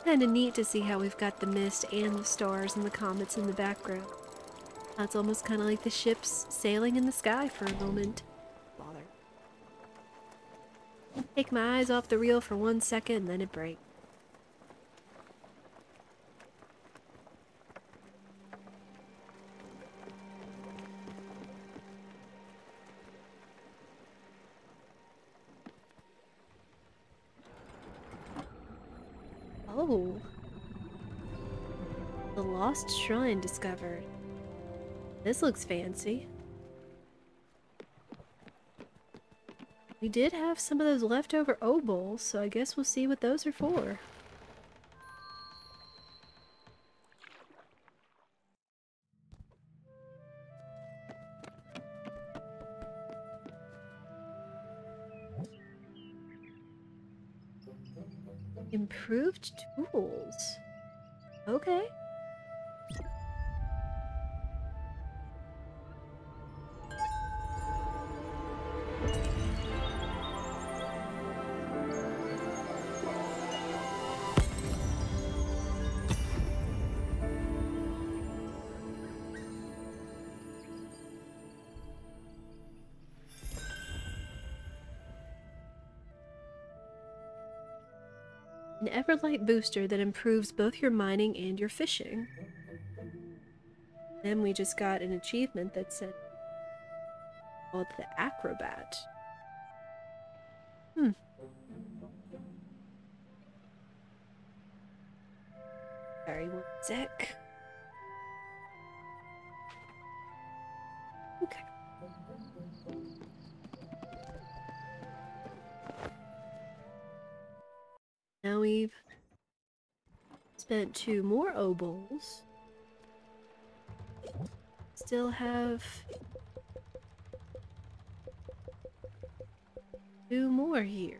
Kinda neat to see how we've got the mist and the stars and the comets in the background. It's almost kinda like the ships sailing in the sky for a moment. Take my eyes off the reel for 1 second and then it breaks. Oh. The lost shrine discovered. This looks fancy. We did have some of those leftover obols, so I guess we'll see what those are for. Improved tools. Okay. An Everlight booster that improves both your mining and your fishing. Then we just got an achievement that said called the Acrobat. Sorry, 1 sec. Okay. Now we've spent 2 more obols. Still have 2 more here.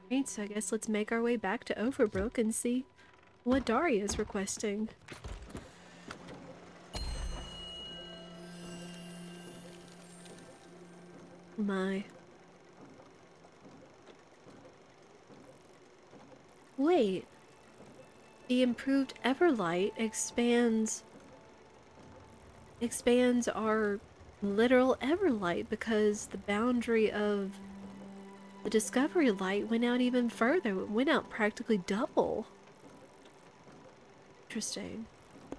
Right, so I guess let's make our way back to Overbrook and see what Daria's requesting. My. Wait. The improved Everlight expands our literal Everlight because the boundary of the Discovery Light went out even further. It went out practically double. Interesting.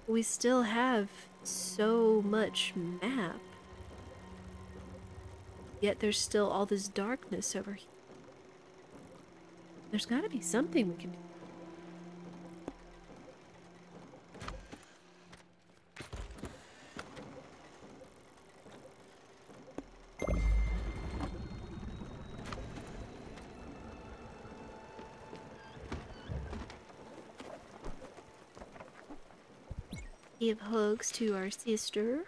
We still have so much map. Yet there's still all this darkness over here. There's gotta be something we can do. Give hugs to our sister.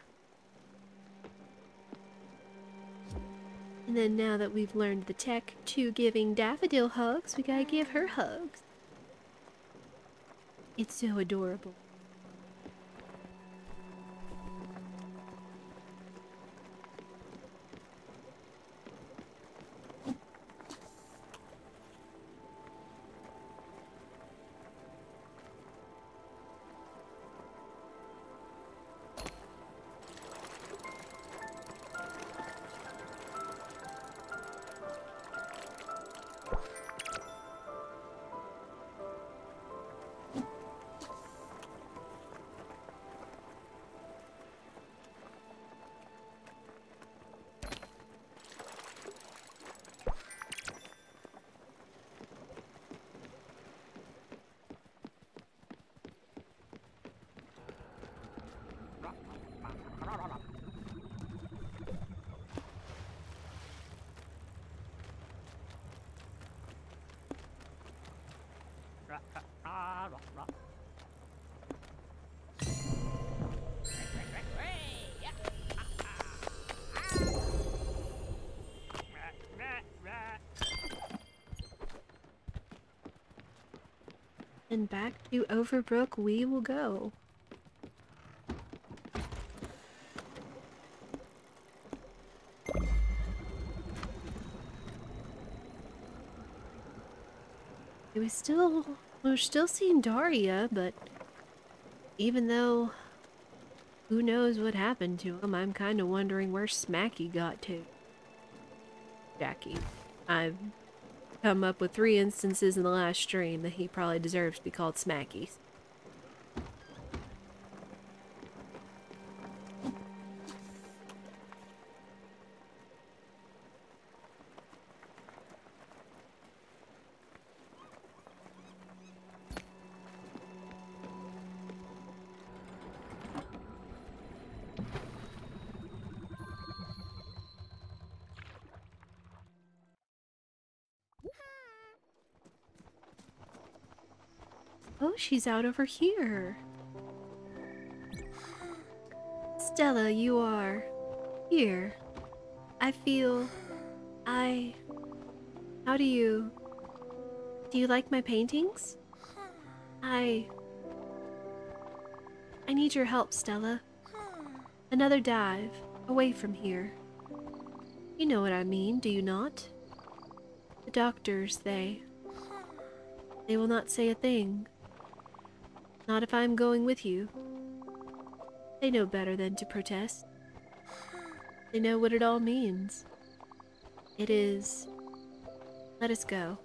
And then now that we've learned the tech to giving Daffodil hugs, we gotta give her hugs. It's so adorable. And back to Overbrook we will go. We're still seeing Daria, but even though who knows what happened to him, I'm kind of wondering where Smacky got to. Jackie. I've come up with 3 instances in the last stream that he probably deserves to be called Smackies. Oh, she's out over here. Stella, you are here. I feel... How do you... Do you like my paintings? I need your help, Stella. Another dive, away from here. You know what I mean, do you not? The doctors, they will not say a thing. Not if I'm going with you. They know better than to protest. They know what it all means. It is... Let us go.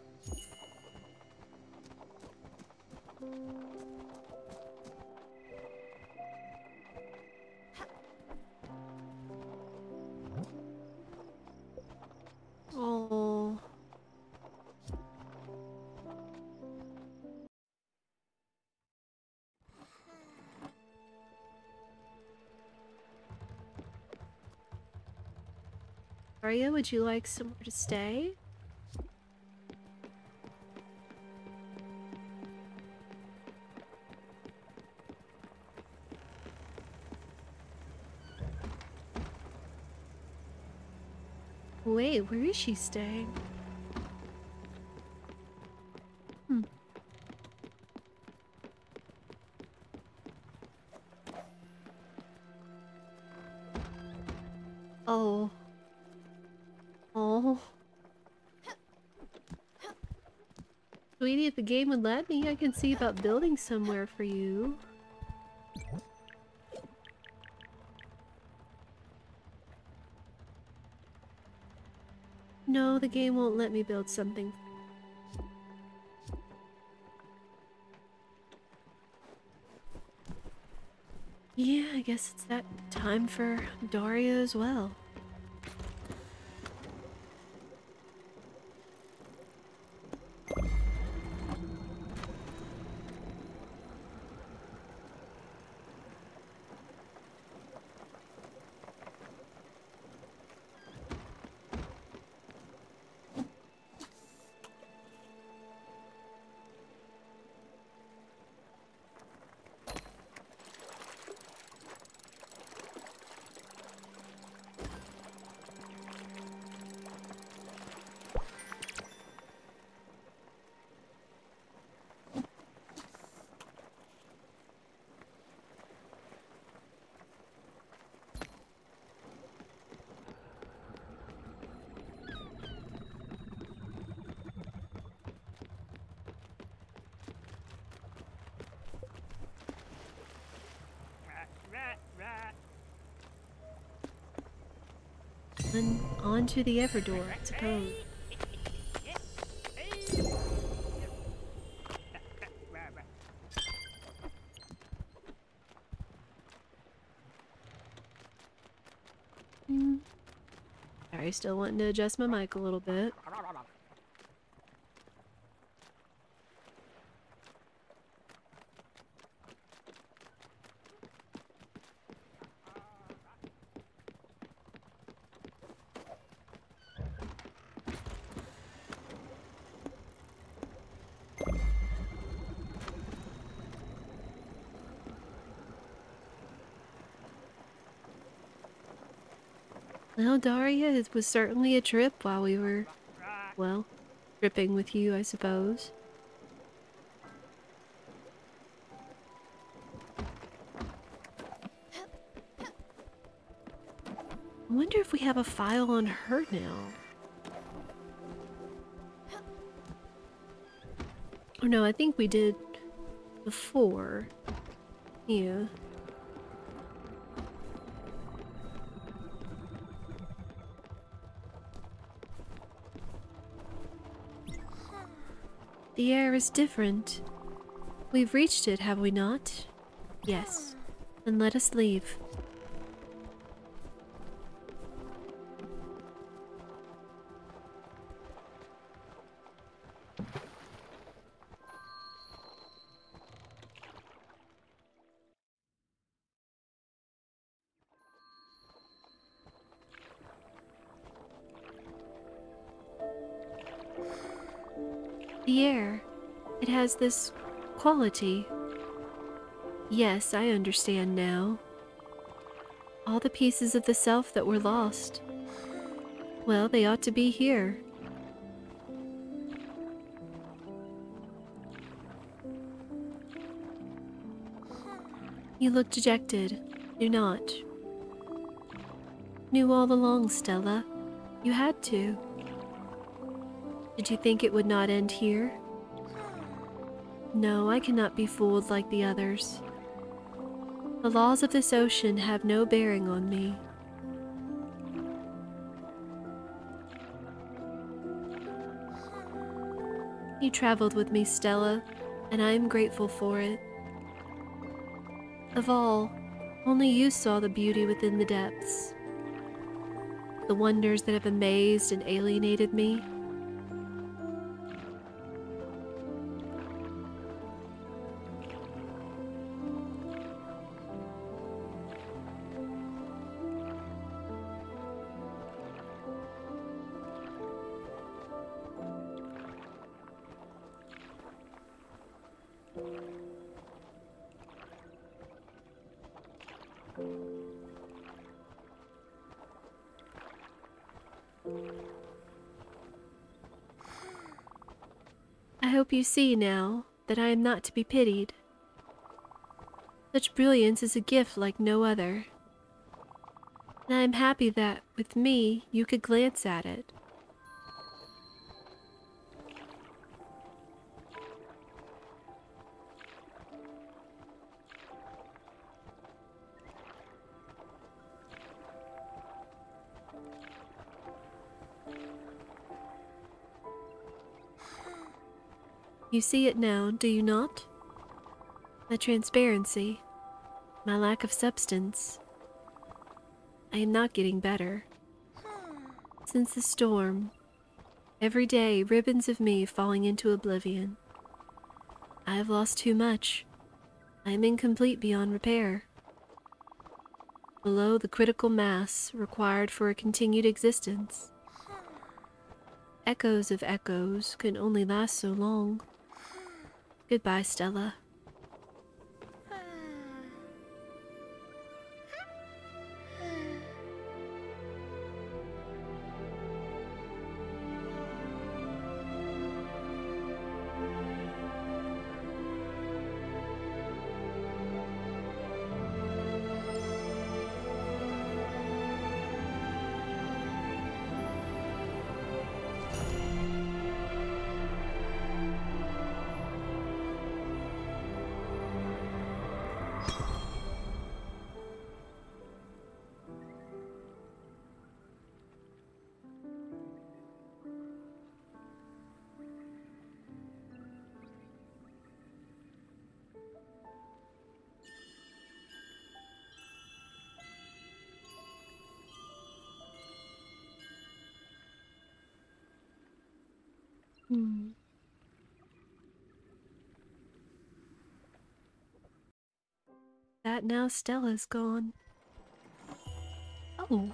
Oh. Arya, would you like somewhere to stay? Wait, where is she staying? Oh. Oh. Sweetie, if the game would let me, I can see about building somewhere for you. No, the game won't let me build something. Yeah, I guess it's that time for Daria as well. And on to the Everdor, I suppose. Sorry, still wanting to adjust my mic a little bit. Well, Daria, it was certainly a trip while we were, well, tripping with you, I suppose. I wonder if we have a file on her now. Oh no, I think we did before. Yeah. The air is different. We've reached it, have we not? Yes. Then let us leave. The air, it has this quality. Yes, I understand now. All the pieces of the self that were lost. Well, they ought to be here. You look dejected. Do not. Knew all along, Stella. You had to. Did you think it would not end here? No, I cannot be fooled like the others. The laws of this ocean have no bearing on me. You traveled with me, Stella, and I am grateful for it. Of all, only you saw the beauty within the depths. The wonders that have amazed and alienated me. I hope you see now that I am not to be pitied. Such brilliance is a gift like no other. And I am happy that, with me, you could glance at it. You see it now, do you not? My transparency, my lack of substance. I am not getting better. Since the storm, every day ribbons of me falling into oblivion. I have lost too much. I am incomplete beyond repair. Below the critical mass required for a continued existence. Echoes of echoes can only last so long. Goodbye, Stella. That now Stella's gone. Oh.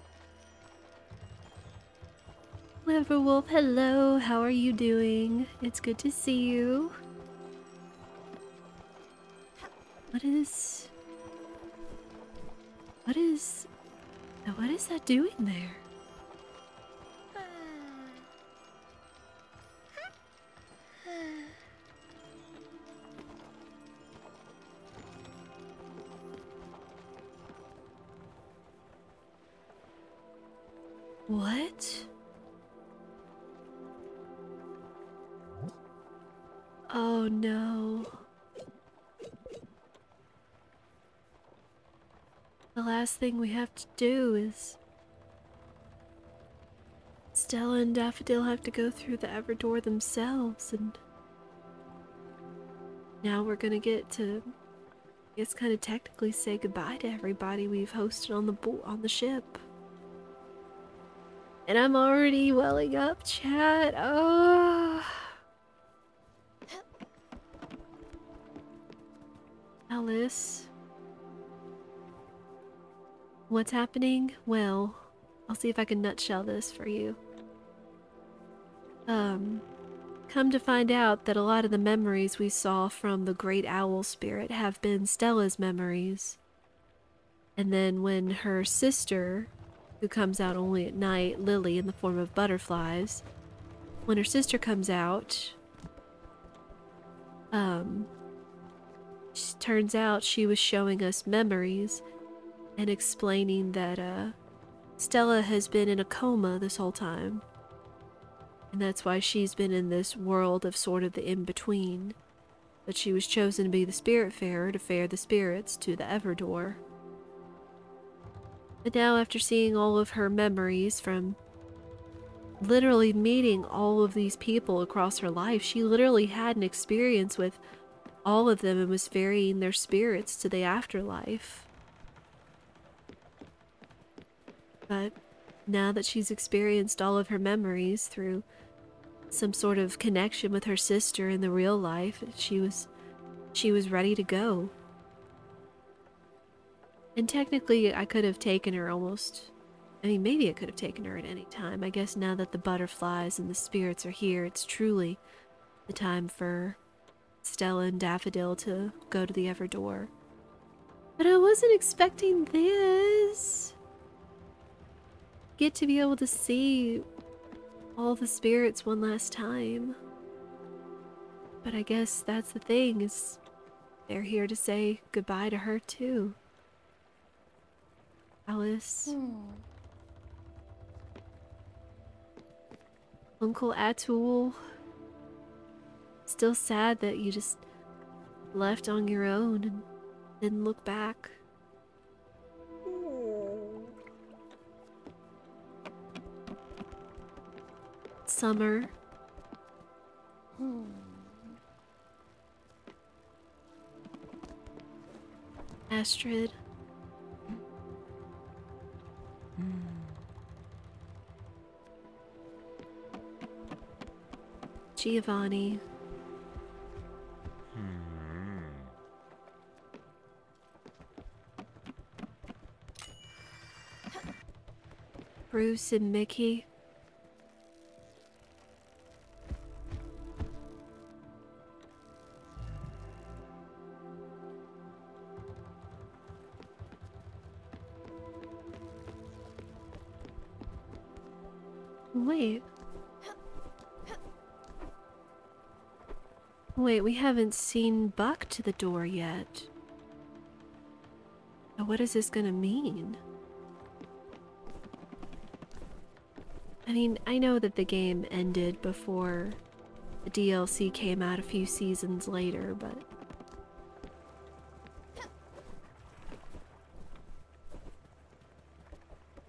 Liverwolf, hello. How are you doing? It's good to see you. What is that doing there? What? Oh. Oh no. The last thing we have to do is... Stella and Daffodil have to go through the Everdoor themselves, and... Now we're gonna get to... I guess kind of technically say goodbye to everybody we've hosted on the ship. And I'm already welling up, chat. Oh. Alice. What's happening? Well, I'll see if I can nutshell this for you. Come to find out that a lot of the memories we saw from the Great Owl Spirit have been Stella's memories. And then when her sister, who comes out only at night, Lily in the form of butterflies, when her sister comes out, turns out she was showing us memories and explaining that, Stella has been in a coma this whole time. And that's why she's been in this world of sort of the in-between. But she was chosen to be the Spiritfarer to fare the spirits to the Everdoor. And now after seeing all of her memories from literally meeting all of these people across her life, she literally had an experience with all of them and was ferrying their spirits to the afterlife. But now that she's experienced all of her memories through some sort of connection with her sister in the real life, she was ready to go. And technically I could have taken her maybe I could have taken her at any time. I guess now that the butterflies and the spirits are here, it's truly the time for Stella and Daffodil to go to the Everdoor. But I wasn't expecting this. Get to be able to see all the spirits one last time. But I guess that's the thing, is they're here to say goodbye to her too. Alice. Uncle Atul. Still sad that you just left on your own and didn't look back. Summer. Astrid. Giovanni. Bruce and Mickey. Wait, we haven't seen Buck to the door yet. Now what is this gonna mean? I mean, I know that the game ended before the DLC came out a few seasons later, but...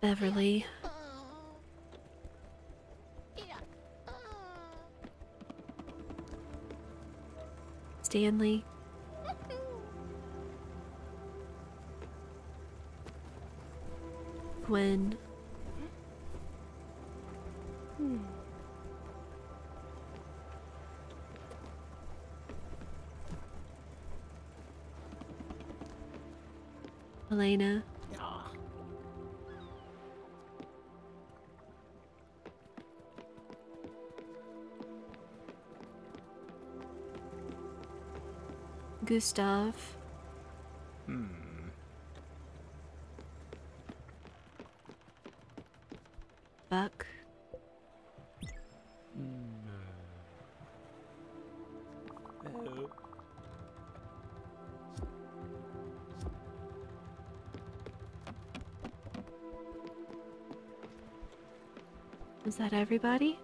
Beverly. Stanley. Gwen. Elena. Gustav. Buck. Is that everybody?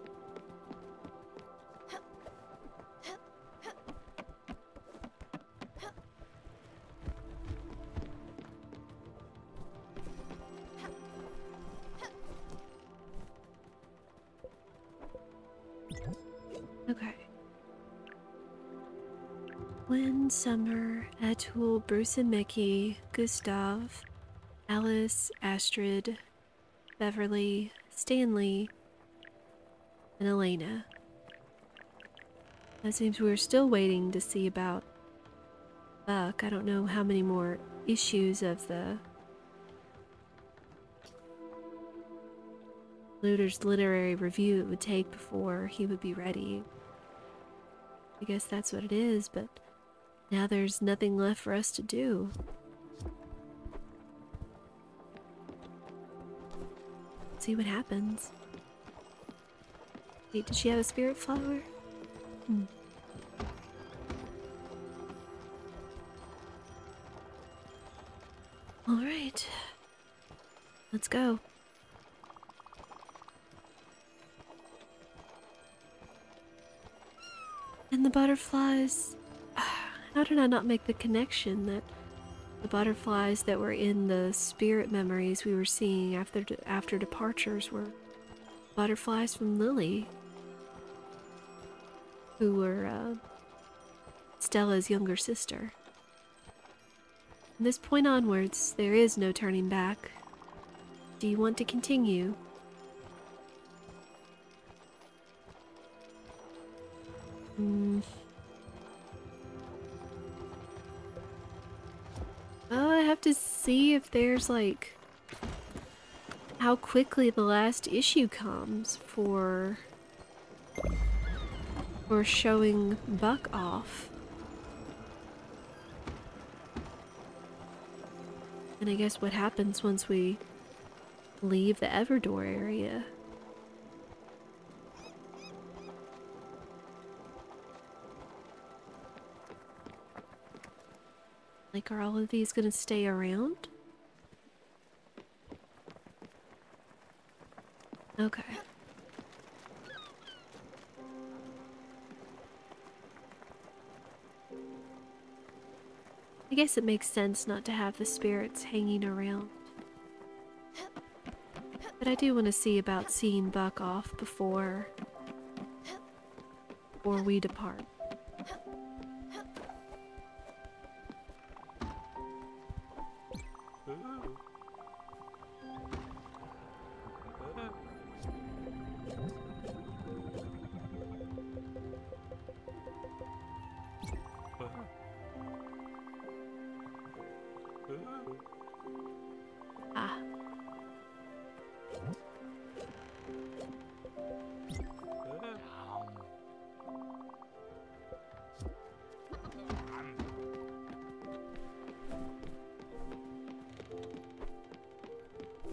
Summer, Atul, Bruce and Mickey, Gustav, Alice, Astrid, Beverly, Stanley, and Elena. It seems we're still waiting to see about Buck. I don't know how many more issues of the Looter's literary review it would take before he would be ready. I guess that's what it is, but now there's nothing left for us to do. Let's see what happens. Wait, did she have a spirit flower? Alright. Let's go. And the butterflies... How did I not make the connection that the butterflies that were in the spirit memories we were seeing after departures were butterflies from Lily, who were Stella's younger sister. From this point onwards, there is no turning back. Do you want to continue? Oh, I have to see if there's like how quickly the last issue comes for showing Buck off. And I guess what happens once we leave the Everdore area. Like, are all of these gonna stay around? Okay. I guess it makes sense not to have the spirits hanging around. But I do want to see about seeing Buck off before we depart. Ah.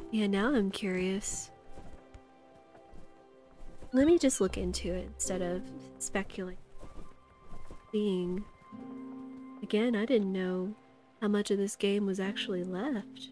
Yeah, now I'm curious. Let me just look into it instead of speculating. Again, I didn't know how much of this game was actually left.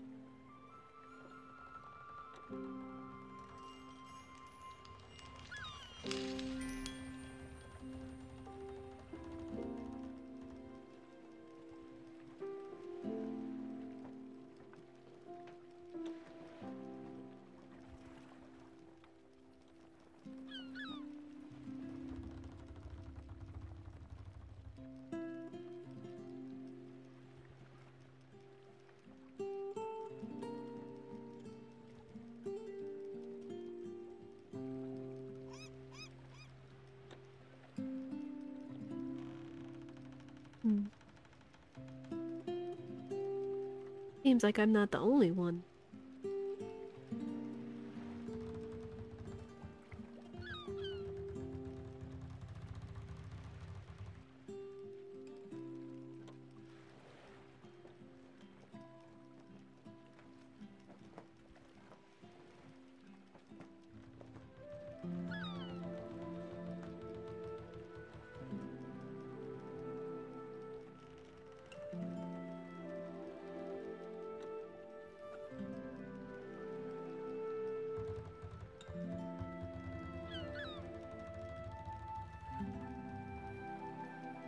Seems like I'm not the only one.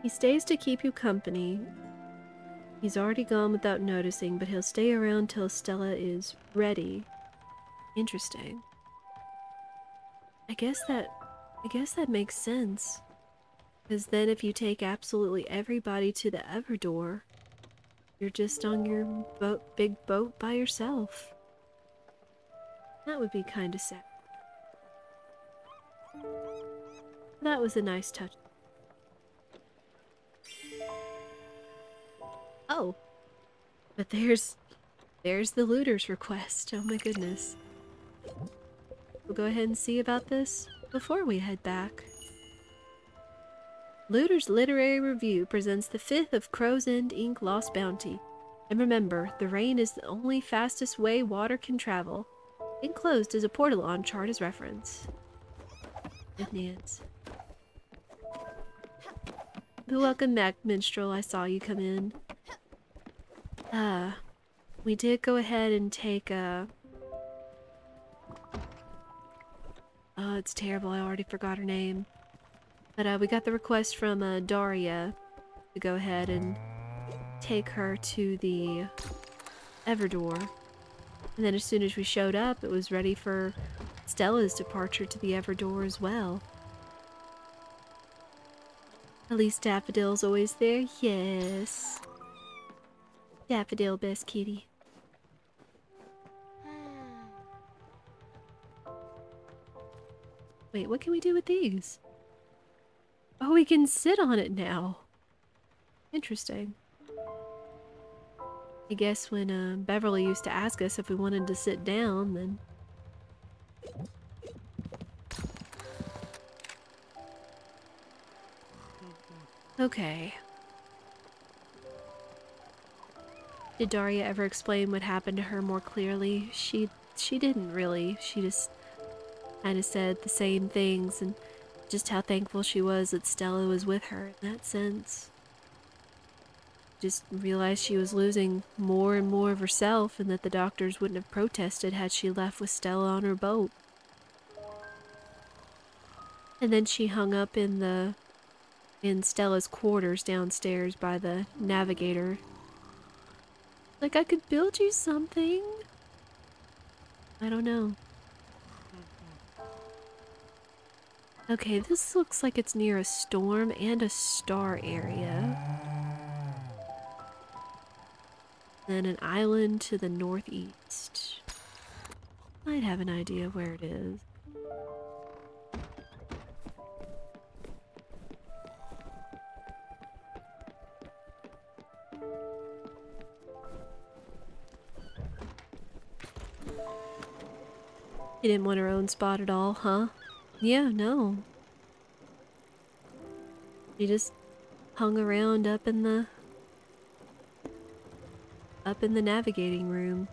He stays to keep you company. He's already gone without noticing, but he'll stay around till Stella is ready. Interesting. I guess that makes sense. Because then if you take absolutely everybody to the Everdoor, you're just on your big boat by yourself. That would be kind of sad. That was a nice touch. Oh, but there's the looter's request. Oh my goodness. We'll go ahead and see about this before we head back. Looter's Literary Review presents the 5th of Crow's End Inc. Lost Bounty. And remember, the rain is the only fastest way water can travel. Enclosed is a portalon chart as reference. It needs. Welcome back, Minstrel. I saw you come in. We did go ahead and take oh, it's terrible. I already forgot her name. But we got the request from Daria to go ahead and take her to the Everdoor. And then as soon as we showed up, it was ready for Stella's departure to the Everdoor as well. At least Daffodil's always there. Yes. Daffodil, best kitty. Wait, what can we do with these? Oh, we can sit on it now. Interesting. I guess when Beverly used to ask us if we wanted to sit down, then... Okay. Did Daria ever explain what happened to her more clearly? She didn't really. She just kind of said the same things and just how thankful she was that Stella was with her in that sense. Just realized she was losing more and more of herself and that the doctors wouldn't have protested had she left with Stella on her boat. And then she hung up in Stella's quarters downstairs by the navigator. Like, I could build you something. I don't know. Okay, this looks like it's near a storm and a star area. Then an island to the northeast. Might have an idea where it is. You didn't want her own spot at all, huh? Yeah, no. She just hung around up in the navigating room.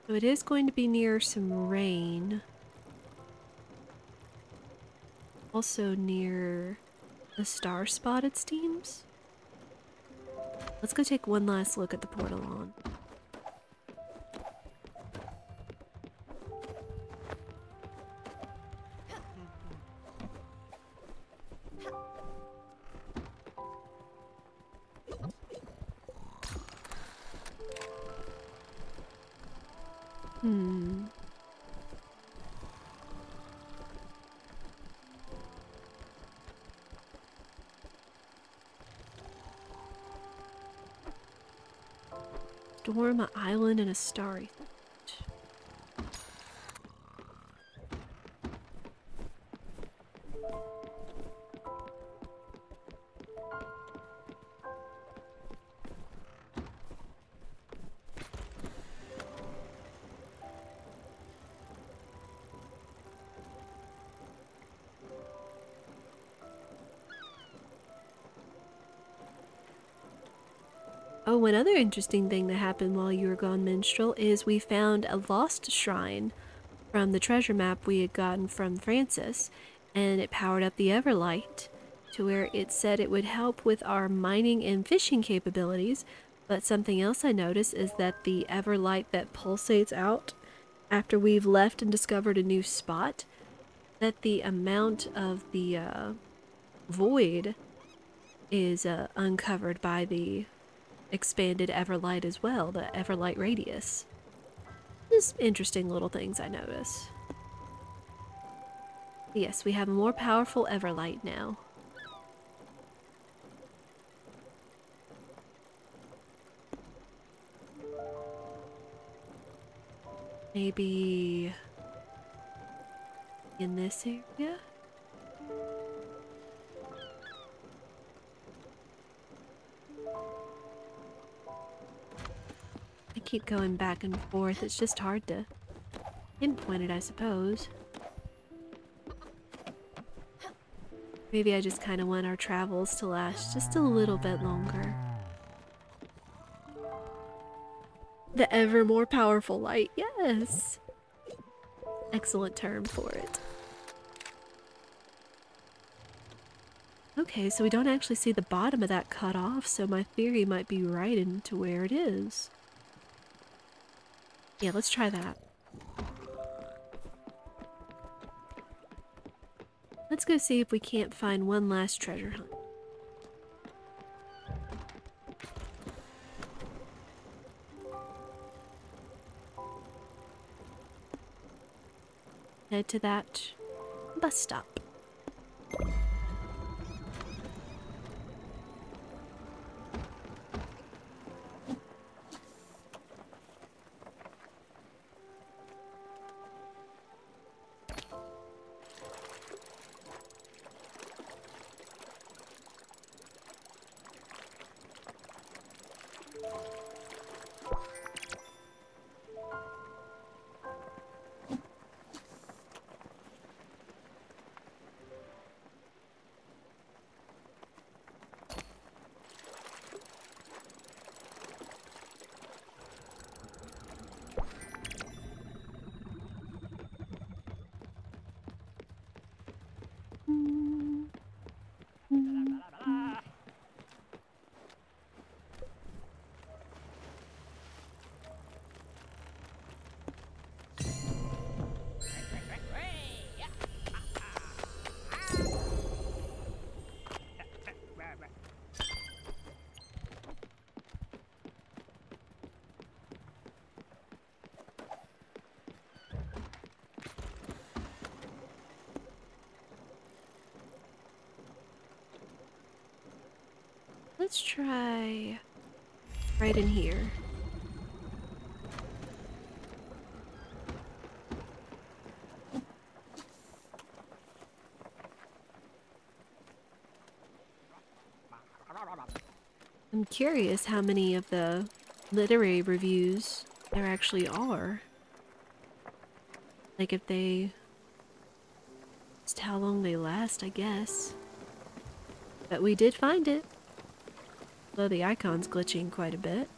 So it is going to be near some rain. Also near a star spot, it seems. Let's go take one last look at the portalon. Storm, an island, and a starry. Oh, one other interesting thing that happened while you were gone, Minstrel, is we found a lost shrine from the treasure map we had gotten from Francis, and it powered up the Everlight to where it said it would help with our mining and fishing capabilities. But something else I noticed is that the Everlight that pulsates out after we've left and discovered a new spot, that the amount of the void is uncovered by the expanded Everlight as well, the Everlight radius. Just interesting little things I notice. Yes, we have a more powerful Everlight now. Maybe in this area? I keep going back and forth. It's just hard to pinpoint it, I suppose. Maybe I just kind of want our travels to last just a little bit longer. The ever more powerful light, yes! Excellent term for it. Okay, so we don't actually see the bottom of that cut off, so my theory might be right into where it is. Yeah, let's try that. Let's go see if we can't find one last treasure hunt. Head to that bus stop. Let's try right in here. I'm curious how many of the literary reviews there actually are. Like if they... just how long they last, I guess. But we did find it. Though the icon's glitching quite a bit.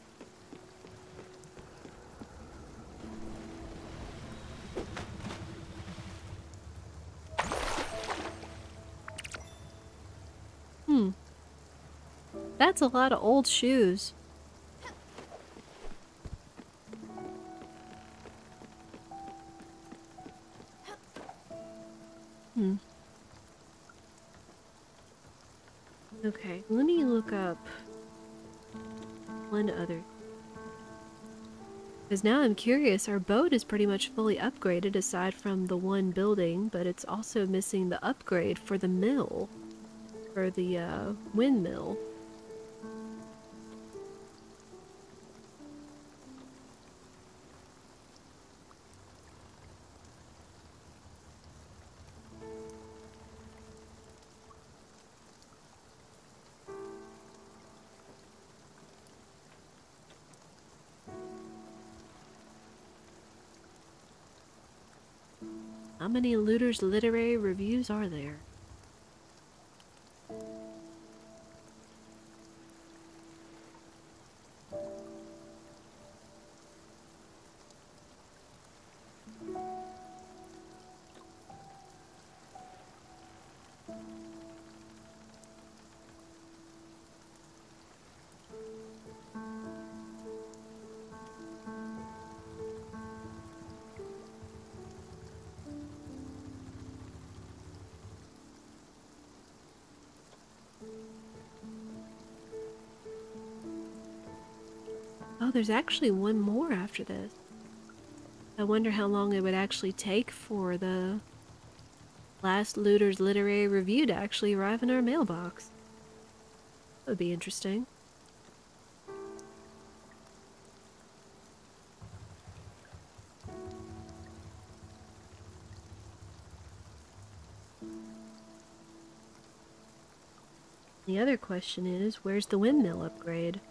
That's a lot of old shoes. Okay, let me look up one other. Because now I'm curious, our boat is pretty much fully upgraded aside from the one building, but it's also missing the upgrade for the mill. For the windmill. How many looters literary reviews are there? Oh, there's actually one more after this. I wonder how long it would actually take for the last Looter's literary review to actually arrive in our mailbox. That would be interesting. The other question is, where's the windmill upgrade?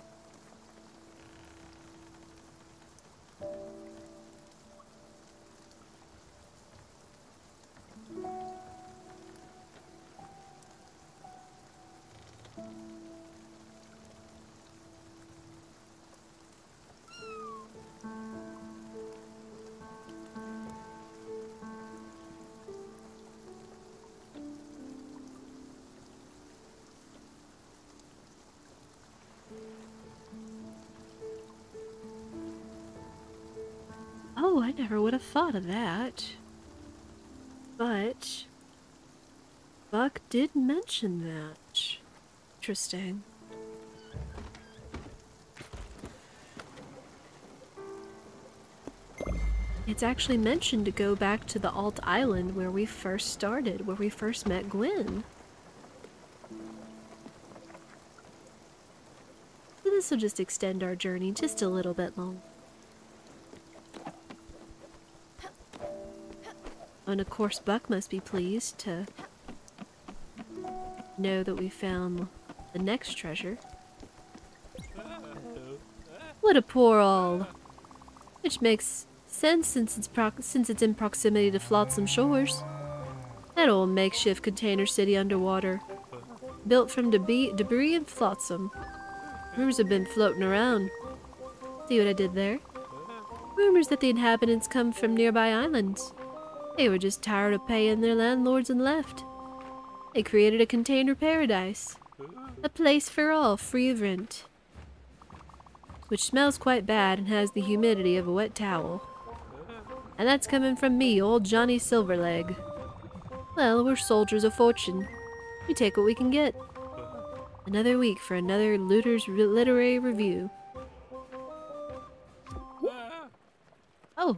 Oh, I never would have thought of that. But Buck did mention that. Interesting. It's actually mentioned to go back to the Alt Island where we first started, where we first met Gwen. So this will just extend our journey just a little bit long. And of course Buck must be pleased to know that we found the next treasure. What a poor all! Which makes sense since it's in proximity to Flotsam Shores. That old makeshift container city underwater, built from debris and flotsam. Rumors have been floating around. See what I did there? Rumors that the inhabitants come from nearby islands. They were just tired of paying their landlords and left. They created a container paradise. A place for all, free of rent. Which smells quite bad and has the humidity of a wet towel. And that's coming from me, old Johnny Silverleg. Well, we're soldiers of fortune. We take what we can get. Another week for another Looter's literary review. Oh.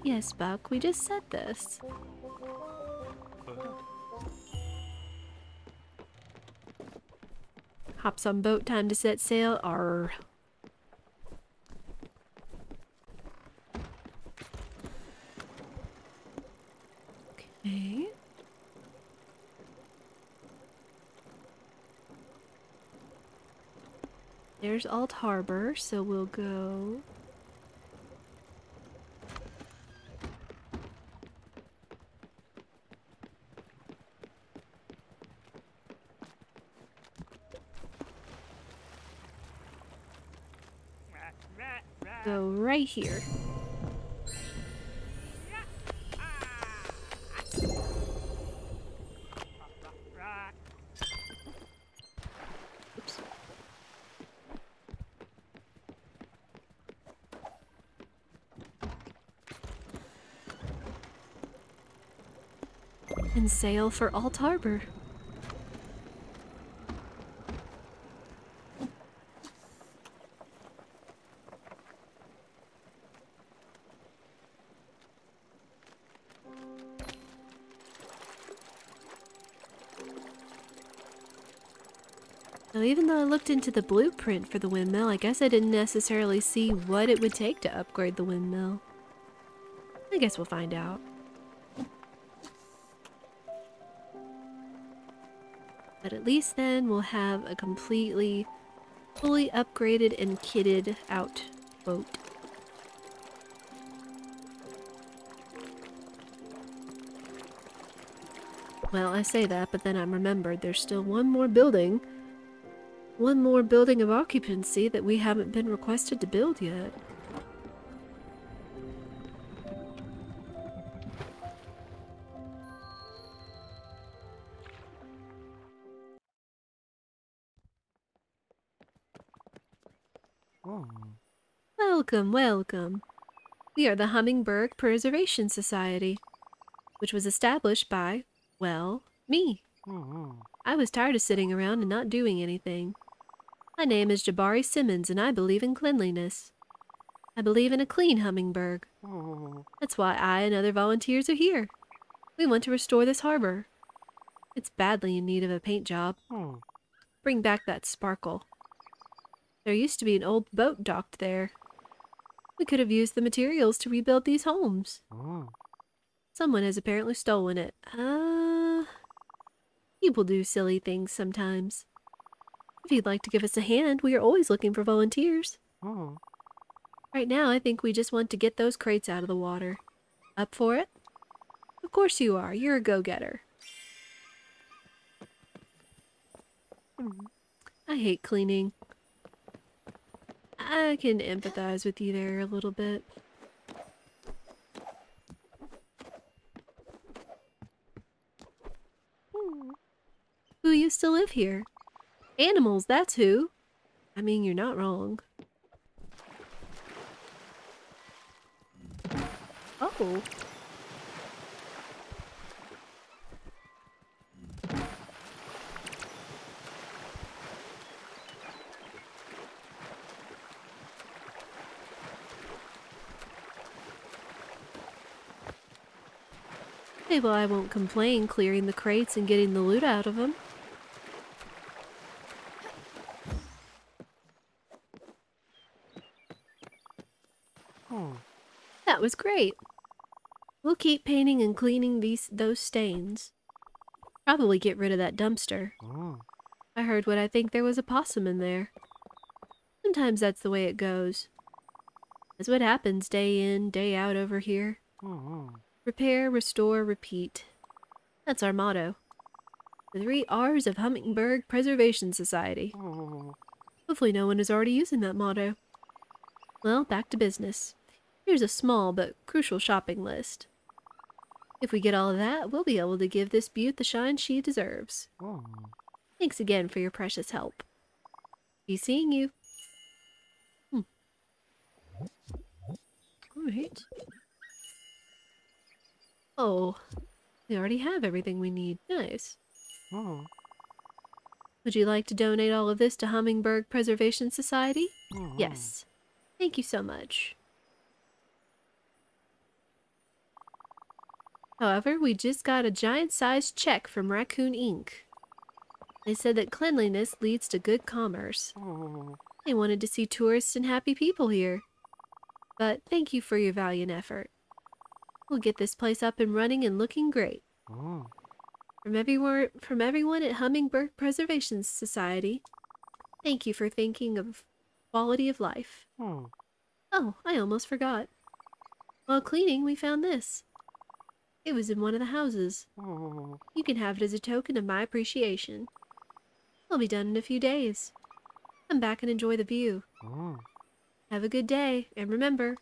Yes, Buck, we just said this. Hops on boat, time to set sail. Arr. Okay. There's Alt Harbor, so we'll go... go right here. Oops. And sail for Alt Harbor. Now, even though I looked into the blueprint for the windmill, I guess I didn't necessarily see what it would take to upgrade the windmill. I guess we'll find out. But at least then we'll have a completely, fully upgraded and kitted out boat. Well, I say that, but then I remembered there's still one more building of occupancy that we haven't been requested to build yet. Welcome, welcome. We are the Hummingbird Preservation Society, which was established by, well, me. I was tired of sitting around and not doing anything. My name is Jabari Simmons, and I believe in cleanliness. I believe in a clean Hummingbird. That's why I and other volunteers are here. We want to restore this harbor. It's badly in need of a paint job. Bring back that sparkle. There used to be an old boat docked there. We could have used the materials to rebuild these homes. Someone has apparently stolen it. People do silly things sometimes. If you'd like to give us a hand, we are always looking for volunteers. Right now, I think we just want to get those crates out of the water. Up for it? Of course you are. You're a go-getter. I hate cleaning. I can empathize with you there a little bit. Who used to live here? Animals, that's who. I mean, you're not wrong. Oh. Okay, well, I won't complain clearing the crates and getting the loot out of them. That was great. We'll keep painting and cleaning those stains. Probably get rid of that dumpster. I heard what I think there was a possum in there. Sometimes that's the way it goes. That's what happens day in, day out over here. Repair, restore, repeat. That's our motto. The 3 R's of Hummingbird Preservation Society. Hopefully no one is already using that motto. Well, back to business. Here's a small but crucial shopping list. If we get all of that, we'll be able to give this beaut the shine she deserves. Thanks again for your precious help. Be seeing you. Alright. Oh, we already have everything we need. Nice. Would you like to donate all of this to Hummingbird Preservation Society? Yes. Thank you so much. However, we just got a giant-sized check from Raccoon Inc. They said that cleanliness leads to good commerce. They wanted to see tourists and happy people here. But thank you for your valiant effort. We'll get this place up and running and looking great. From everyone at Hummingbird Preservation Society, thank you for thinking of quality of life. Oh, I almost forgot. While cleaning, we found this. It was in one of the houses. You can have it as a token of my appreciation. I'll be done in a few days. Come back and enjoy the view. Have a good day, and remember,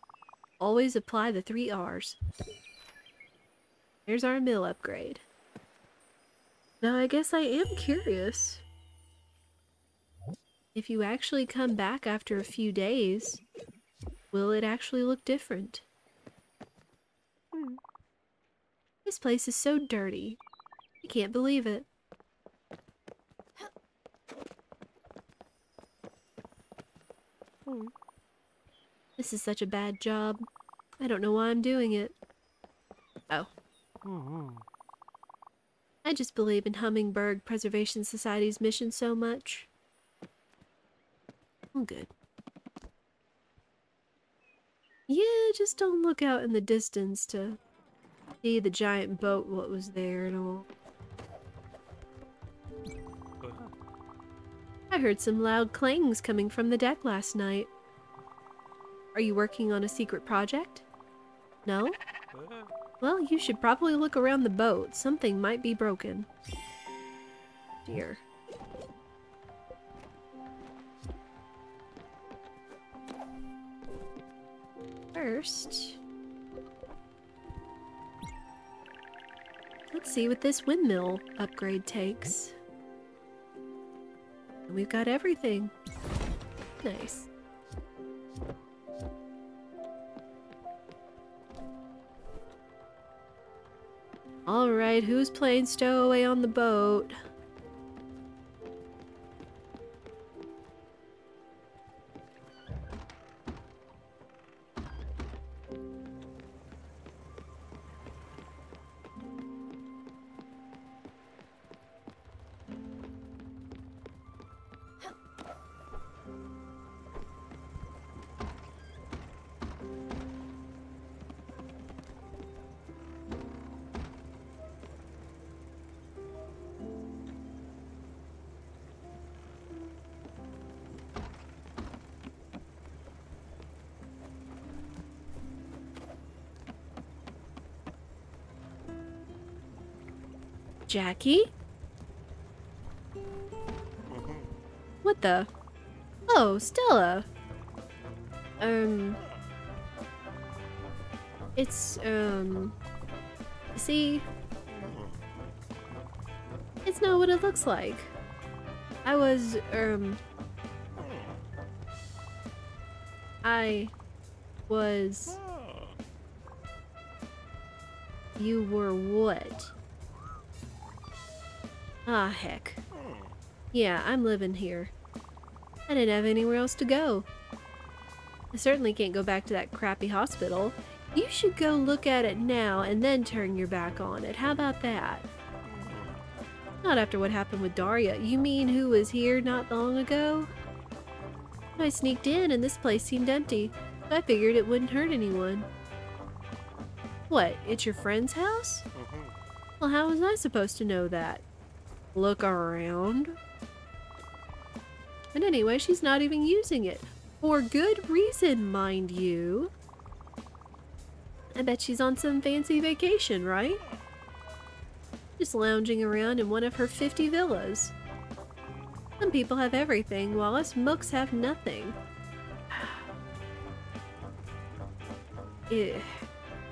always apply the 3 R's. There's our mill upgrade. Now, I guess I am curious. If you actually come back after a few days, will it actually look different? This place is so dirty. I can't believe it. This is such a bad job. I don't know why I'm doing it. Oh. I just believe in Hummingbird Preservation Society's mission so much. I'm good. Yeah, just don't look out in the distance to see the giant boat, what was there and all. I heard some loud clangs coming from the deck last night. Are you working on a secret project? No? Well, you should probably look around the boat. Something might be broken. Dear. First, let's see what this windmill upgrade takes. And we've got everything. Nice. Alright, who's playing stowaway on the boat? Jackie? What the? Oh, Stella. It's, see? It's not what it looks like. I was, You were what? Ah, heck. Yeah, I'm living here. I didn't have anywhere else to go. I certainly can't go back to that crappy hospital. You should go look at it now and then turn your back on it. How about that? Not after what happened with Daria. You mean who was here not long ago? I sneaked in and this place seemed empty. So I figured it wouldn't hurt anyone. What, it's your friend's house? Well, how was I supposed to know that? Look around. And anyway, she's not even using it. For good reason, mind you. I bet she's on some fancy vacation, right? Just lounging around in one of her 50 villas. Some people have everything, while us mooks have nothing. We're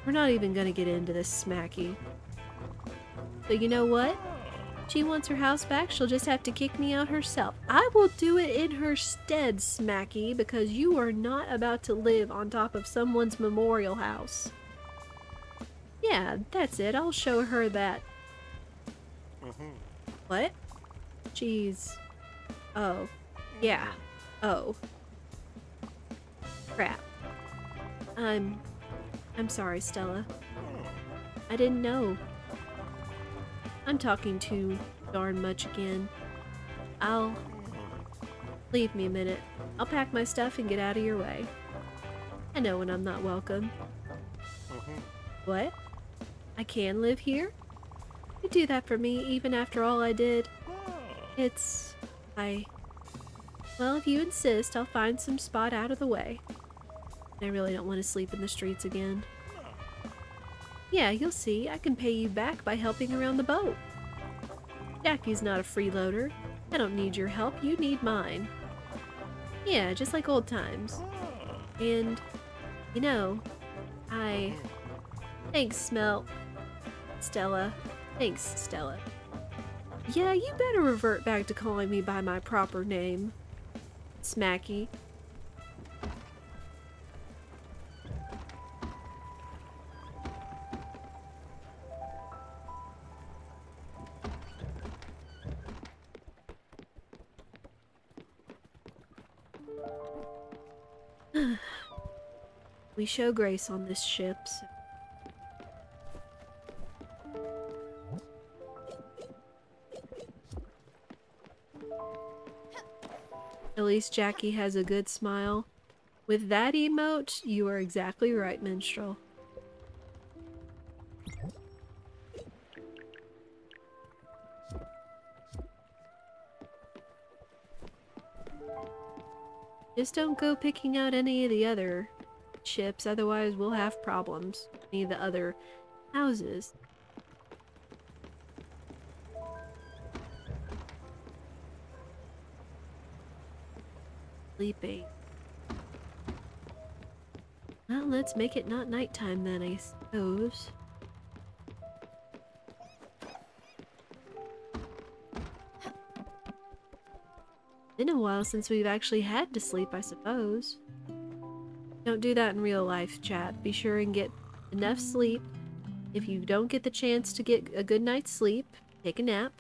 not even gonna get into this, Smacky. So you know what? She wants her house back, she'll just have to kick me out herself. I will do it in her stead, Smacky, because you are not about to live on top of someone's memorial house. Yeah, that's it. I'll show her that. What? She's... Oh. Yeah. Oh. Crap. I'm sorry, Stella. I didn't know. I'm talking too darn much again. Leave me a minute. I'll pack my stuff and get out of your way. I know when I'm not welcome. What? I can live here? You do that for me even after all I did? Well, if you insist, I'll find some spot out of the way. I really don't want to sleep in the streets again. Yeah, you'll see. I can pay you back by helping around the boat. Jackie's not a freeloader. I don't need your help, you need mine. Yeah, just like old times. And, you know, Thanks, Stella. Thanks, Stella. Yeah, you better revert back to calling me by my proper name. Smacky. We show grace on this ship, so. At least Jackie has a good smile. With that emote, you are exactly right, Minstrel. Just don't go picking out any of the other ships, otherwise we'll have problems. Any of the other houses. Sleeping. Well, let's make it not nighttime then, I suppose. Been a while since we've actually had to sleep, I suppose. Don't do that in real life, chat. Be sure and get enough sleep If you don't get the chance to get a good night's sleep, take a nap.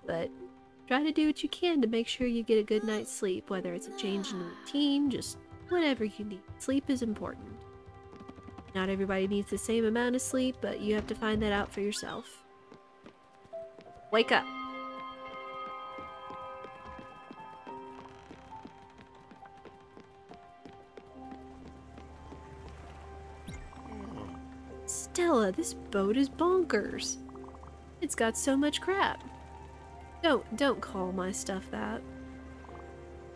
But try to do what you can to make sure you get a good night's sleep, whether it's a change in routine, just whatever you need. Sleep is important. Not everybody needs the same amount of sleep, but you have to find that out for yourself. Wake up. Stella, this boat is bonkers. It's got so much crap. Don't call my stuff that.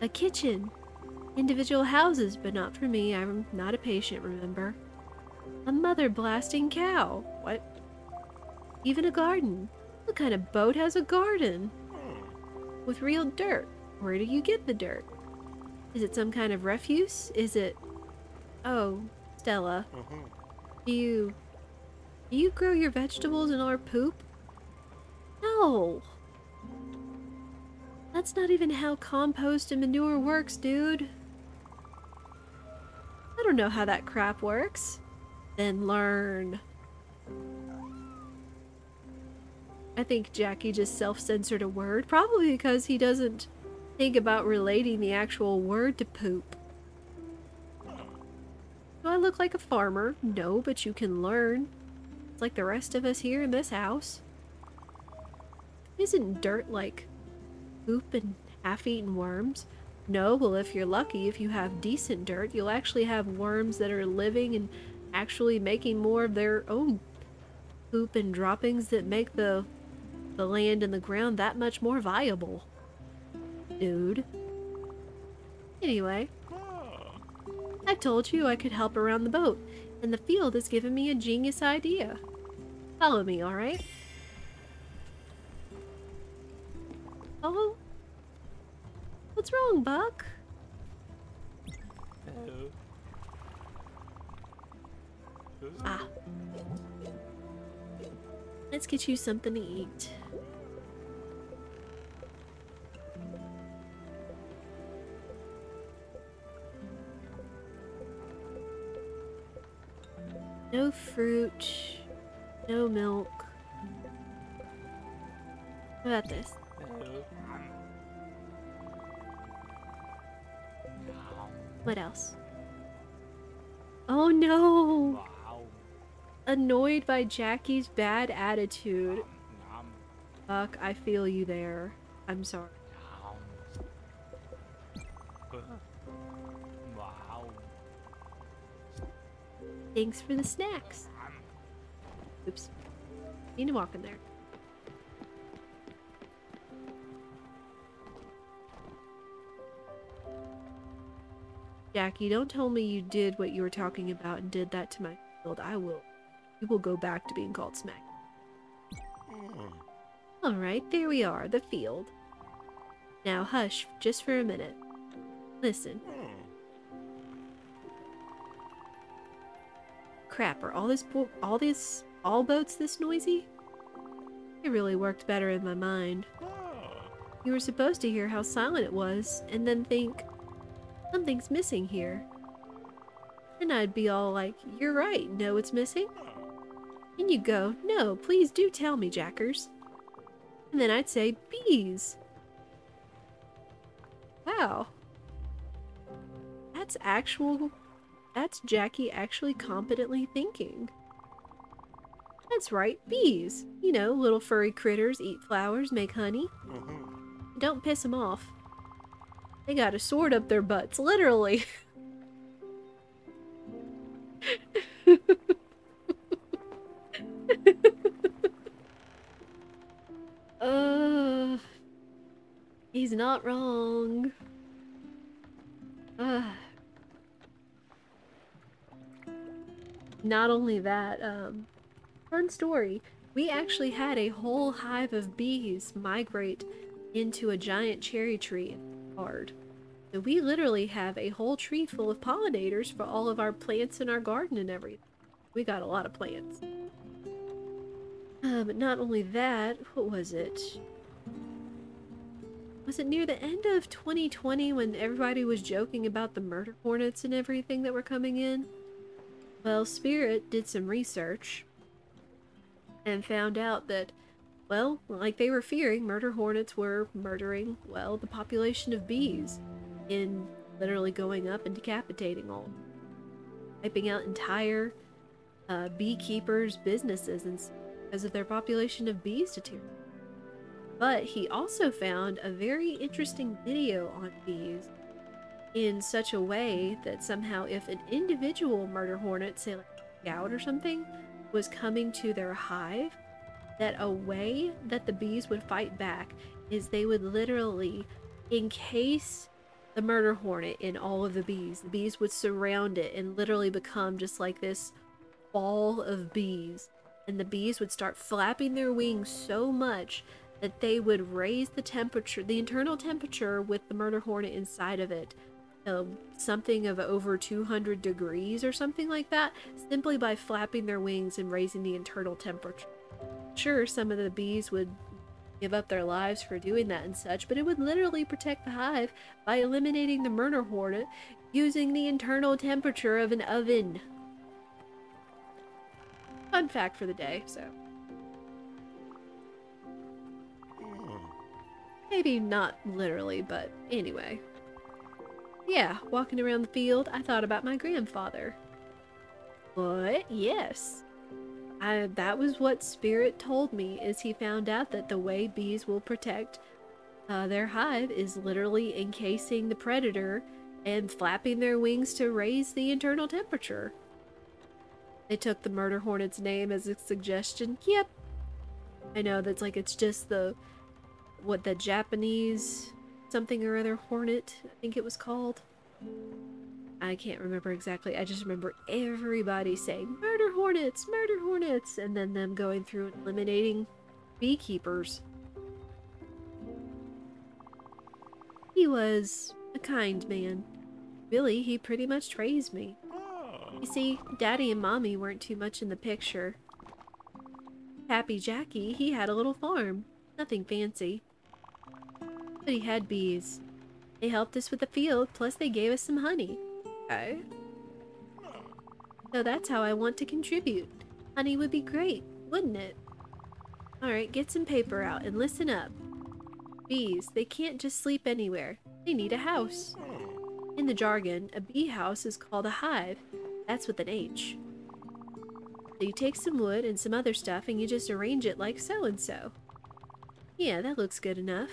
A kitchen. Individual houses, but not for me. I'm not a patient, remember? A mother blasting cow. What? Even a garden. What kind of boat has a garden? With real dirt. Where do you get the dirt? Is it some kind of refuse? Is it... Oh, Stella. Do you grow your vegetables in our poop? No. That's not even how compost and manure works, dude. I don't know how that crap works. Then learn. I think Jackie just self-censored a word, probably because he doesn't think about relating the actual word to poop. Do I look like a farmer? No, but you can learn. It's like the rest of us here in this house. Isn't dirt like poop and half-eaten worms? No, well, if you're lucky, if you have decent dirt, you'll actually have worms that are living and actually making more of their own poop and droppings that make the land and the ground that much more viable. Dude. Anyway, I've told you I could help around the boat, and the field has given me a genius idea. Follow me, alright? Oh? What's wrong, Buck? Hello. Ah. Let's get you something to eat. No fruit. No milk. What about this? What else? Oh no! Annoyed by Jackie's bad attitude. Fuck, I feel you there. I'm sorry. Thanks for the snacks. Oops. Need to walk in there. Jackie, don't tell me you did what you were talking about and did that to my field. I will. You will go back to being called smack. Alright, there we are, the field. Now hush, just for a minute. Listen. Crap, are all boats this noisy? It really worked better in my mind. You were supposed to hear how silent it was, and then think, something's missing here. And I'd be all like, you're right, know what's missing? And you'd go, no, please do tell me, Jackers. And then I'd say, bees. Wow. That's Jackie actually competently thinking. That's right, bees. You know, little furry critters eat flowers, make honey. Don't piss them off. They got a sword up their butts, literally. He's not wrong. Not only that, fun story. We actually had a whole hive of bees migrate into a giant cherry tree in the yard. So we literally have a whole tree full of pollinators for all of our plants in our garden and everything. We got a lot of plants. But not only that, what was it? Was it near the end of 2020 when everybody was joking about the murder hornets and everything that were coming in? Well, Spirit did some research, and found out that, well, like they were fearing, murder hornets were murdering, well, the population of bees in literally going up and decapitating all, wiping out entire beekeepers' businesses and because of their population of bees deteriorating. But he also found a very interesting video on bees in such a way that somehow if an individual murder hornet, say like a scout or something, was coming to their hive, that a way that the bees would fight back is they would literally encase the murder hornet in all of the bees. The bees would surround it and literally become just like this ball of bees. And the bees would start flapping their wings so much that they would raise the temperature, the internal temperature with the murder hornet inside of it, something of over 200 degrees or something like that, simply by flapping their wings and raising the internal temperature. Sure, some of the bees would give up their lives for doing that and such, but it would literally protect the hive by eliminating the murder hornet using the internal temperature of an oven. Fun fact for the day, so. Maybe not literally, but anyway. Yeah, walking around the field, I thought about my grandfather. But, yes. That was what Spirit told me, is he found out that the way bees will protect their hive is literally encasing the predator and flapping their wings to raise the internal temperature. They took the murder hornet's name as a suggestion. Yep. I know, that's like, it's just the Japanese something or other hornet, I think it was called. I can't remember exactly. I just remember everybody saying, murder hornets, and then them going through and eliminating beekeepers. He was a kind man. Really, he pretty much raised me. You see, Daddy and Mommy weren't too much in the picture. Pappy Jackie, he had a little farm. Nothing fancy. But he had bees. They helped us with the field, plus they gave us some honey. Okay. So that's how I want to contribute. Honey would be great, wouldn't it? Alright, get some paper out and listen up. Bees, they can't just sleep anywhere. They need a house. In the jargon, a bee house is called a hive. That's with an H. So you take some wood and some other stuff and you just arrange it like so and so. Yeah, that looks good enough.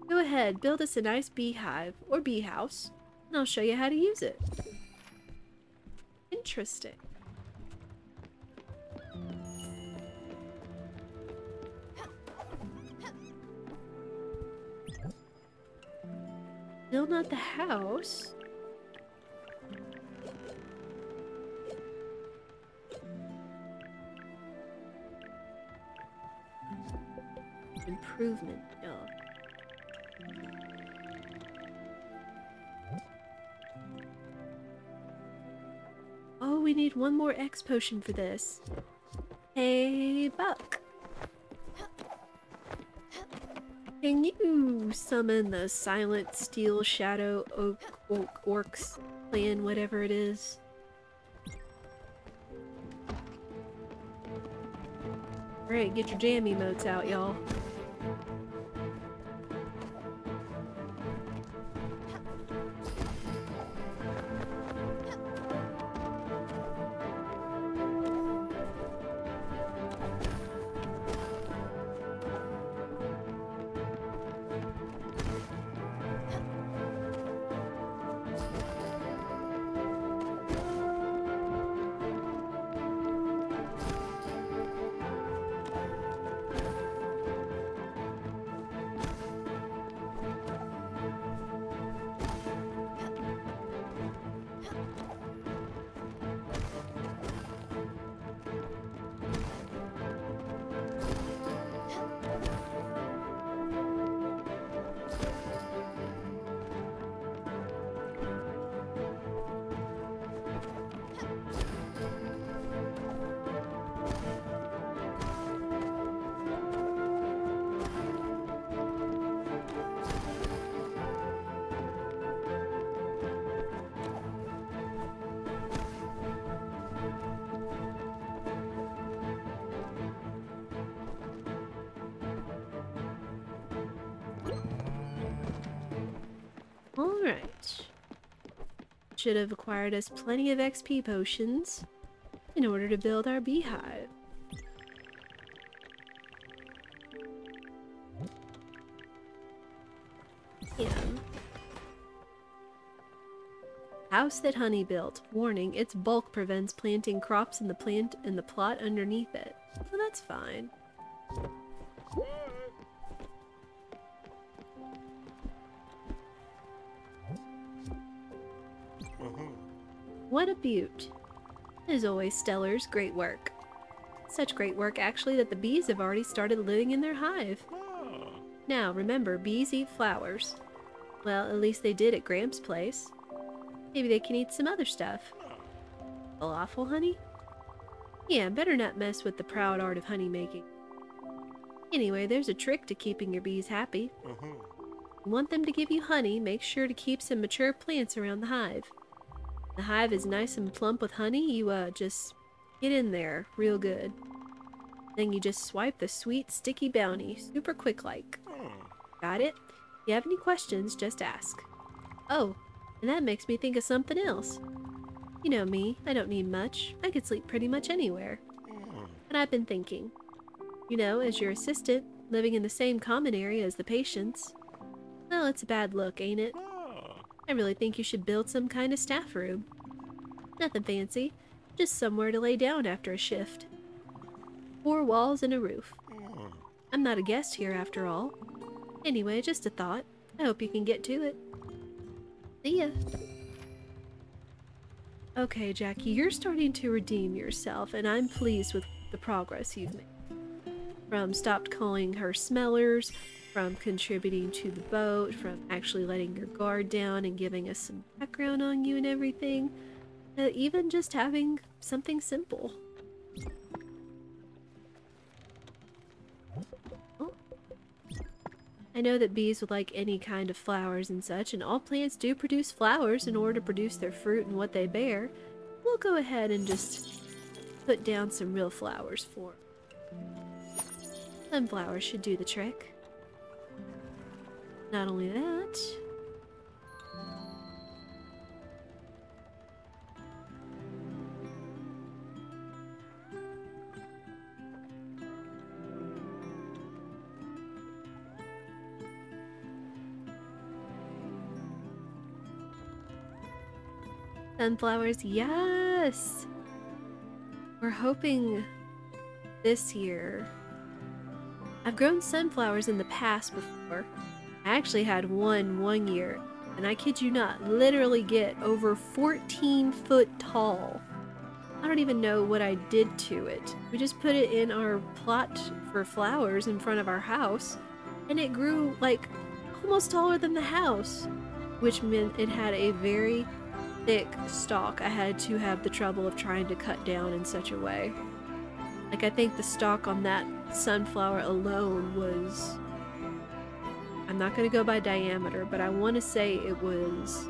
Go ahead, build us a nice beehive or bee house, and I'll show you how to use it. Interesting. Still not the house. Improvement. Oh. Oh, we need one more X potion for this. Hey, Buck. Can you summon the Silent Steel Shadow Oak Orcs clan, whatever it is? Alright, get your jam emotes out, y'all. Alright. Should have acquired us plenty of XP potions in order to build our beehive. Yeah. House that Honey built. Warning, its bulk prevents planting crops in the plot underneath it. Well, that's fine. What a beaut. As always, Stellar's great work. Such great work, actually, that the bees have already started living in their hive. Now, remember, bees eat flowers. Well, at least they did at Gramps' place. Maybe they can eat some other stuff. Falafel honey? Yeah, better not mess with the proud art of honey making. Anyway, there's a trick to keeping your bees happy. You want them to give you honey, make sure to keep some mature plants around the hive. The hive is nice and plump with honey, you just get in there real good. Then you just swipe the sweet, sticky bounty, super quick like. Got it? If you have any questions, just ask. Oh, and that makes me think of something else. You know me, I don't need much. I could sleep pretty much anywhere. And I've been thinking, you know, as your assistant, living in the same common area as the patients. Well, it's a bad look, ain't it? I really think you should build some kind of staff room. Nothing fancy, just somewhere to lay down after a shift. 4 walls and a roof. I'm not a guest here after all. Anyway, just a thought. I hope you can get to it. See ya. Okay, Jackie, you're starting to redeem yourself, and I'm pleased with the progress you've made. From stopped calling her smellers, from contributing to the boat, from actually letting your guard down and giving us some background on you and everything, even just having something simple. Oh. I know that bees would like any kind of flowers and such, and all plants do produce flowers in order to produce their fruit and what they bear. We'll go ahead and just put down some real flowers for them. Sunflowers should do the trick. Not only that, sunflowers, yes! We're hoping this year. I've grown sunflowers in the past before. I actually had one year, and I kid you not, literally get over 14 foot tall. I don't even know what I did to it. We just put it in our plot for flowers in front of our house, and it grew like almost taller than the house, which meant it had a very thick stalk. I had to have the trouble of trying to cut down in such a way. Like, I think the stalk on that sunflower alone was, I'm not going to go by diameter, but I want to say it was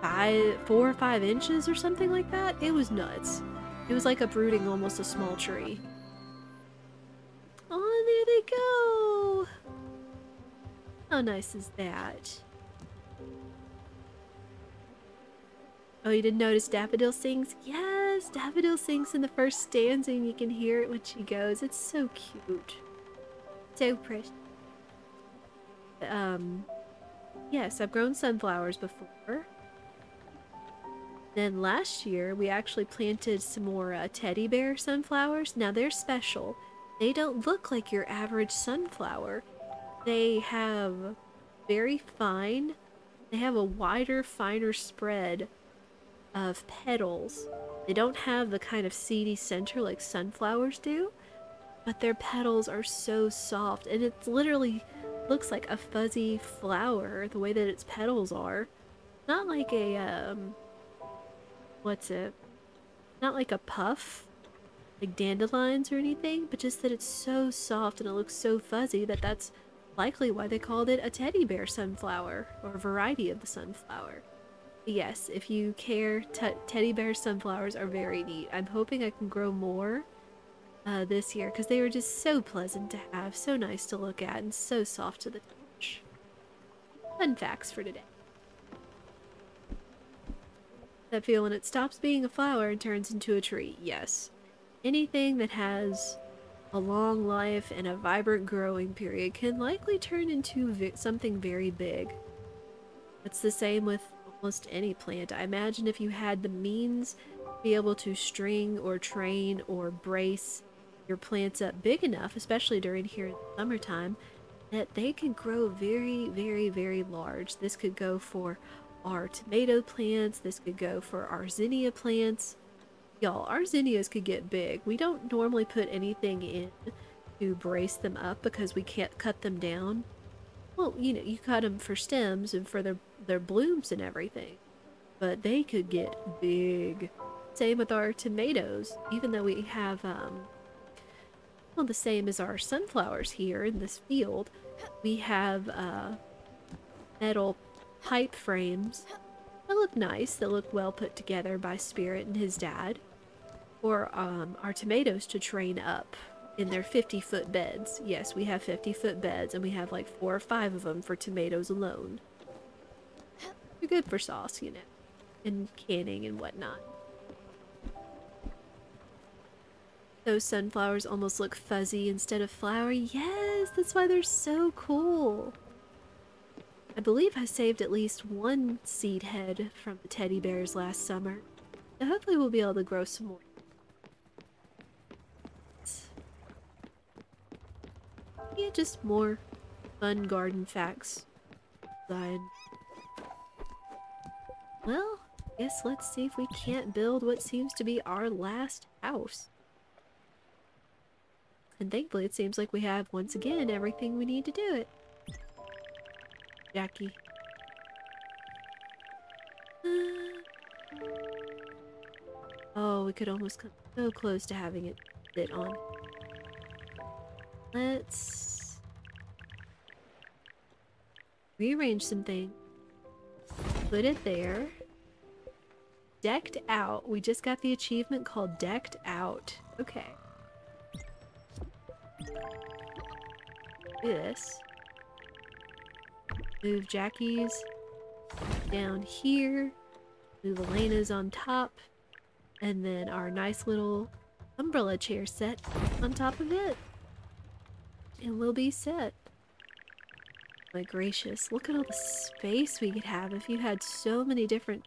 4 or 5 inches or something like that. It was nuts. It was like uprooting almost a small tree. Oh, there they go! How nice is that? Oh, you didn't notice Daffodil sings? Yes, Daffodil sings in the first stanza and you can hear it when she goes. It's so cute. So pretty. Yes, I've grown sunflowers before. Then last year, we actually planted some more teddy bear sunflowers. Now, they're special. They don't look like your average sunflower. They have very fine, they have a wider, finer spread of petals. They don't have the kind of seedy center like sunflowers do, but their petals are so soft, and it literally looks like a fuzzy flower the way that its petals are. Not like a not like a puff like dandelions or anything, but just that it's so soft and it looks so fuzzy that that's likely why they called it a teddy bear sunflower, or a variety of the sunflower. Yes, if you care, teddy bear sunflowers are very neat. I'm hoping I can grow more this year, because they were just so pleasant to have, so nice to look at, and so soft to the touch. Fun facts for today. That feel when it stops being a flower and turns into a tree. Yes. Anything that has a long life and a vibrant growing period can likely turn into something very big. It's the same with almost any plant. I imagine if you had the means to be able to string or train or brace your plants up big enough, especially during here in the summertime, that they could grow very, very, very large. This could go for our tomato plants. This could go for our zinnia plants. Y'all, our zinnias could get big. We don't normally put anything in to brace them up because we can't cut them down. Well, you know, you cut them for stems and for their blooms and everything. But they could get big. Same with our tomatoes. Even though we have, well, the same as our sunflowers here in this field, we have metal pipe frames that look nice, that look well put together by Spirit and his dad, for our tomatoes to train up in their 50-foot beds. Yes, we have 50-foot beds, and we have like 4 or 5 of them for tomatoes alone. They're good for sauce, you know, and canning and whatnot. Those sunflowers almost look fuzzy instead of flowery. Yes, that's why they're so cool. I believe I saved at least 1 seed head from the teddy bears last summer. So hopefully we'll be able to grow some more. Yeah, just more fun garden facts. Well, guess let's see if we can't build what seems to be our last house. And thankfully it seems like we have, once again, everything we need to do it. Jackie. Oh, we could almost come so close to having it sit on. Let's rearrange some things. Put it there. Decked out. We just got the achievement called Decked Out. Okay. Do this. Move Jackie's down here. Move Elena's on top. And then our nice little umbrella chair set on top of it. And we'll be set. My gracious, look at all the space we could have if you had so many different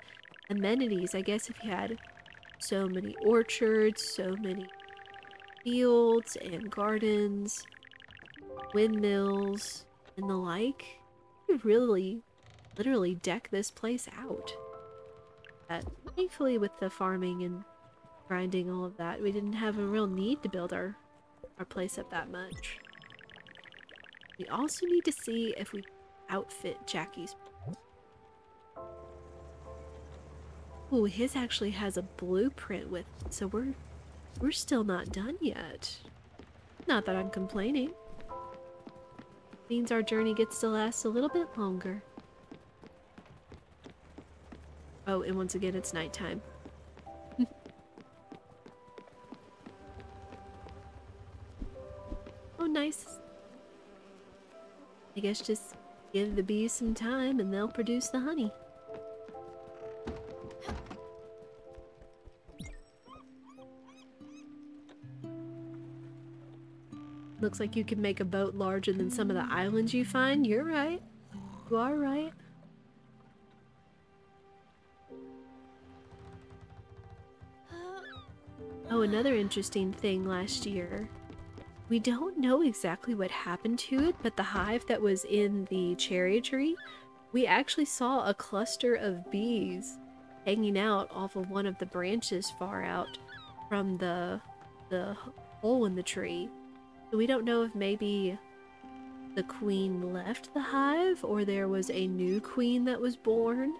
amenities. I guess if you had so many orchards, so many fields and gardens, windmills, and the like. You could really, literally deck this place out. Thankfully with the farming and grinding all of that, we didn't have a real need to build our place up that much. We also need to see if we outfit Jackie's. Ooh, his actually has a blueprint with it, so we're still not done yet. Not that I'm complaining. Means our journey gets to last a little bit longer. Oh, and once again, it's nighttime. Oh, nice. I guess just give the bees some time and they'll produce the honey. Looks like you can make a boat larger than some of the islands you find. You're right. You are right. Oh, another interesting thing last year. We don't know exactly what happened to it, but the hive that was in the cherry tree, we actually saw a cluster of bees hanging out off of one of the branches far out from the hole in the tree. So we don't know if maybe the queen left the hive or there was a new queen that was born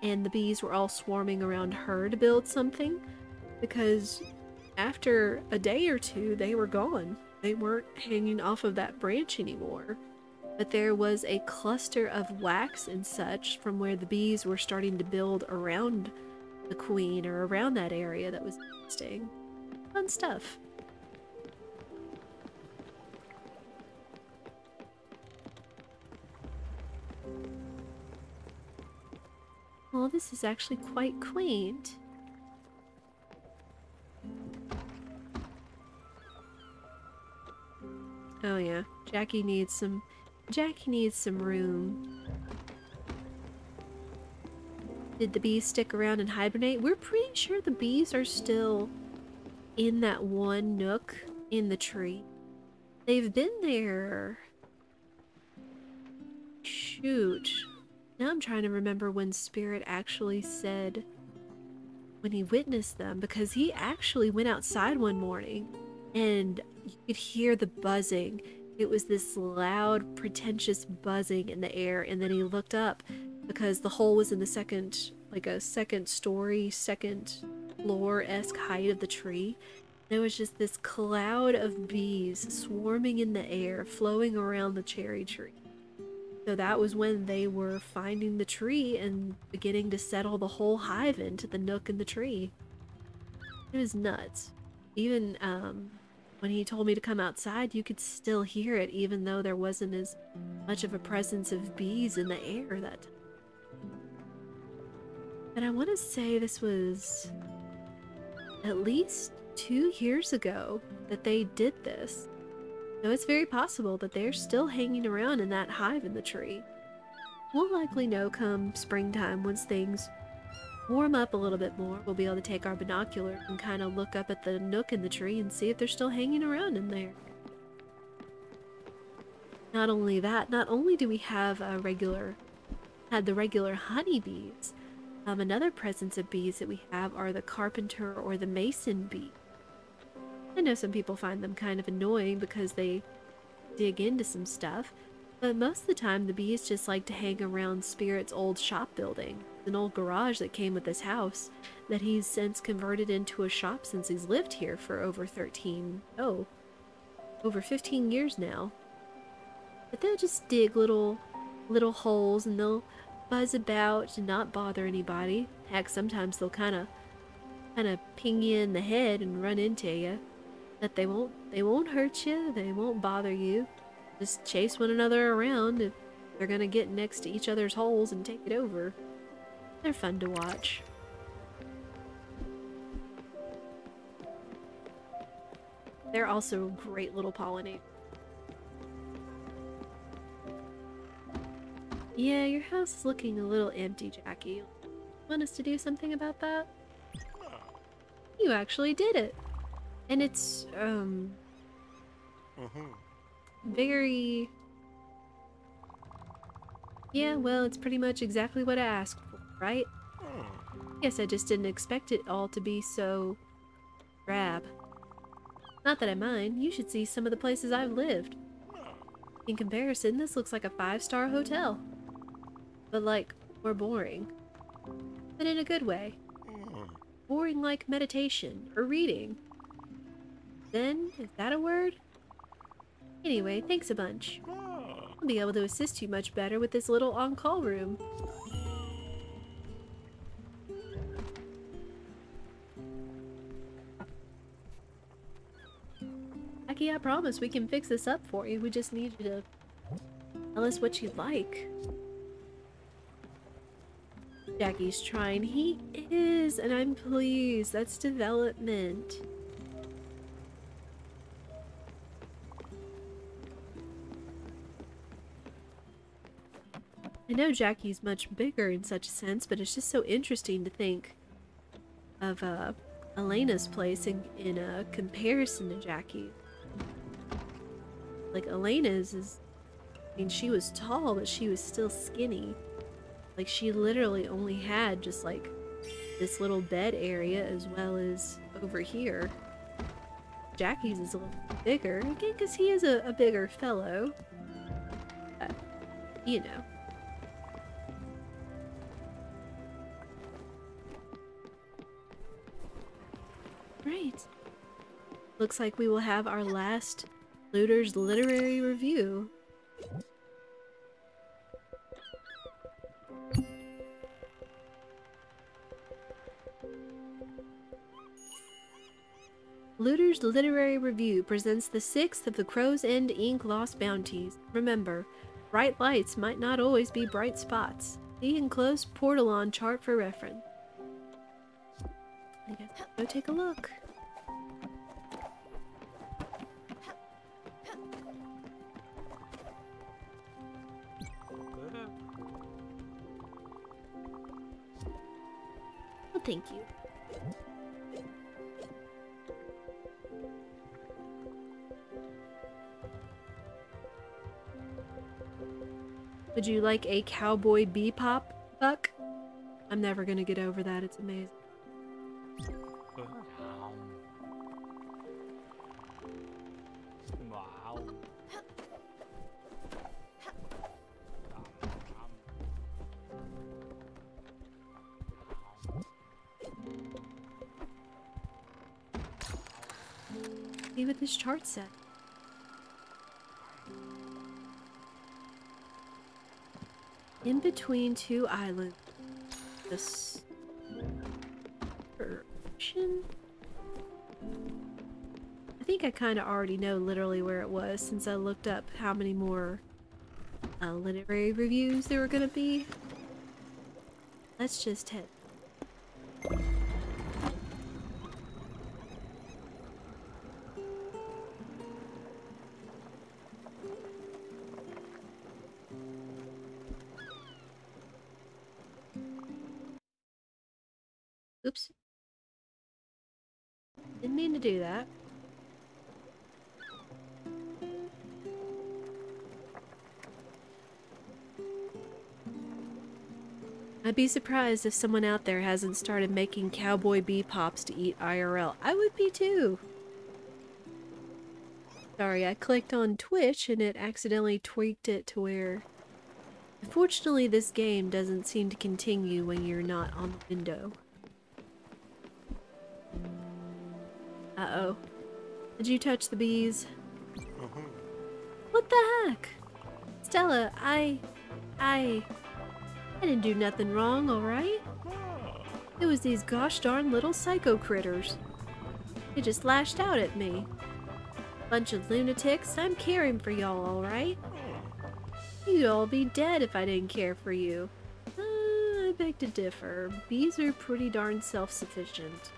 and the bees were all swarming around her to build something, because after a day or two they were gone. They weren't hanging off of that branch anymore. But there was a cluster of wax and such from where the bees were starting to build around the queen or around that area that was interesting. Fun stuff. Oh, this is actually quite quaint. Oh yeah, Jackie needs some room. Did the bees stick around and hibernate? We're pretty sure the bees are still in that one nook in the tree. They've been there. Shoot. Now I'm trying to remember when Spirit actually said when he witnessed them, because he actually went outside one morning and you could hear the buzzing. It was this loud, pretentious buzzing in the air, and then he looked up because the hole was in the second, like a second story, second floor-esque height of the tree. There was just this cloud of bees swarming in the air, flowing around the cherry tree. So that was when they were finding the tree and beginning to settle the whole hive into the nook in the tree. It was nuts. Even when he told me to come outside, you could still hear it, even though there wasn't as much of a presence of bees in the air that time. But I want to say this was at least 2 years ago that they did this. So it's very possible that they're still hanging around in that hive in the tree. We'll likely know come springtime, once things warm up a little bit more. We'll be able to take our binoculars and kind of look up at the nook in the tree and see if they're still hanging around in there. Not only that, not only do we have the regular honeybees, another presence of bees that we have are the carpenter or the mason bee. I know some people find them kind of annoying because they dig into some stuff, but most of the time the bees just like to hang around Spirit's old shop building. An old garage that came with this house that he's since converted into a shop since he's lived here for over 15 years now. But they'll just dig little holes and they'll buzz about to not bother anybody. Heck, sometimes they'll kind of ping you in the head and run into you. That they won't hurt you, they won't bother you. Just chase one another around if they're gonna get next to each other's holes and take it over. They're fun to watch. They're also great little pollinators. Yeah, your house is looking a little empty, Jackie. Want us to do something about that? You actually did it. And it's, very... Yeah, well, it's pretty much exactly what I asked for, right? Guess I just didn't expect it all to be so... drab. Not that I mind, you should see some of the places I've lived. In comparison, this looks like a 5-star hotel. But like, more boring. But in a good way. Boring like meditation, or reading. Zen? Is that a word? Anyway, thanks a bunch. I'll be able to assist you much better with this little on-call room. Jackie, I promise we can fix this up for you. We just need you to tell us what you'd like. Jackie's trying. He is, and I'm pleased. That's development. I know Jackie's much bigger in such a sense, but it's just so interesting to think of Elena's place in a comparison to Jackie. Like Elena's is, I mean, she was tall, but she was still skinny. Like she literally only had just like this little bed area as well as over here. Jackie's is a little bigger, again, because he is a bigger fellow. You know. Right. Looks like we will have our last Looter's literary review. Looter's Literary Review presents the 6th of the Crow's End Ink Lost Bounties. Remember, bright lights might not always be bright spots. The enclosed portal on chart for reference. I guess I'll go take a look. Well, thank you. Would you like a cowboy bebop, Buck? I'm never gonna get over that. It's amazing. Wow. See what this chart said. In between two islands. This ocean? I think I kind of already know literally where it was since I looked up how many more literary reviews there were gonna be. Let's just head. Oops. Didn't mean to do that. I'd be surprised if someone out there hasn't started making cowboy bebops to eat IRL. I would be too. Sorry, I clicked on Twitch and it accidentally tweaked it to where... Unfortunately, this game doesn't seem to continue when you're not on the window. Uh-oh. Did you touch the bees? What the heck? Stella, I didn't do nothing wrong, alright? It was these gosh darn little psycho critters. They just lashed out at me. Bunch of lunatics, I'm caring for y'all, alright? You'd all be dead if I didn't care for you. I beg to differ. Bees are pretty darn self-sufficient.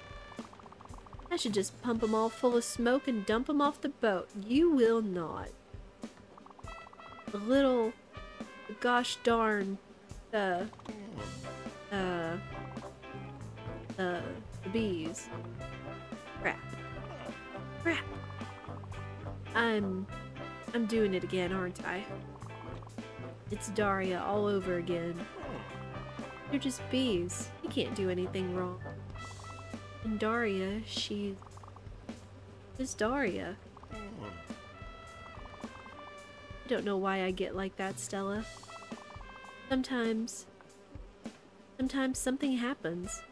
I should just pump them all full of smoke and dump them off the boat. You will not. The little... gosh darn... the bees. Crap. Crap. I'm doing it again, aren't I? It's Daria all over again. They're just bees. You can't do anything wrong. And Daria, she's just Daria. I don't know why I get like that, Stella. Sometimes something happens.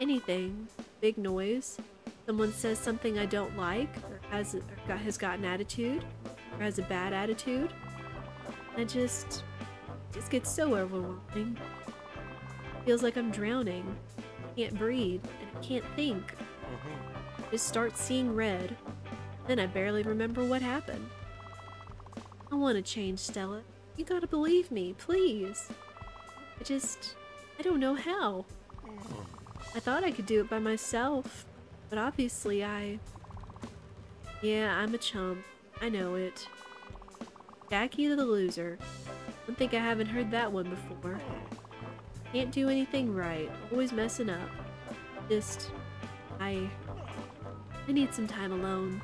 Anything. Big noise. Someone says something I don't like, or has got an attitude, or has a bad attitude. I just gets so overwhelming. Feels like I'm drowning. I can't breathe, and I can't think. Just start seeing red. Then I barely remember what happened. I want to change, Stella. You gotta believe me, please. I don't know how. I thought I could do it by myself, but obviously yeah, I'm a chump. I know it. Jackie the loser. Don't think I haven't heard that one before. Can't do anything right. Always messing up. I need some time alone.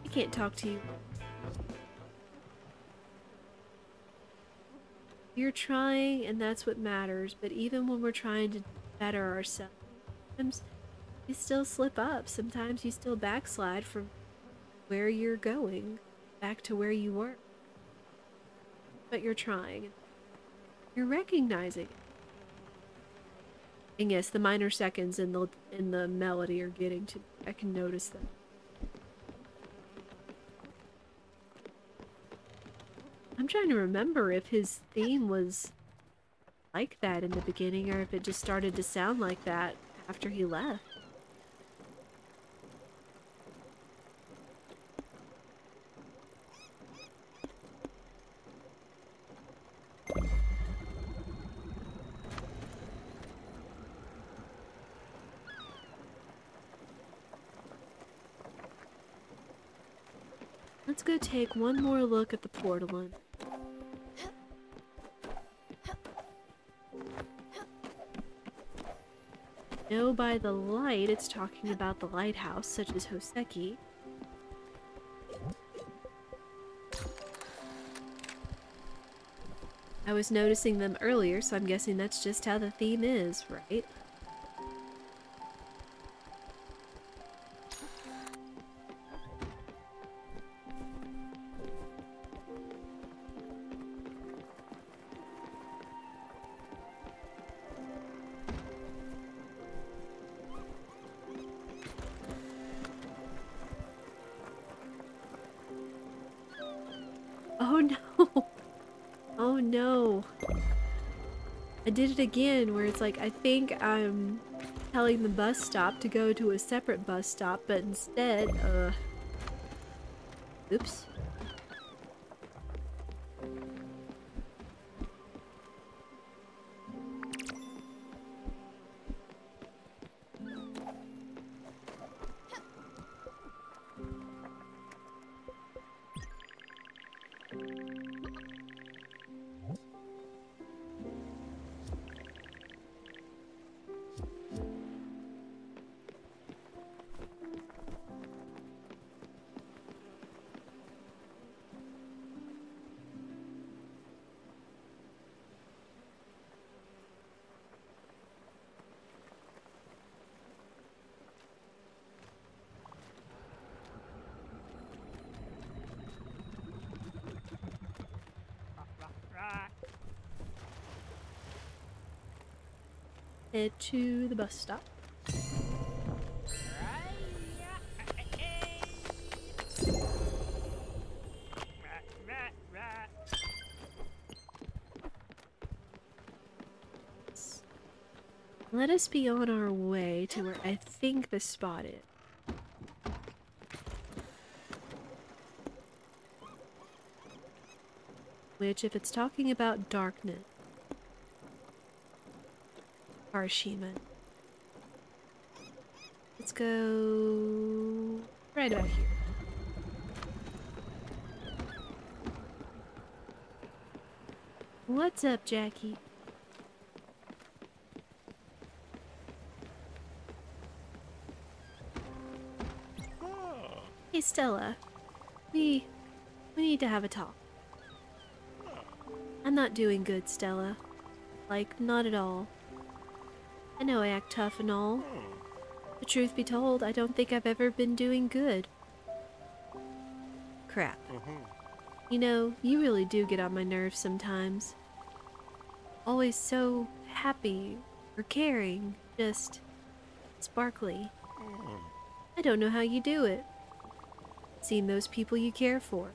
I can't talk to you. You're trying, and that's what matters, but even when we're trying to better ourselves, sometimes you still slip up. Sometimes you still backslide from where you're going, back to where you were. But you're trying. You're recognizing it. And yes, the minor seconds in the melody are getting to me. I can notice them. I'm trying to remember if his theme was like that in the beginning or if it just started to sound like that after he left. Let's go take one more look at the portalon. Know by the light it's talking about the lighthouse, such as Hoseki. I was noticing them earlier, so I'm guessing that's just how the theme is, right? Oh no! Oh no! I did it again, where it's like, I think I'm telling the bus stop to go to a separate bus stop, but instead, oops. Head to the bus stop. Let us be on our way to where I think the spot is. Which, if it's talking about darkness, Harashima. Let's go right about here. What's up, Jackie? Hey, Stella. We need to have a talk. I'm not doing good, Stella. Like, not at all. I know I act tough and all. The truth be told, I don't think I've ever been doing good. Crap. You know, you really do get on my nerves sometimes. Always so happy or caring, just sparkly. I don't know how you do it. Seeing those people you care for.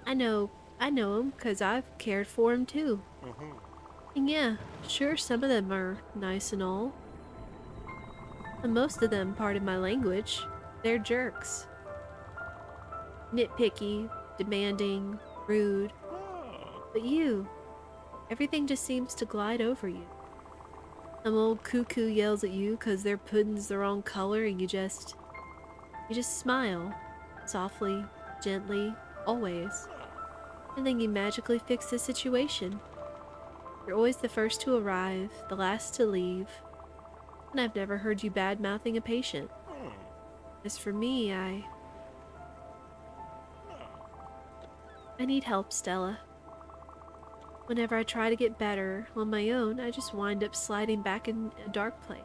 I know them because I've cared for them too. And yeah, sure, some of them are nice and all. And most of them, pardon my language, they're jerks. Nitpicky, demanding, rude. But you, everything just seems to glide over you. Some old cuckoo yells at you because their pudding's the wrong color and you just smile. Softly, gently, always. And then you magically fix the situation. You're always the first to arrive, the last to leave. And I've never heard you bad-mouthing a patient. As for me, I need help, Stella. Whenever I try to get better on my own, I just wind up sliding back in a dark place.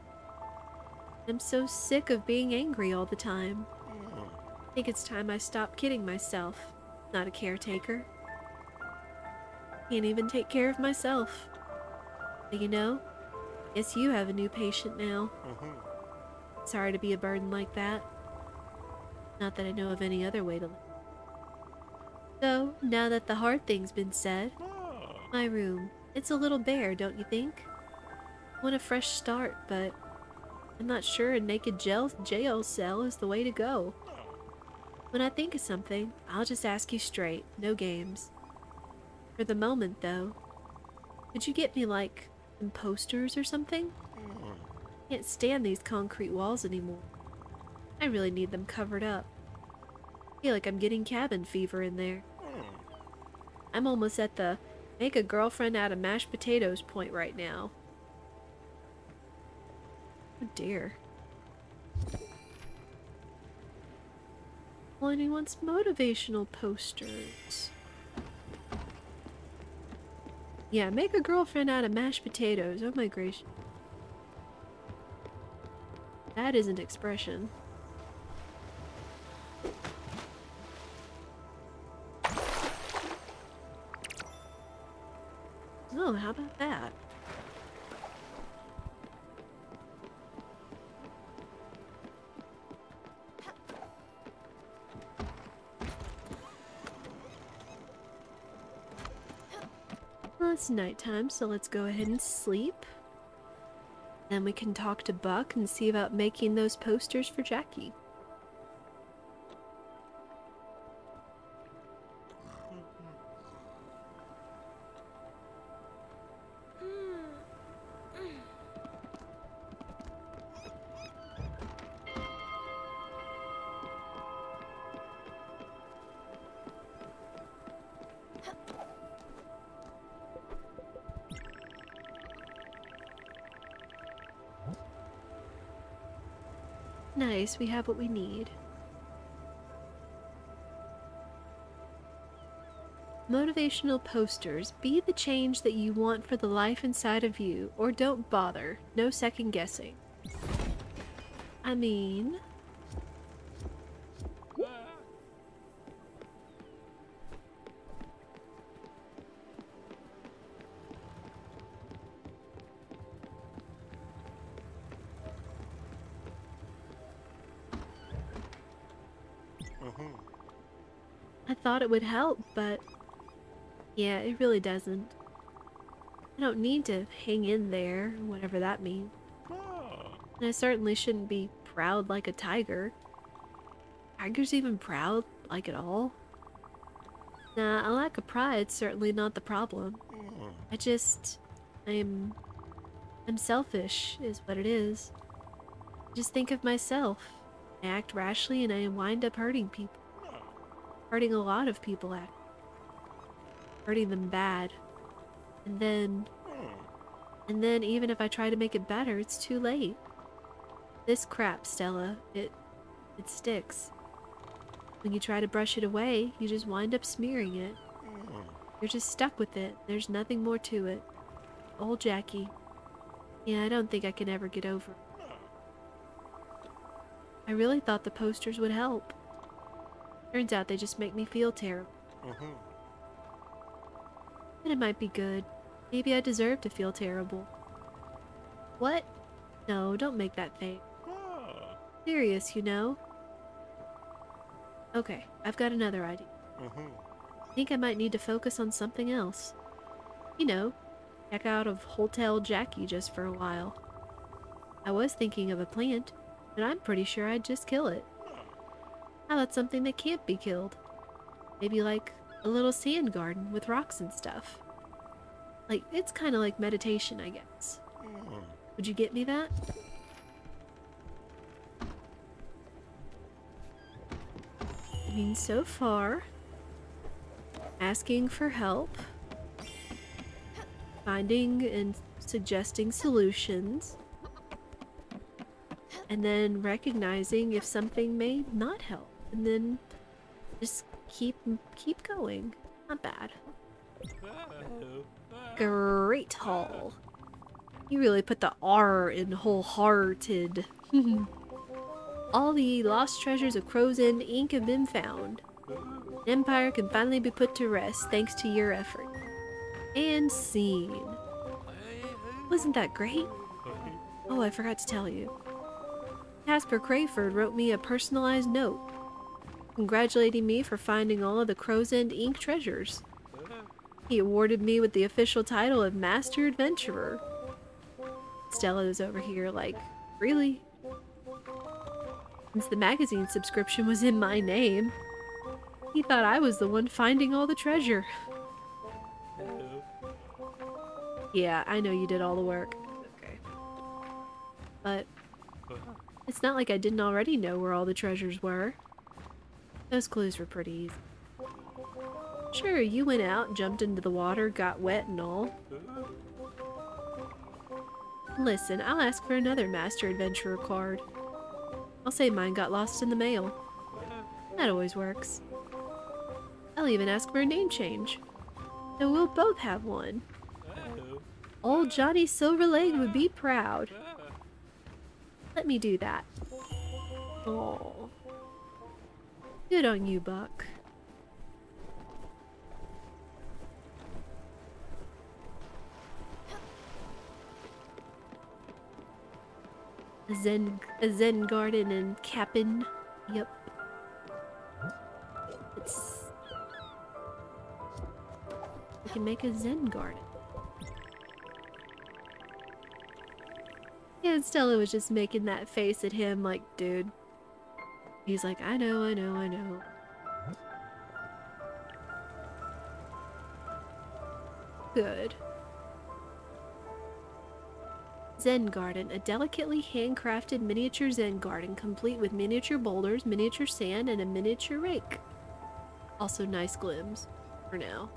I'm so sick of being angry all the time. I think it's time I stop kidding myself. Not a caretaker. Can't even take care of myself. But you know, guess you have a new patient now. Sorry to be a burden like that. Not that I know of any other way to live. So, now that the hard thing's been said, my room, it's a little bare, don't you think? I want a fresh start, but I'm not sure a naked jail cell is the way to go. When I think of something, I'll just ask you straight, no games. For the moment, though, could you get me, like, some posters or something? I can't stand these concrete walls anymore. I really need them covered up. feel like I'm getting cabin fever in there. I'm almost at the make a girlfriend out of mashed potatoes point right now. Oh dear. Well, anyone wants motivational posters. Yeah, make a girlfriend out of mashed potatoes. Oh my gracious. That is an expression. Oh, how about that? Well, it's nighttime, so let's go ahead and sleep. Then we can talk to Buck and see about making those posters for Jackie. Nice, we have what we need. Motivational posters. Be the change that you want for the life inside of you, or don't bother. No second guessing. I mean... I thought it would help, but yeah, it really doesn't. I don't need to hang in there, whatever that means. And I certainly shouldn't be proud like a tiger. Tigers even proud, like at all? Nah, a lack of pride's certainly not the problem. I'm selfish, is what it is. I just think of myself. I act rashly and I wind up hurting people. Hurting a lot of people, actually. Hurting them bad. And then even if I try to make it better, it's too late. This crap, Stella, it sticks. When you try to brush it away, you just wind up smearing it. You're just stuck with it. There's nothing more to it. Old Jackie. Yeah, I don't think I can ever get over it. I really thought the posters would help. Turns out they just make me feel terrible. And it might be good. Maybe I deserve to feel terrible. What? No, don't make that face. Serious, you know? Okay, I've got another idea. I think I might need to focus on something else. You know, check out of Hotel Jackie just for a while. I was thinking of a plant, but I'm pretty sure I'd just kill it. How about something that can't be killed? Maybe like a little sand garden with rocks and stuff. Like, it's kind of like meditation, I guess. Would you get me that? I mean, so far, asking for help, finding and suggesting solutions, and then recognizing if something may not help, and then just keep going. Not bad. Great haul. You really put the R in wholehearted. All the lost treasures of Crow's End Inc. have been found. The Empire can finally be put to rest thanks to your effort. And scene. Wasn't that great? Oh, I forgot to tell you. Casper Crayford wrote me a personalized note, congratulating me for finding all of the Crow's End Inc. treasures. He awarded me with the official title of Master Adventurer. Stella is over here like, really? Since the magazine subscription was in my name, he thought I was the one finding all the treasure. Yeah, I know you did all the work. Okay. But it's not like I didn't already know where all the treasures were. Those clues were pretty easy. Sure, you went out, jumped into the water, got wet and all. Listen, I'll ask for another Master Adventurer card. I'll say mine got lost in the mail. That always works. I'll even ask for a name change. So we'll both have one. Old Johnny Silverleg would be proud. Let me do that. Oh, good on you, Buck. A Zen Garden and Cap'n. Yep. We can make a Zen Garden. Yeah, and Stella was just making that face at him like, dude. He's like, I know, I know, I know. Good. Zen Garden, a delicately handcrafted miniature Zen garden complete with miniature boulders, miniature sand, and a miniature rake. Also nice glims, for now.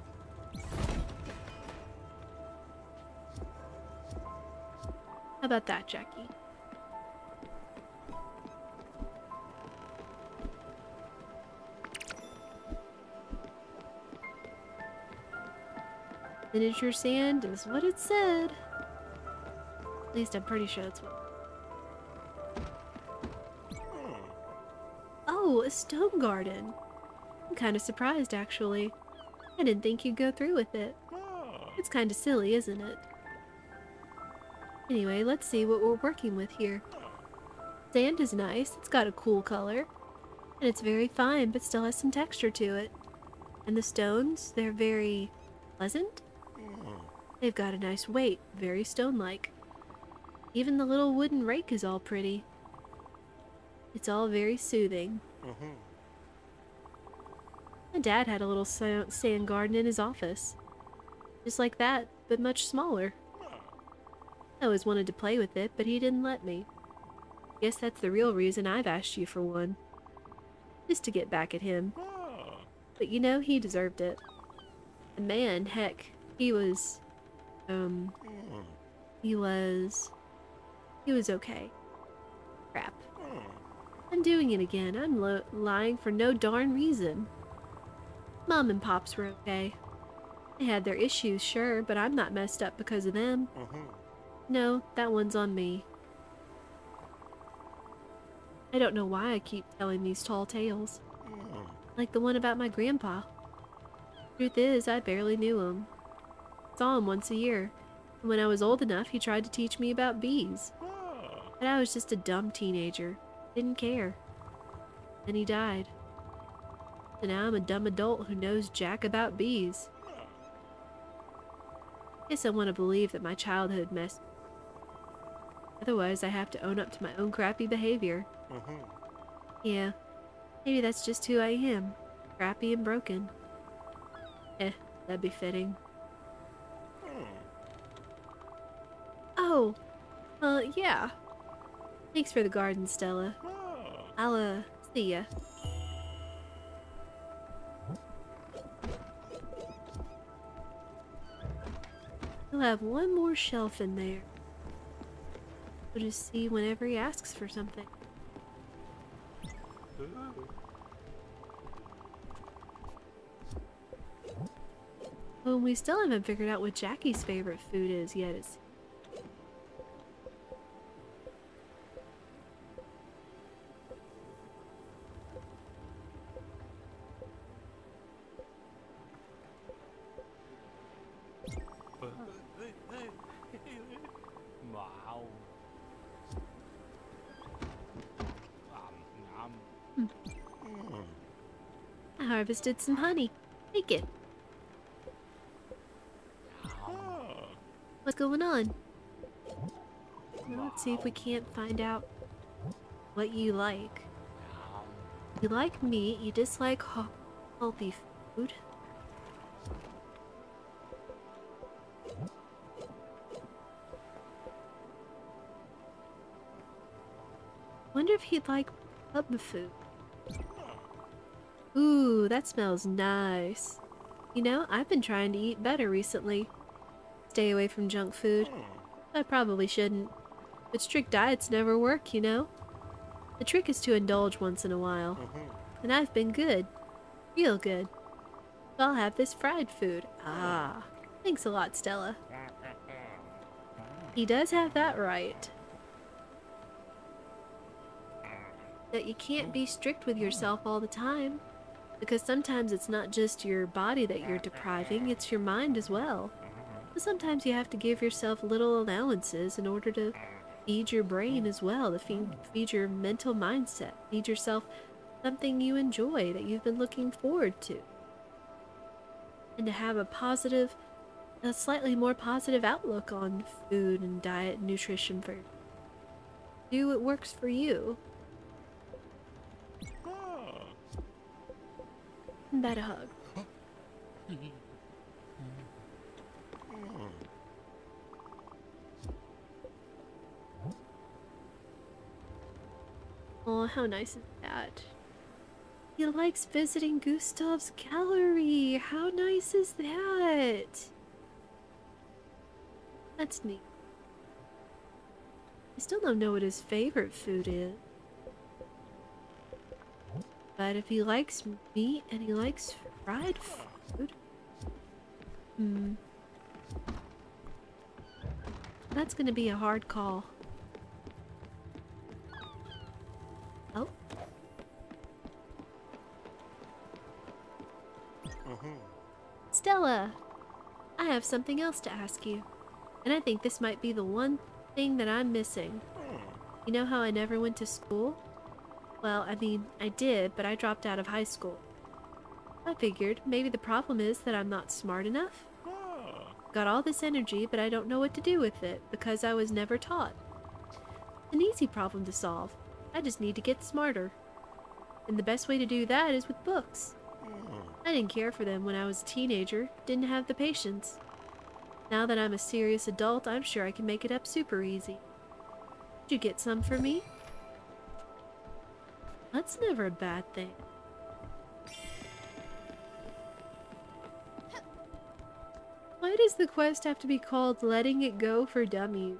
How about that, Jackie? Miniature sand is what it said. At least I'm pretty sure that's what. Oh, a stone garden. I'm kind of surprised, actually. I didn't think you'd go through with it. It's kind of silly, isn't it? Anyway, let's see what we're working with here. Sand is nice. It's got a cool color. And it's very fine, but still has some texture to it. And the stones, they're very pleasant. They've got a nice weight, very stone-like. Even the little wooden rake is all pretty. It's all very soothing. My dad had a little sand garden in his office. Just like that, but much smaller. I always wanted to play with it, but he didn't let me. Guess that's the real reason I've asked you for one. Just to get back at him. But you know, he deserved it. And man, heck, he was okay. Crap. I'm doing it again. I'm lying for no darn reason. Mom and Pops were okay. They had their issues, sure, but I'm not messed up because of them. No, that one's on me. I don't know why I keep telling these tall tales. Like the one about my grandpa. Truth is, I barely knew him. Saw him once a year. And when I was old enough, he tried to teach me about bees. But I was just a dumb teenager. Didn't care. Then he died. And now I'm a dumb adult who knows jack about bees. Guess I want to believe that my childhood messed. Otherwise, I have to own up to my own crappy behavior. Yeah, maybe that's just who I am. Crappy and broken. That'd be fitting. Oh, yeah. Thanks for the garden, Stella. I'll, see ya. He'll have one more shelf in there. We'll just see whenever he asks for something. Well, we still haven't figured out what Jackie's favorite food is yet. It's I harvested some honey. Take it. What's going on? Well, let's see if we can't find out what you like. You like meat, you dislike healthy food. Wonder if he'd like pub food. Ooh, that smells nice. You know, I've been trying to eat better recently. Stay away from junk food. I probably shouldn't. But strict diets never work, you know? The trick is to indulge once in a while. And I've been good. Real good. So I'll have this fried food. Ah. Thanks a lot, Stella. He does have that right. That you can't be strict with yourself all the time. Because sometimes it's not just your body that you're depriving, it's your mind as well. So sometimes you have to give yourself little allowances in order to feed your brain as well, to feed your mental mindset, feed yourself something you enjoy that you've been looking forward to. And to have a slightly more positive outlook on food and diet and nutrition for do what works for you. About a hug. Oh, how nice is that? He likes visiting Gustav's gallery. How nice is that? That's neat. I still don't know what his favorite food is. But if he likes meat and he likes fried food... That's gonna be a hard call. Oh. Stella! I have something else to ask you. And I think this might be the one thing that I'm missing. You know how I never went to school? Well, I mean, I did, but I dropped out of high school. I figured maybe the problem is that I'm not smart enough. Got all this energy, but I don't know what to do with it because I was never taught. It's an easy problem to solve. I just need to get smarter. And the best way to do that is with books. I didn't care for them when I was a teenager, didn't have the patience. Now that I'm a serious adult, I'm sure I can make it up super easy. Did you get some for me? That's never a bad thing. Why does the quest have to be called Letting It Go for Dummies?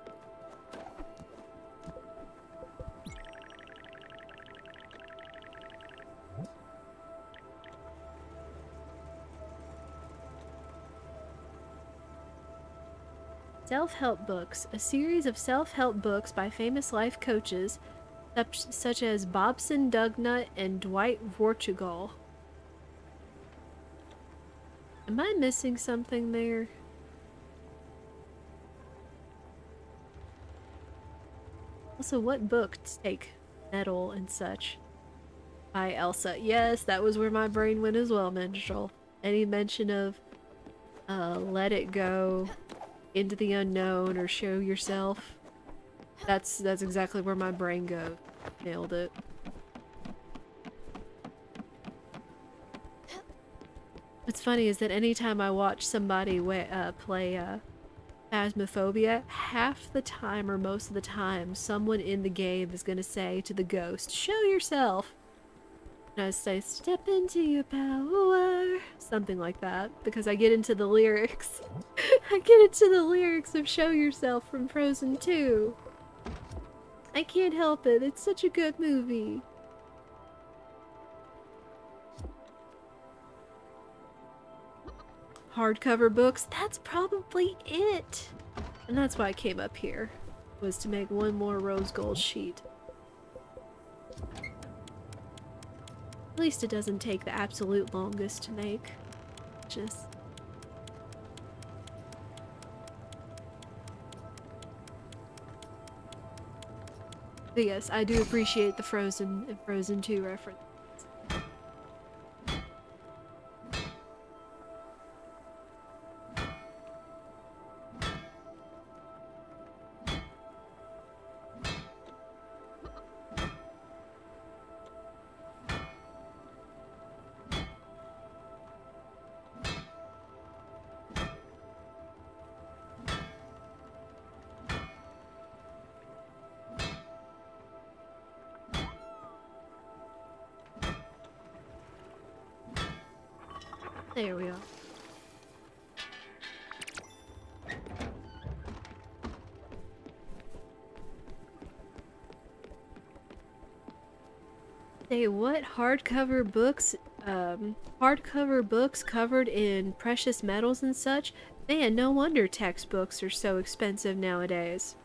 Self-help books, a series of self-help books by famous life coaches such as Bobson Dugnut and Dwight Vorchegall. Am I missing something there? Also, what book take Metal and such? By Elsa. Yes, that was where my brain went as well, Minstrel. Any mention of Let It Go, Into the Unknown, or Show Yourself? That's exactly where my brain goes. Nailed it. What's funny is that anytime I watch somebody play Phasmophobia, half the time or most of the time, someone in the game is gonna say to the ghost, "Show yourself!" And I say, "Step into your power," something like that, because I get into the lyrics. I get into the lyrics of Show Yourself from Frozen 2. I can't help it, it's such a good movie. Hardcover books, that's probably it. And that's why I came up here, was to make one more rose gold sheet. At least it doesn't take the absolute longest to make. Just... But yes, I do appreciate the Frozen and Frozen 2 reference. There we are. Say what? Hardcover books covered in precious metals and such? Man, no wonder textbooks are so expensive nowadays.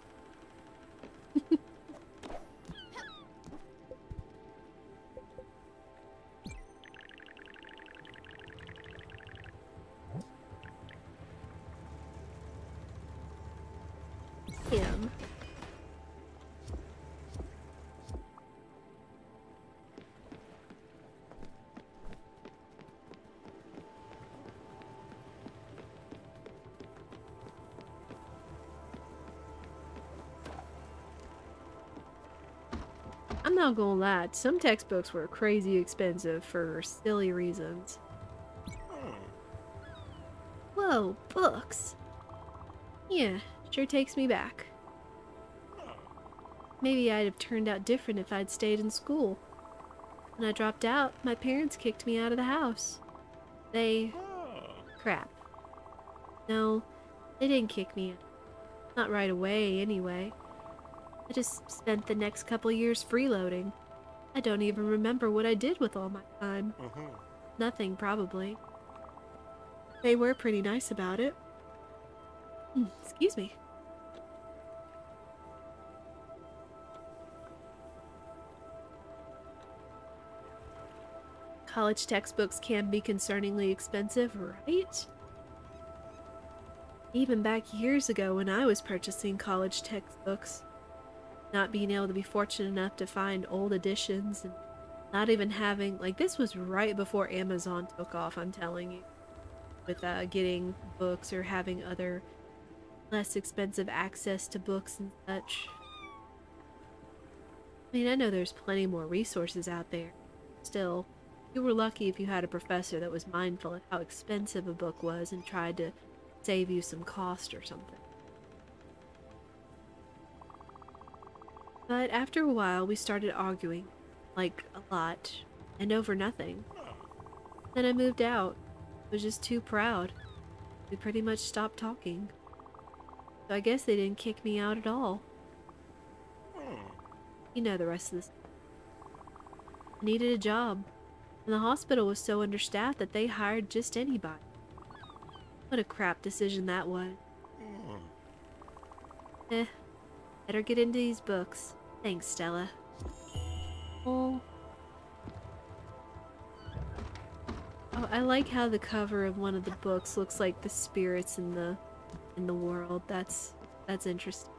Damn. I'm not gonna lie, some textbooks were crazy expensive for silly reasons. Whoa, books! Yeah, sure takes me back. Maybe I'd have turned out different if I'd stayed in school. When I dropped out, my parents kicked me out of the house. Crap. No, they didn't kick me out. Not right away, anyway. I just spent the next couple years freeloading. I don't even remember what I did with all my time. Nothing, probably. They were pretty nice about it. Excuse me. College textbooks can be concerningly expensive, right? Even back years ago when I was purchasing college textbooks, not being able to be fortunate enough to find old editions and not even having, like, this was right before Amazon took off, I'm telling you, with getting books or having other less expensive access to books and such. I mean, I know there's plenty more resources out there. Still, you were lucky if you had a professor that was mindful of how expensive a book was and tried to save you some cost or something. But after a while, we started arguing, like a lot, and over nothing. Then I moved out. I was just too proud. We pretty much stopped talking. So I guess they didn't kick me out at all. You know the rest of this. I needed a job, and the hospital was so understaffed that they hired just anybody. What a crap decision that was. Better get into these books. Thanks, Stella. Oh, I like how the cover of one of the books looks like the spirits in the world. That's interesting.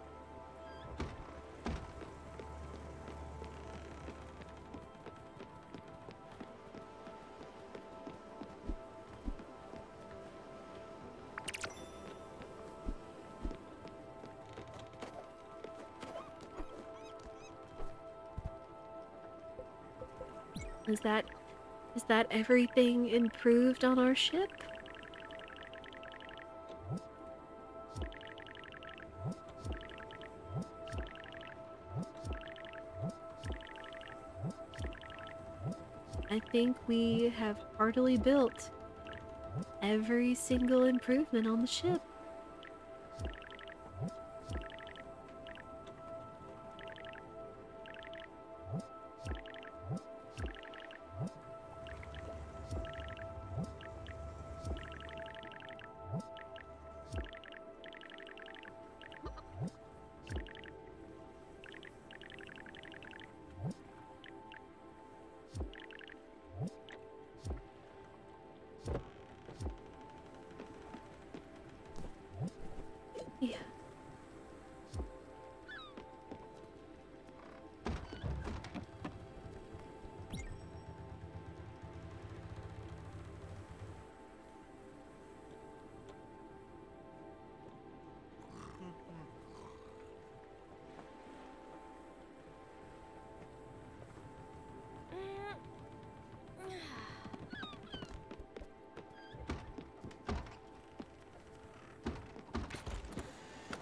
Is that everything improved on our ship? I think we have heartily built every single improvement on the ship. Yeah.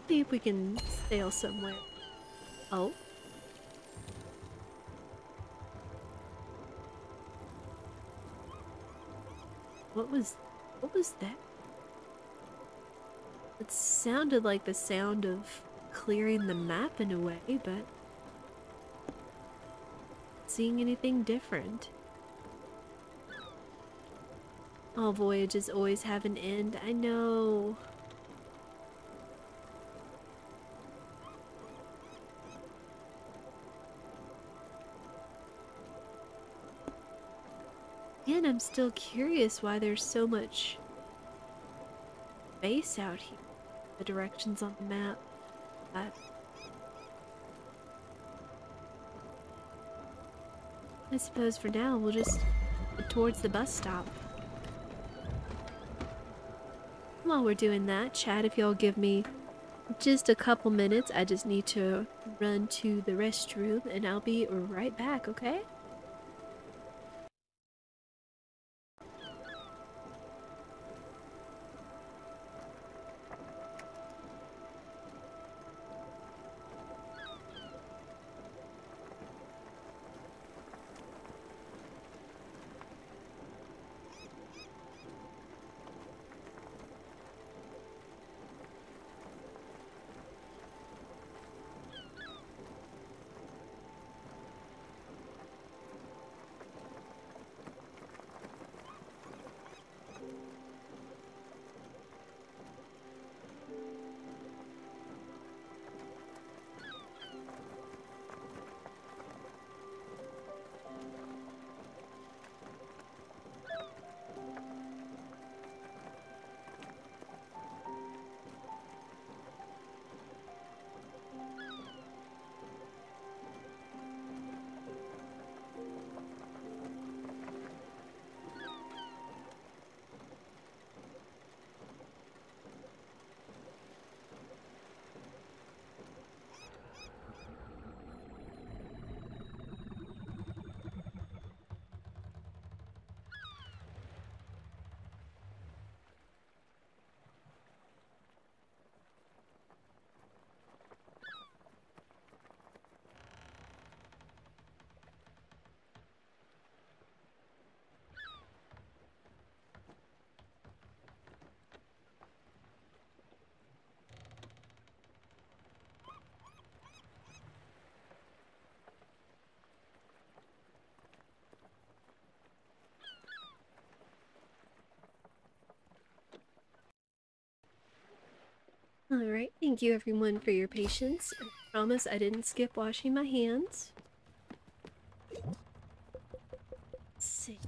See if we can sail somewhere. Oh. What was What was that? It sounded like the sound of clearing the map in a way, but not seeing anything different. All voyages always have an end. I know. And I'm still curious why there's so much space out here. The directions on the map. But I suppose for now we'll just head towards the bus stop. While we're doing that, chat, if y'all give me just a couple minutes, I just need to run to the restroom and I'll be right back, okay? Alright, thank you everyone for your patience. I promise I didn't skip washing my hands. Let's see.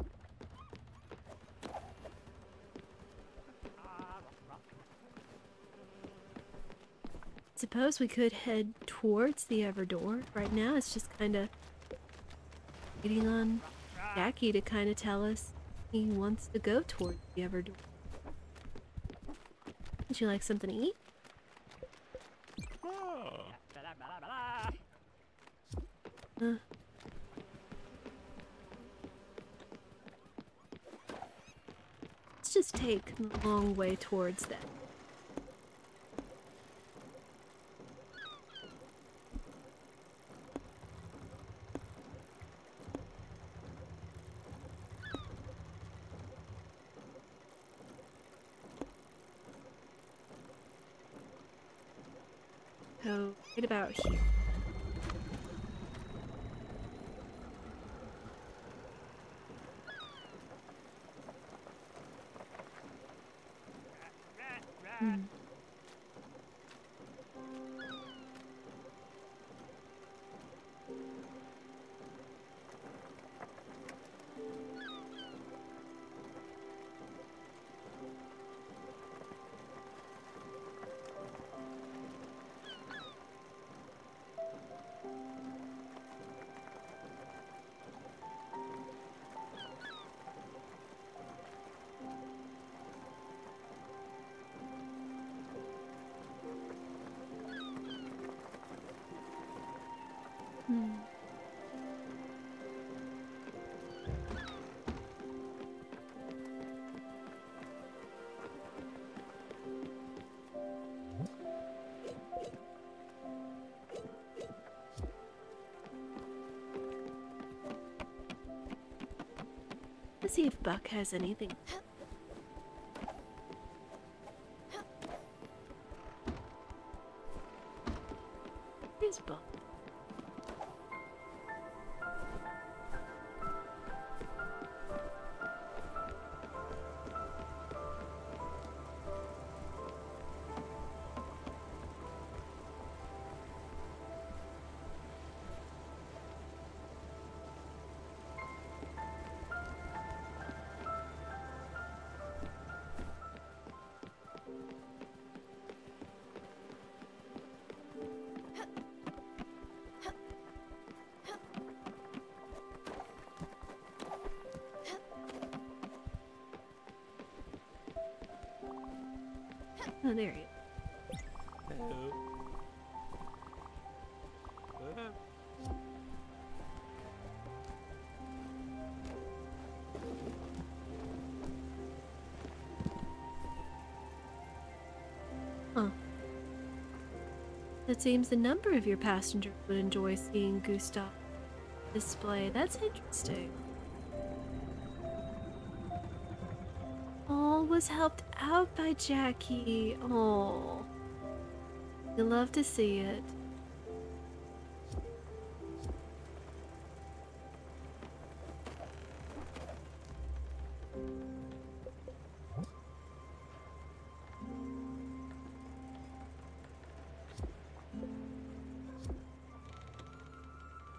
Suppose we could head towards the other door. Right now it's just kind of waiting on Jackie to kind of tell us he wants to go towards the other door. Would you like something to eat? Let's just take the long way towards that. So, right about here. Let's see if Buck has anything. Oh, there you go. Huh. It seems a number of your passengers would enjoy seeing Gustav display. That's interesting. Oh, was helped out by Jackie. Oh, you love to see it.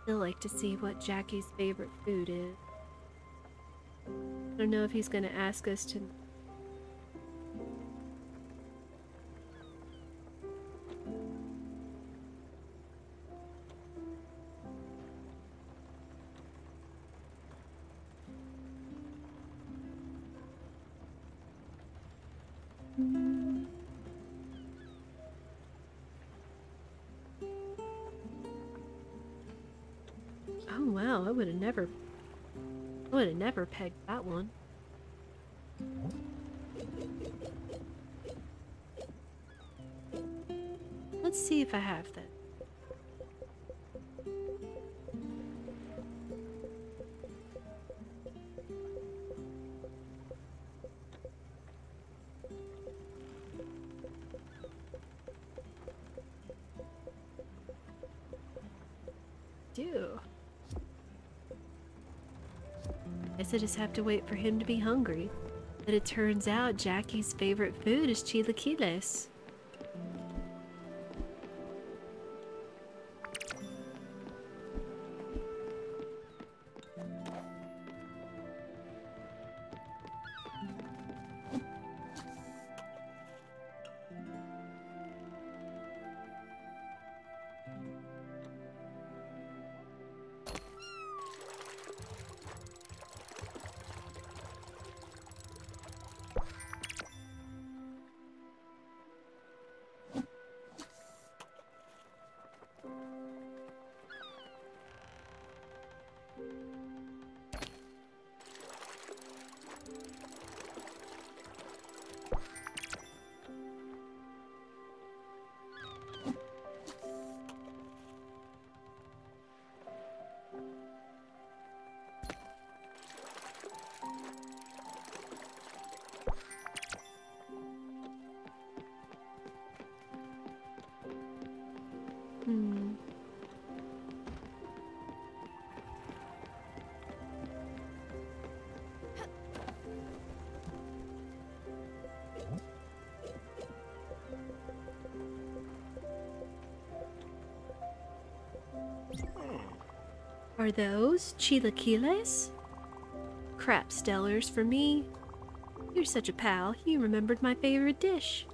Still like to see what Jackie's favorite food is. I don't know if he's gonna ask us to. Oh wow, I would have never pegged that one. Let's see if I have that. Do. Guess I just have to wait for him to be hungry. But it turns out Jackie's favorite food is chilaquiles. Are those chilaquiles? Crap, Stellars, for me. You're such a pal, you remembered my favorite dish.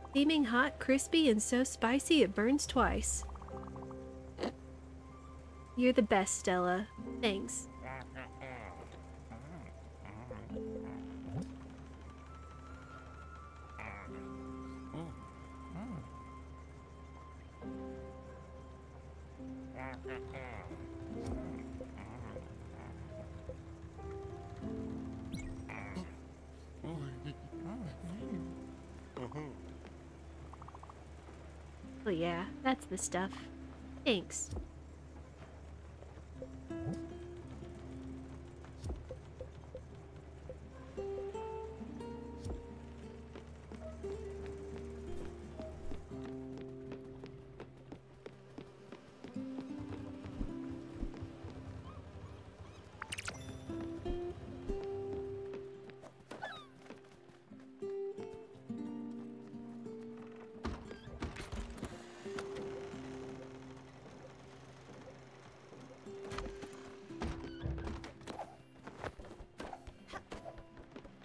Steaming hot, crispy, and so spicy it burns twice. You're the best, Stella. Thanks. Oh yeah, that's the stuff. Thanks.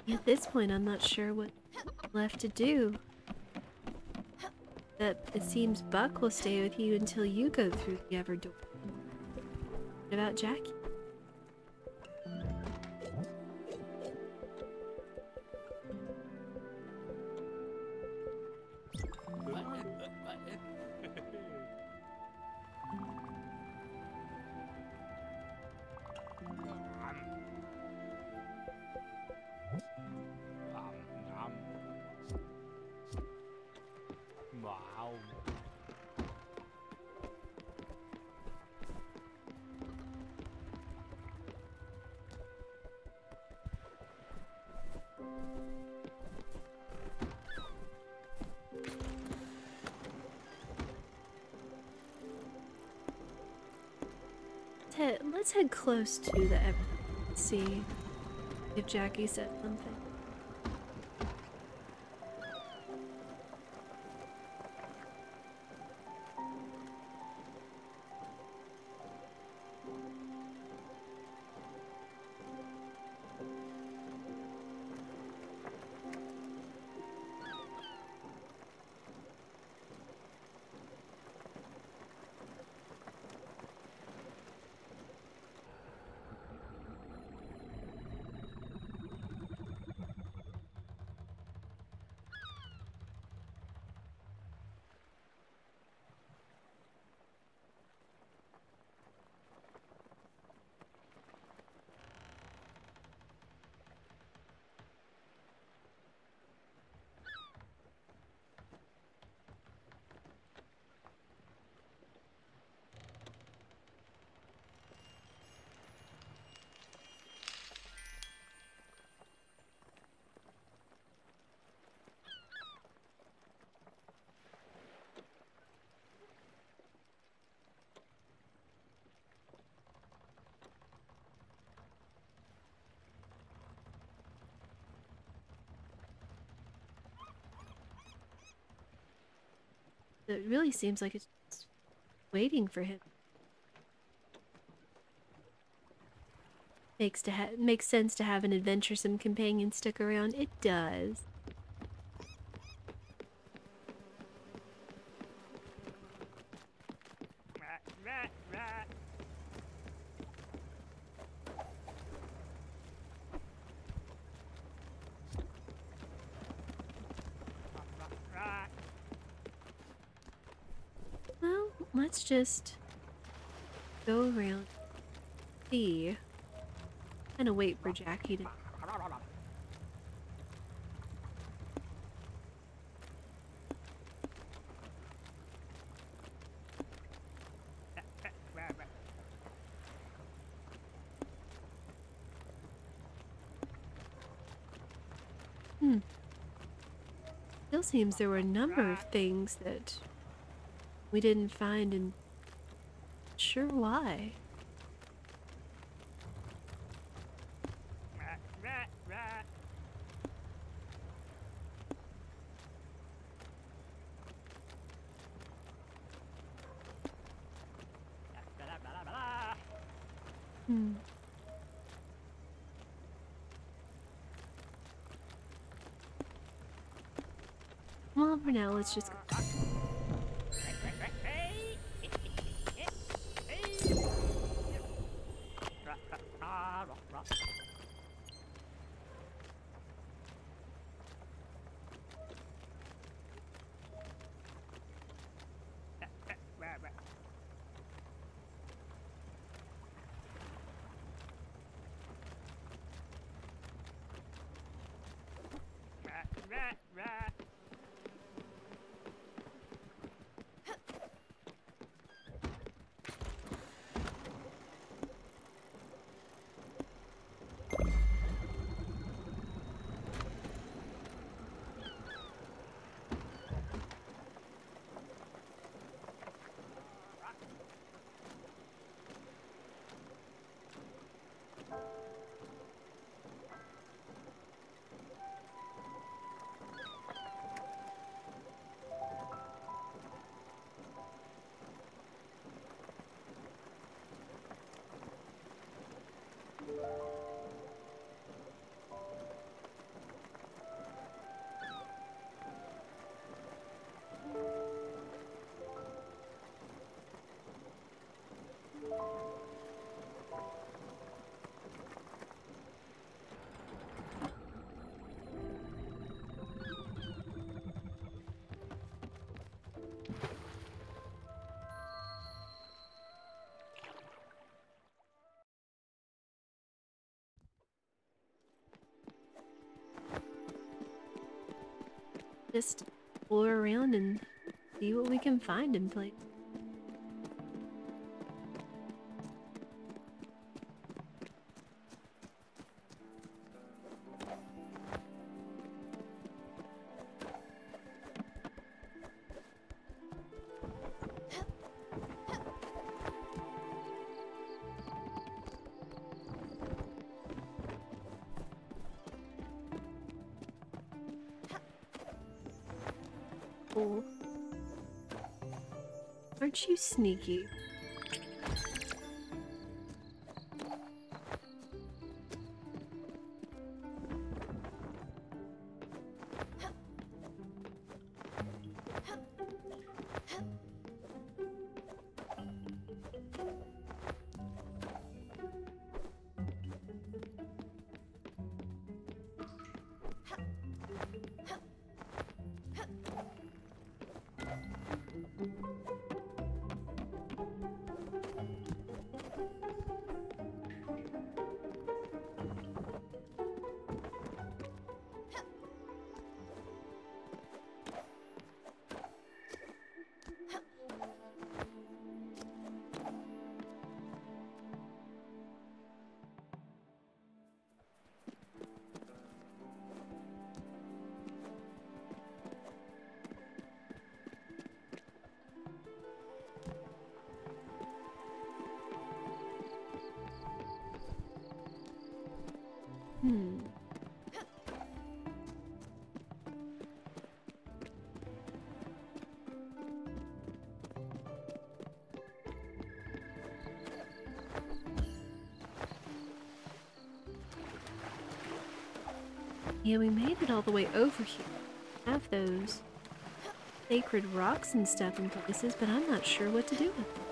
At this point, I'm not sure what's left to do. But it seems Buck will stay with you until you go through the other door. What about Jackie? Let's head close to the see if Jackie said something. It really seems like it's just waiting for him. Makes sense to have an adventuresome companion stick around. It does. Well, let's just go around, see, and wait for Jackie to. Still seems there were a number of things that we didn't find, and sure why. Well, for now, let's just go. Just explore around and see what we can find in place. careful. Aren't you sneaky? Hmm. Yeah, we made it all the way over here. Have those sacred rocks and stuff in places, but I'm not sure what to do with them.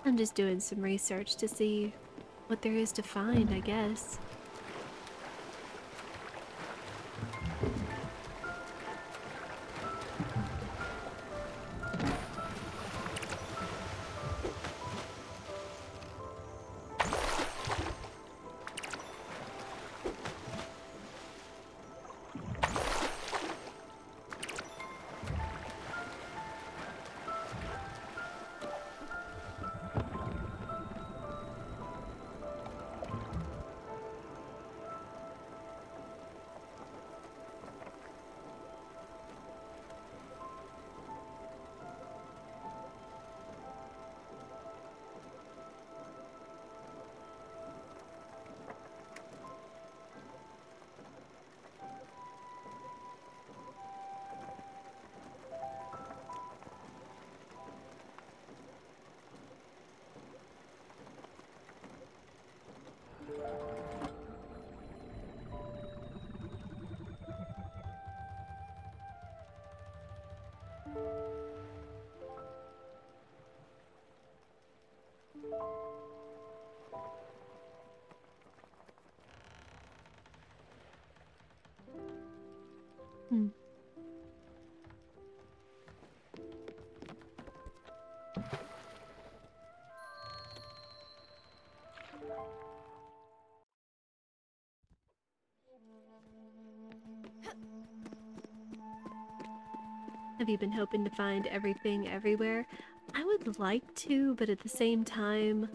I'm just doing some research to see what there is to find, I guess. Hmm. Have you been hoping to find everything everywhere? I would like to, but at the same time,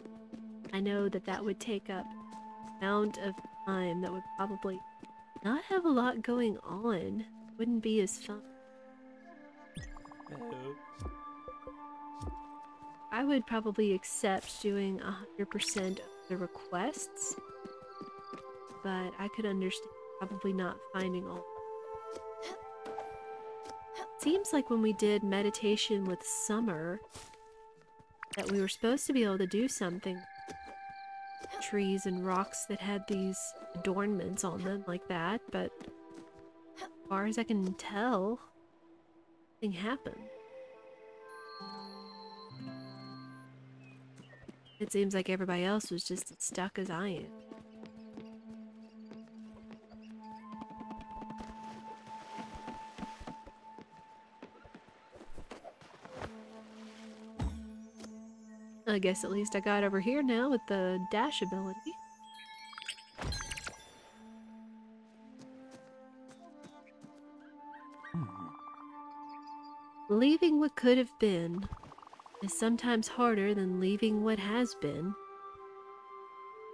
I know that that would take up an amount of time that would probably not have a lot going on. Wouldn't be as fun. I would probably accept doing 100% of the requests, but I could understand probably not finding all. Seems like when we did meditation with Summer, that we were supposed to be able to do something. Trees and rocks that had these adornments on them like that, but as far as I can tell, nothing happened. It seems like everybody else was just as stuck as I am. I guess at least I got over here now with the dash ability. Leaving what could have been is sometimes harder than leaving what has been.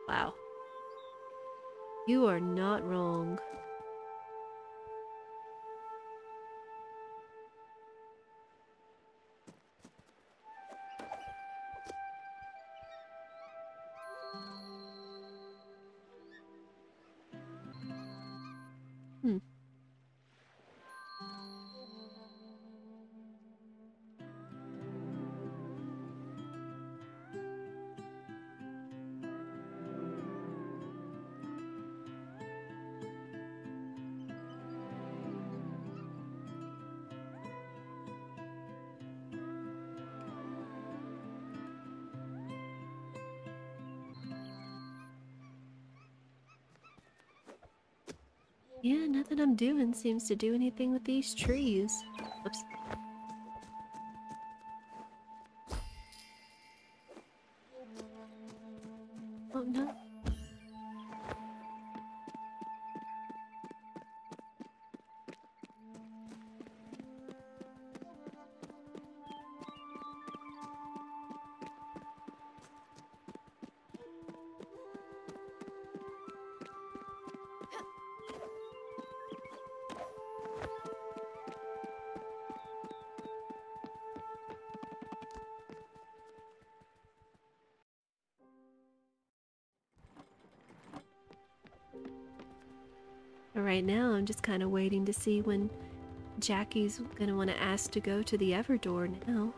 Wow. You are not wrong. Hmm. Yeah, nothing I'm doing seems to do anything with these trees. Oops. Oh no. Right now, I'm just kind of waiting to see when Jackie's gonna want to ask to go to the Everdoor now.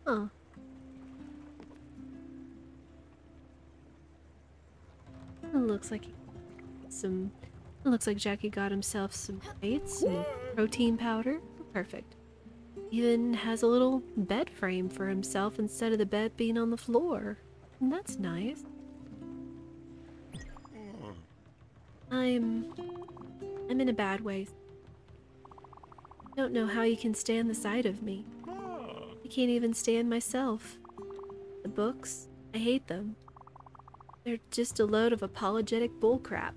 Huh. It looks like some. It looks like Jackie got himself some plates, some protein powder. Perfect. Even has a little bed frame for himself instead of the bed being on the floor. And that's nice. I'm in a bad way. Don't know how you can stand the sight of me. I can't even stand myself. The books, I hate them. They're just a load of apologetic bullcrap.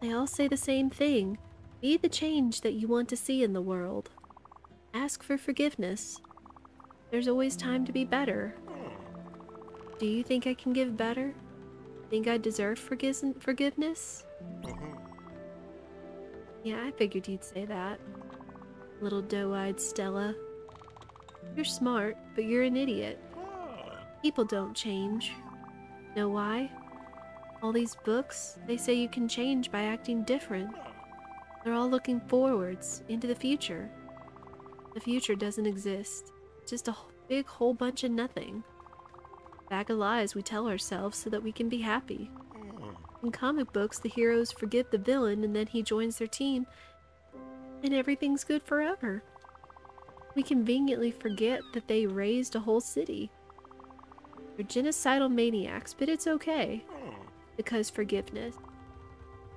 They all say the same thing. Be the change that you want to see in the world. Ask for forgiveness. There's always time to be better. Do you think I can give better? Think I deserve forgiveness? Yeah, I figured you'd say that. Little doe-eyed Stella. You're smart, but you're an idiot. People don't change. Know why? All these books, they say you can change by acting different. They're all looking forwards into the future. The future doesn't exist. It's just a big whole bunch of nothing. Bag of lies we tell ourselves so that we can be happy. In comic books, the heroes forgive the villain and then he joins their team, and everything's good forever. We conveniently forget that they raised a whole city. They're genocidal maniacs, but it's okay. Because forgiveness.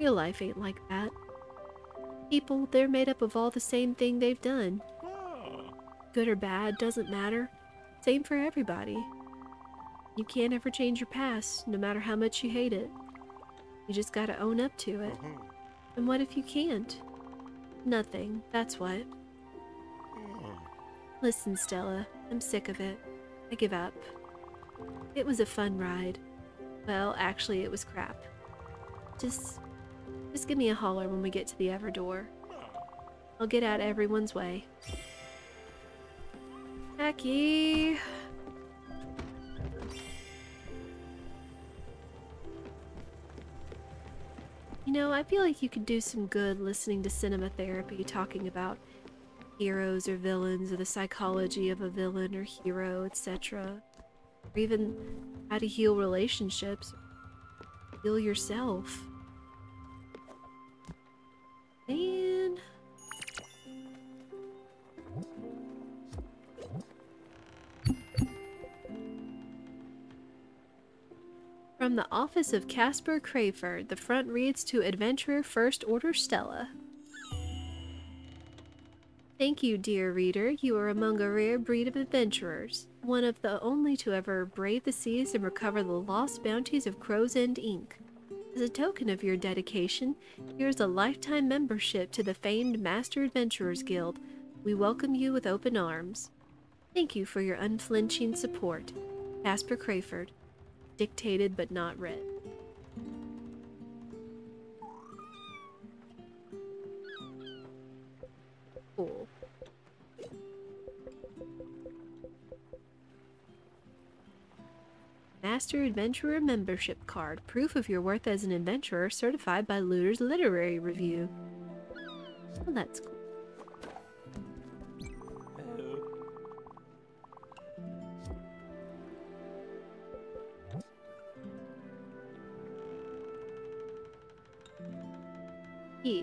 Real life ain't like that. People, they're made up of all the same thing they've done. Good or bad, doesn't matter. Same for everybody. You can't ever change your past, no matter how much you hate it. You just gotta own up to it. And what if you can't? Nothing, that's what. Listen, Stella, I'm sick of it. I give up. It was a fun ride. Well, actually, it was crap. Just give me a holler when we get to the Everdore. I'll get out of everyone's way. Hecky! You know, I feel like you could do some good listening to cinema therapy talking about heroes or villains or the psychology of a villain or hero, etc. Or even how to heal relationships. Heal yourself. Man. From the office of Casper Crayford, the front reads to Adventurer First Order Stella. Thank you, dear reader. You are among a rare breed of adventurers, one of the only to ever brave the seas and recover the lost bounties of Crow's End Inc. As a token of your dedication, here's a lifetime membership to the famed Master Adventurers Guild. We welcome you with open arms. Thank you for your unflinching support. Casper Crayford. Dictated but not read. Cool. Master Adventurer Membership Card. Proof of your worth as an adventurer certified by Looter's Literary Review. Well, that's cool. Yeah.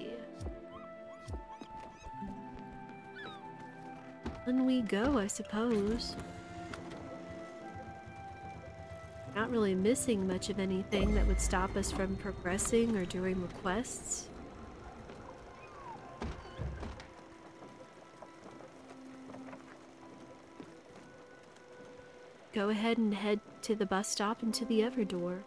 On we go, I suppose. Not really missing much of anything that would stop us from progressing or doing requests. Go ahead and head to the bus stop and to the Everdore.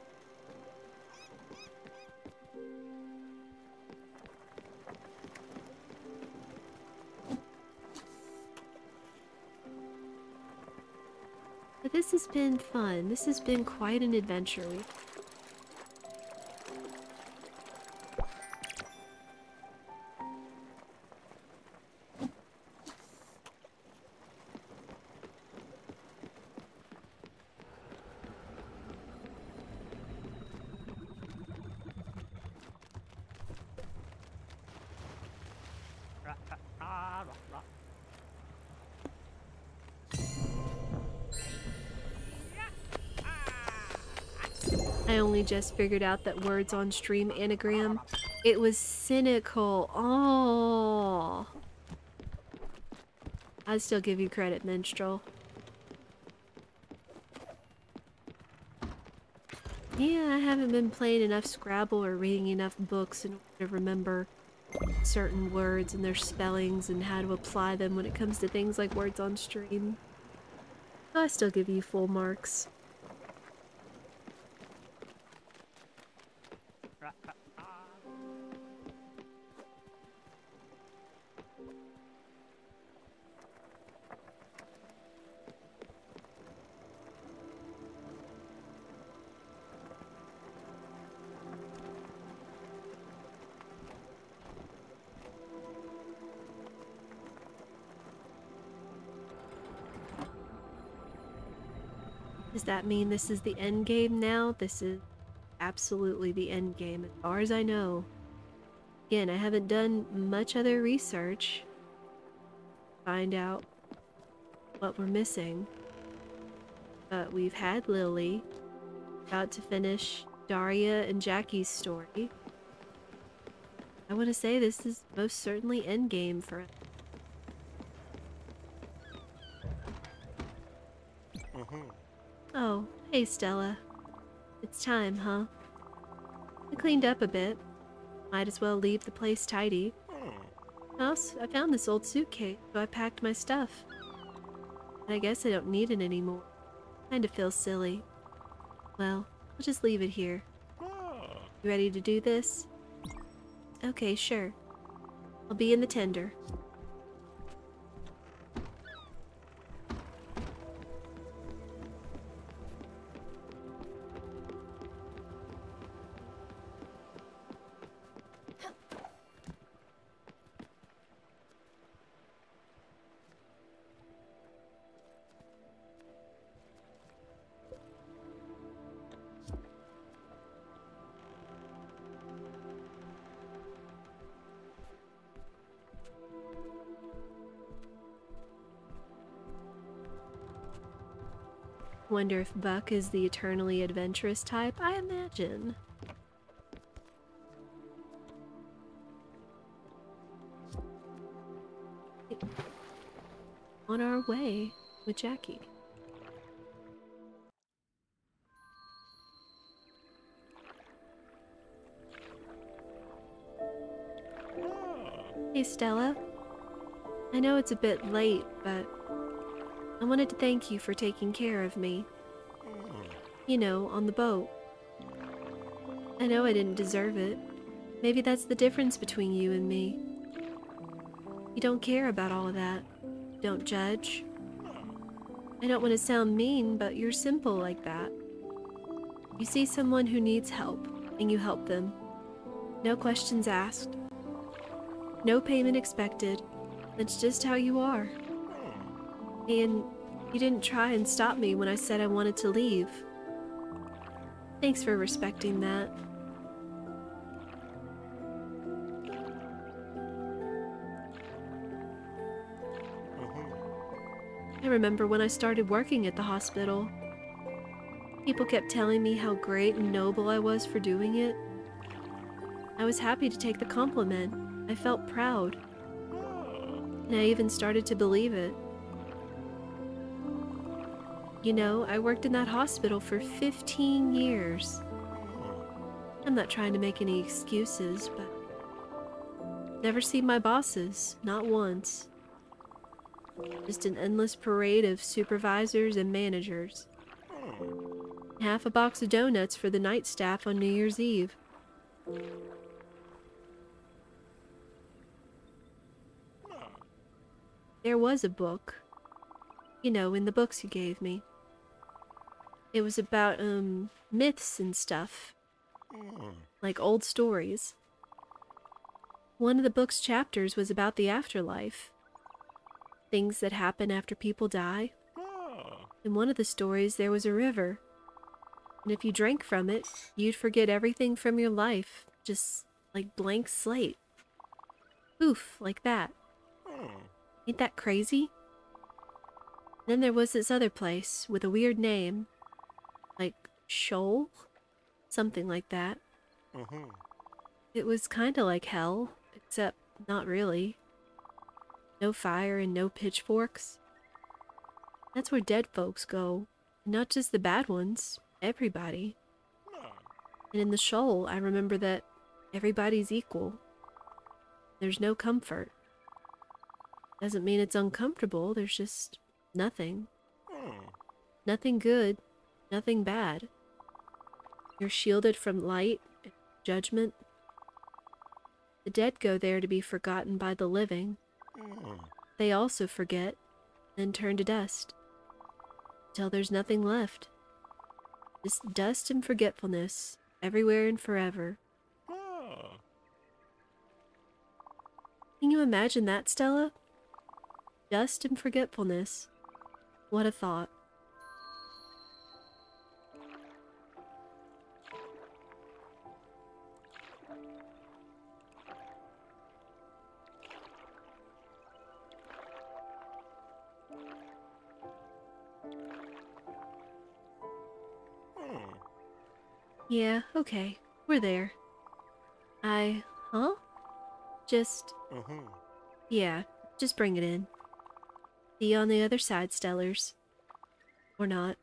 But this has been fun. This has been quite an adventure. I only just figured out that words on stream anagram. It was cynical. Oh. I'd still give you credit, Minstrel. Yeah, I haven't been playing enough Scrabble or reading enough books in order to remember certain words and their spellings and how to apply them when it comes to things like words on stream. I still give you full marks. Does that mean this is the end game now? This is absolutely the end game as far as I know. Again, I haven't done much other research to find out what we're missing. But we've had Lily, about to finish Daria and Jackie's story. I want to say this is most certainly endgame for us. Oh, hey Stella. It's time, huh? I cleaned up a bit. Might as well leave the place tidy. I found this old suitcase, so I packed my stuff. But I guess I don't need it anymore. Kinda feels silly. Well, I'll just leave it here. You ready to do this? Okay, sure. I'll be in the tender. Wonder if Buck is the eternally adventurous type? I imagine. On our way with Jackie. Hey Stella. I know it's a bit late, but I wanted to thank you for taking care of me. You know, on the boat. I know I didn't deserve it. Maybe that's the difference between you and me. You don't care about all of that. Don't judge. I don't want to sound mean, but you're simple like that. You see someone who needs help, and you help them. No questions asked. No payment expected. That's just how you are. And you didn't try and stop me when I said I wanted to leave. Thanks for respecting that. I remember when I started working at the hospital. People kept telling me how great and noble I was for doing it. I was happy to take the compliment. I felt proud. And I even started to believe it. You know, I worked in that hospital for 15 years. I'm not trying to make any excuses, but never seen my bosses, not once. Just an endless parade of supervisors and managers. Half a box of donuts for the night staff on New Year's Eve. There was a book. You know, in the books you gave me. It was about, myths and stuff. Like old stories. One of the book's chapters was about the afterlife. Things that happen after people die. In one of the stories, there was a river. And if you drank from it, you'd forget everything from your life. Just like blank slate. Poof, like that. Ain't that crazy? Then there was this other place with a weird name. Like Shoal? Something like that. It was kinda like hell, except not really. No fire and no pitchforks. That's where dead folks go. Not just the bad ones. Everybody. And in the shoal, I remember that everybody's equal. There's no comfort. Doesn't mean it's uncomfortable, there's just nothing. Nothing good, nothing bad. You're shielded from light, judgment. The dead go there to be forgotten by the living. They also forget, then turn to dust. Till there's nothing left. Just dust and forgetfulness, everywhere and forever. Can you imagine that, Stella? Dust and forgetfulness. What a thought. Yeah, okay. We're there. Huh? Just, yeah, just bring it in. See you on the other side, Stellars. Or not.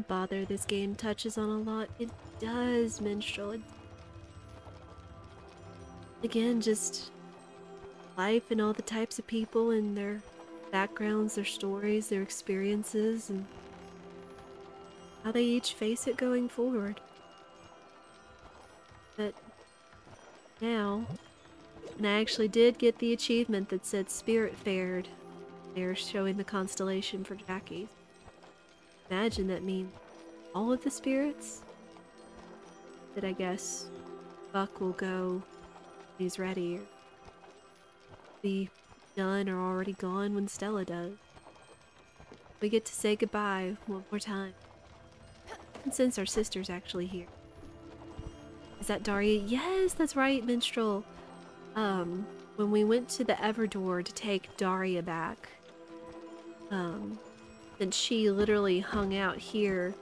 Bother this game touches on a lot. It does, Minstrel. Again, just life and all the types of people and their backgrounds, their stories, their experiences, and how they each face it going forward. But now, and I actually did get the achievement that said Spiritfared. They're showing the constellation for Jackie. Imagine that means all of the spirits that I guess Buck will go when he's ready, or be done or already gone when Stella does. We get to say goodbye one more time. And since our sister's actually here. Is that Daria? Yes, that's right, Minstrel. When we went to the Everdoor to take Daria back, and she literally hung out here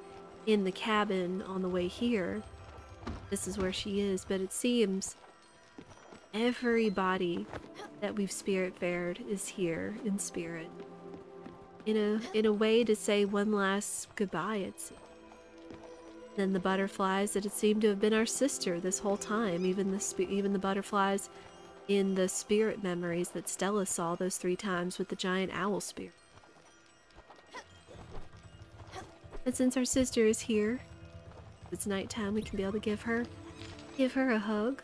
in the cabin on the way here. This is where she is, but it seems everybody that we've spirit-fared is here in spirit. In a way to say one last goodbye, it's then the butterflies that had seemed to have been our sister this whole time, even the butterflies in the spirit memories that Stella saw those 3 times with the giant owl spirit. And since our sister is here, it's nighttime, we can be able to give her a hug.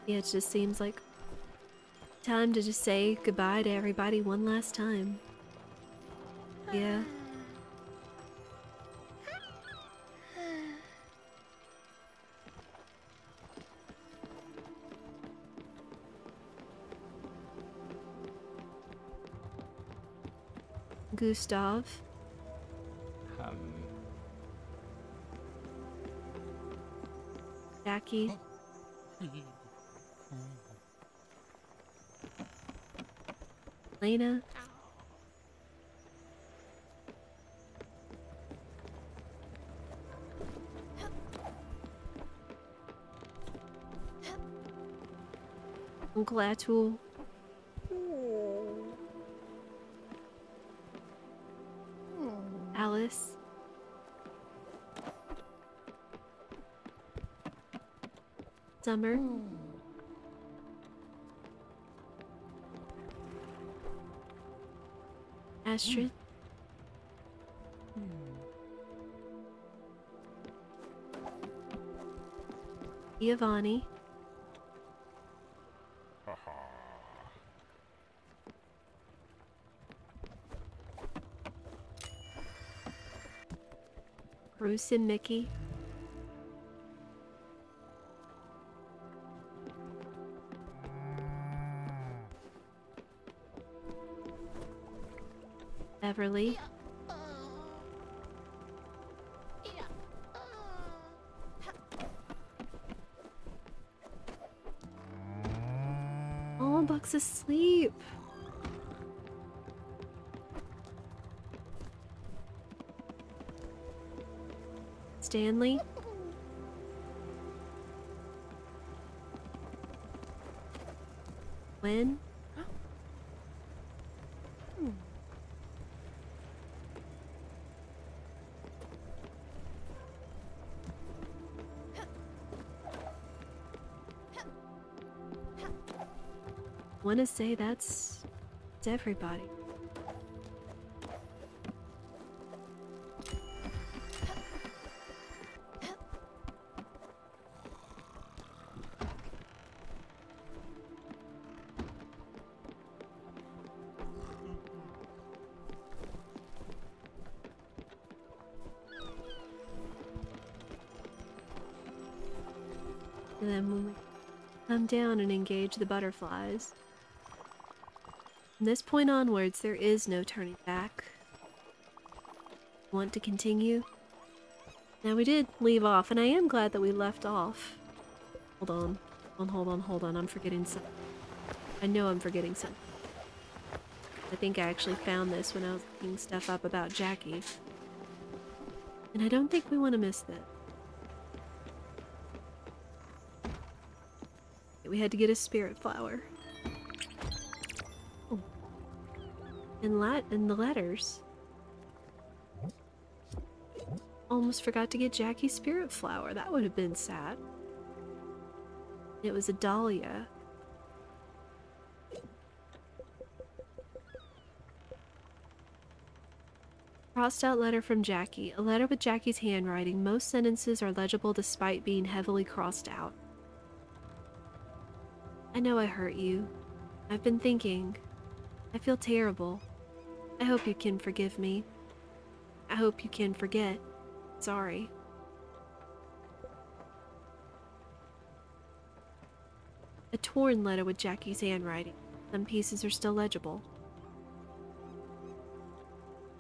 Yeah, it just seems like time to just say goodbye to everybody one last time. Yeah. Gustav. Jackie. Lena. Uncle Atul. Alice. Summer. Astrid. Giovanni. Bruce and Mickey. Beverly. Oh, Buck's asleep. Stanley. When? want to say it's everybody. And then when we come down and engage the butterflies, from this point onwards, there is no turning back. Want to continue? Now we did leave off, and I am glad that we left off. Hold on. Hold on. I'm forgetting something. I know I'm forgetting something. I think I actually found this when I was looking stuff up about Jackie. And I don't think we want to miss that. We had to get a Spiritfarer. Oh. And the letters. Almost forgot to get Jackie's Spiritfarer. That would have been sad. It was a dahlia. Crossed out letter from Jackie. A letter with Jackie's handwriting. Most sentences are legible despite being heavily crossed out. I know I hurt you. I've been thinking. I feel terrible. I hope you can forgive me. I hope you can forget. Sorry. A torn letter with Jackie's handwriting. Some pieces are still legible.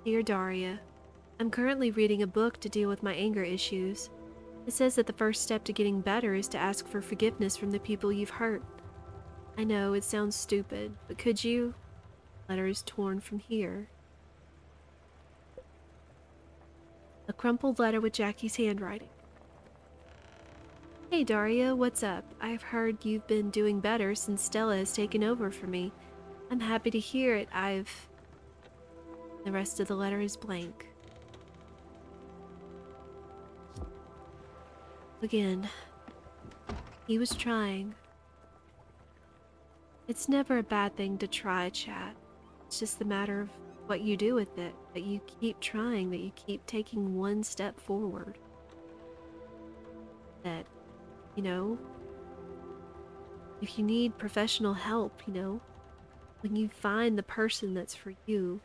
Dear Daria, I'm currently reading a book to deal with my anger issues. It says that the first step to getting better is to ask for forgiveness from the people you've hurt. I know, it sounds stupid, but could you? Letter is torn from here. A crumpled letter with Jackie's handwriting. Hey Daria, what's up? I've heard you've been doing better since Stella has taken over for me. I'm happy to hear it. The rest of the letter is blank. Again, he was trying. It's never a bad thing to try, chat. It's just a matter of what you do with it, that you keep trying, that you keep taking one step forward. That, you know, if you need professional help, you know, when you find the person that's for you,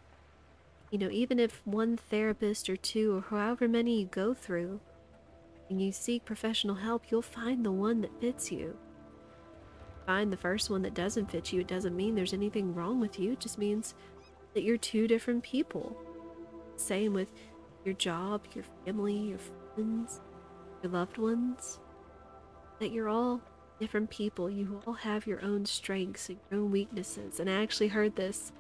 you know, even if one therapist or two or however many you go through, and you seek professional help, you'll find the one that fits you. Find the first one that doesn't fit you, it doesn't mean there's anything wrong with you. It just means that you're two different people. Same with your job, your family, your friends, your loved ones. That you're all different people. You all have your own strengths and your own weaknesses. And I actually heard this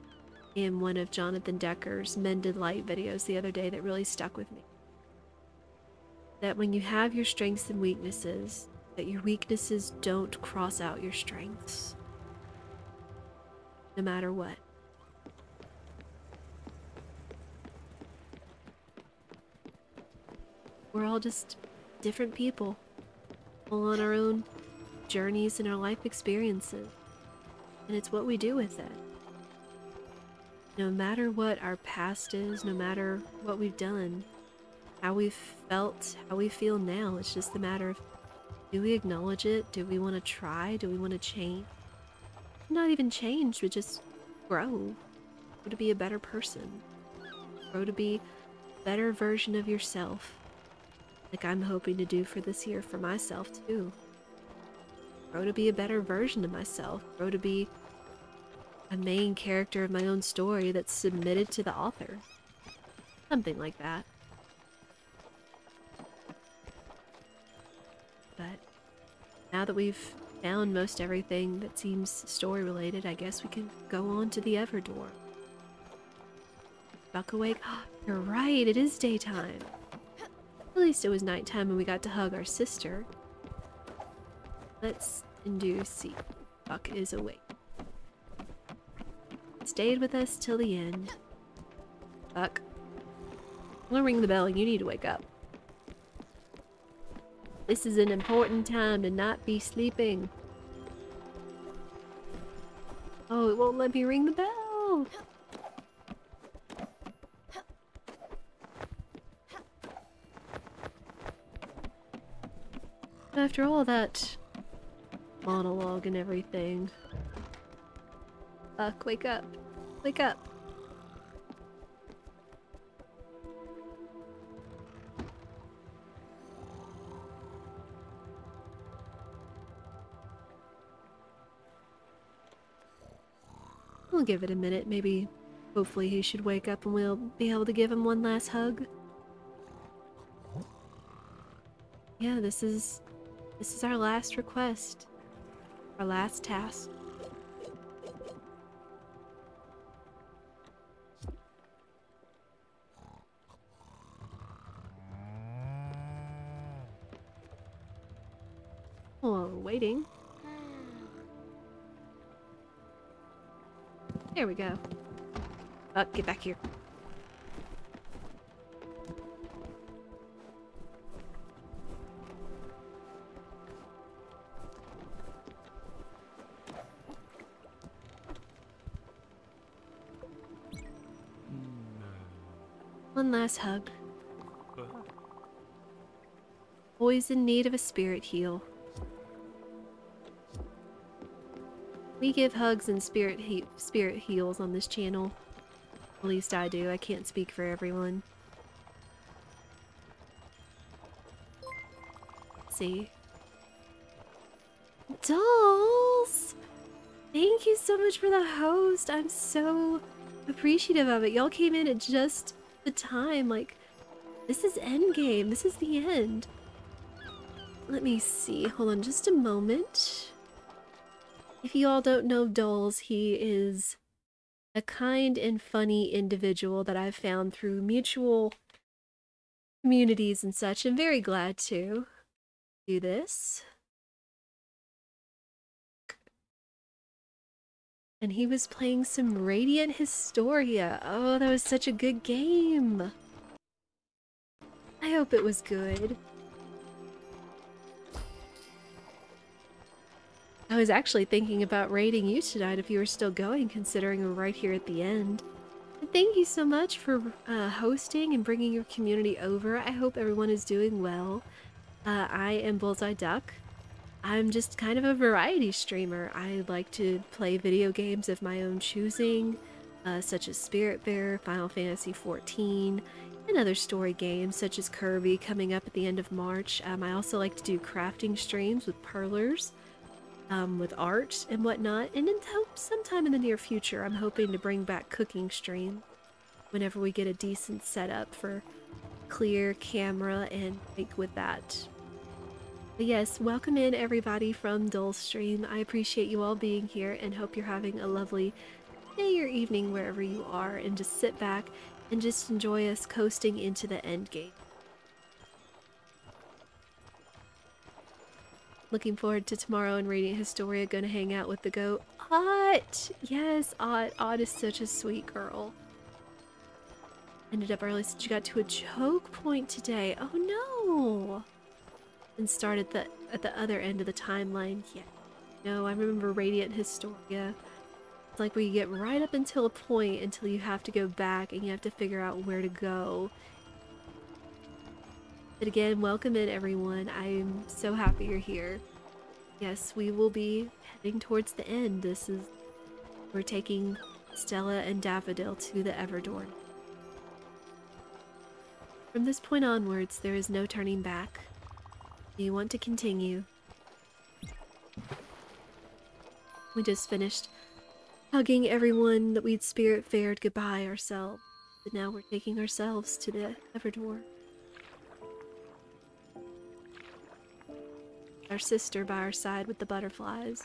in one of Jonathan Decker's Mended Light videos the other day that really stuck with me. That when you have your strengths and weaknesses, that your weaknesses don't cross out your strengths. No matter what. We're all just different people, all on our own journeys and our life experiences. And it's what we do with it. No matter what our past is, no matter what we've done, how we've felt, how we feel now, it's just a matter of, do we acknowledge it? Do we want to try? Do we want to change? Not even change, but just grow. Grow to be a better person. Grow to be a better version of yourself. Like I'm hoping to do for this year for myself too. Grow to be a better version of myself. Grow to be a main character of my own story that's submitted to the author. Something like that. But now that we've found most everything that seems story related, I guess we can go on to the Everdor. Buck awake. You're right, it is daytime. At least it was nighttime and we got to hug our sister. Let's see. Buck is awake. Stayed with us till the end. Buck. I'm gonna ring the bell and you need to wake up. This is an important time to not be sleeping. Oh, it won't let me ring the bell! After all that monologue and everything. Buck, wake up. Wake up. We'll give it a minute, maybe. Hopefully he should wake up and we'll be able to give him one last hug. Yeah, this is our last request. Our last task. Oh, waiting. There we go. Buck, get back here. One last hug. Always in need of a spirit heal. We give hugs and spirit heals on this channel. At least I do. I can't speak for everyone. Let's see. Dolls! Thank you so much for the host. I'm so appreciative of it. Y'all came in at just the time. Like, this is endgame. This is the end. Let me see. Hold on just a moment. If you all don't know Dolls, he is a kind and funny individual that I've found through mutual communities and such. I'm very glad to do this. And he was playing some Radiant Historia. Oh, that was such a good game. I hope it was good. I was actually thinking about raiding you tonight if you were still going, considering we're right here at the end. And thank you so much for hosting and bringing your community over. I hope everyone is doing well. I am Bullseye Duck. I'm just kind of a variety streamer. I like to play video games of my own choosing, such as Spiritfarer, Final Fantasy XIV, and other story games such as Kirby coming up at the end of March. I also like to do crafting streams with Perlers. With art and whatnot, and sometime in the near future I'm hoping to bring back cooking stream whenever we get a decent setup for clear camera and make with that. But yes, welcome in everybody from Dull Stream. I appreciate you all being here and hope you're having a lovely day or evening wherever you are, and just sit back and just enjoy us coasting into the end game. Looking forward to tomorrow in Radiant Historia. Gonna hang out with the goat. Ott! Yes, Ott. Ott is such a sweet girl. Ended up early since you got to a choke point today. Oh no! And started at the other end of the timeline. Yeah. No, I remember Radiant Historia. It's like where you get right up until a point until you have to go back and you have to figure out where to go. But again, welcome in everyone. I'm so happy you're here. Yes, we will be heading towards the end. We're taking Stella and Daffodil to the Everdorn. From this point onwards, there is no turning back. You want to continue. We just finished hugging everyone that we'd spirit-fared goodbye ourselves. But now we're taking ourselves to the Everdorn. Our sister by our side with the butterflies.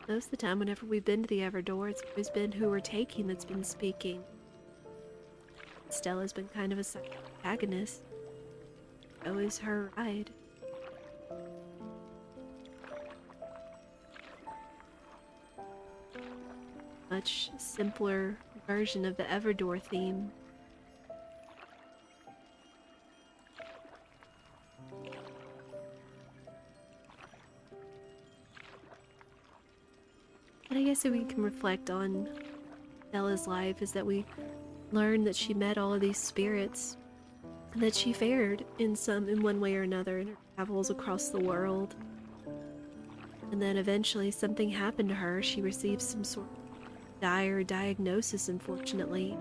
Most of the time, whenever we've been to the Everdor, it's always been who we're taking that's been speaking. Stella's been kind of a antagonist. Always her ride. much simpler version of the Everdore theme. But I guess if we can reflect on Bella's life is that we learn that she met all of these spirits, and that she fared in one way or another in her travels across the world. And then eventually something happened to her. She received some sort of dire diagnosis, unfortunately.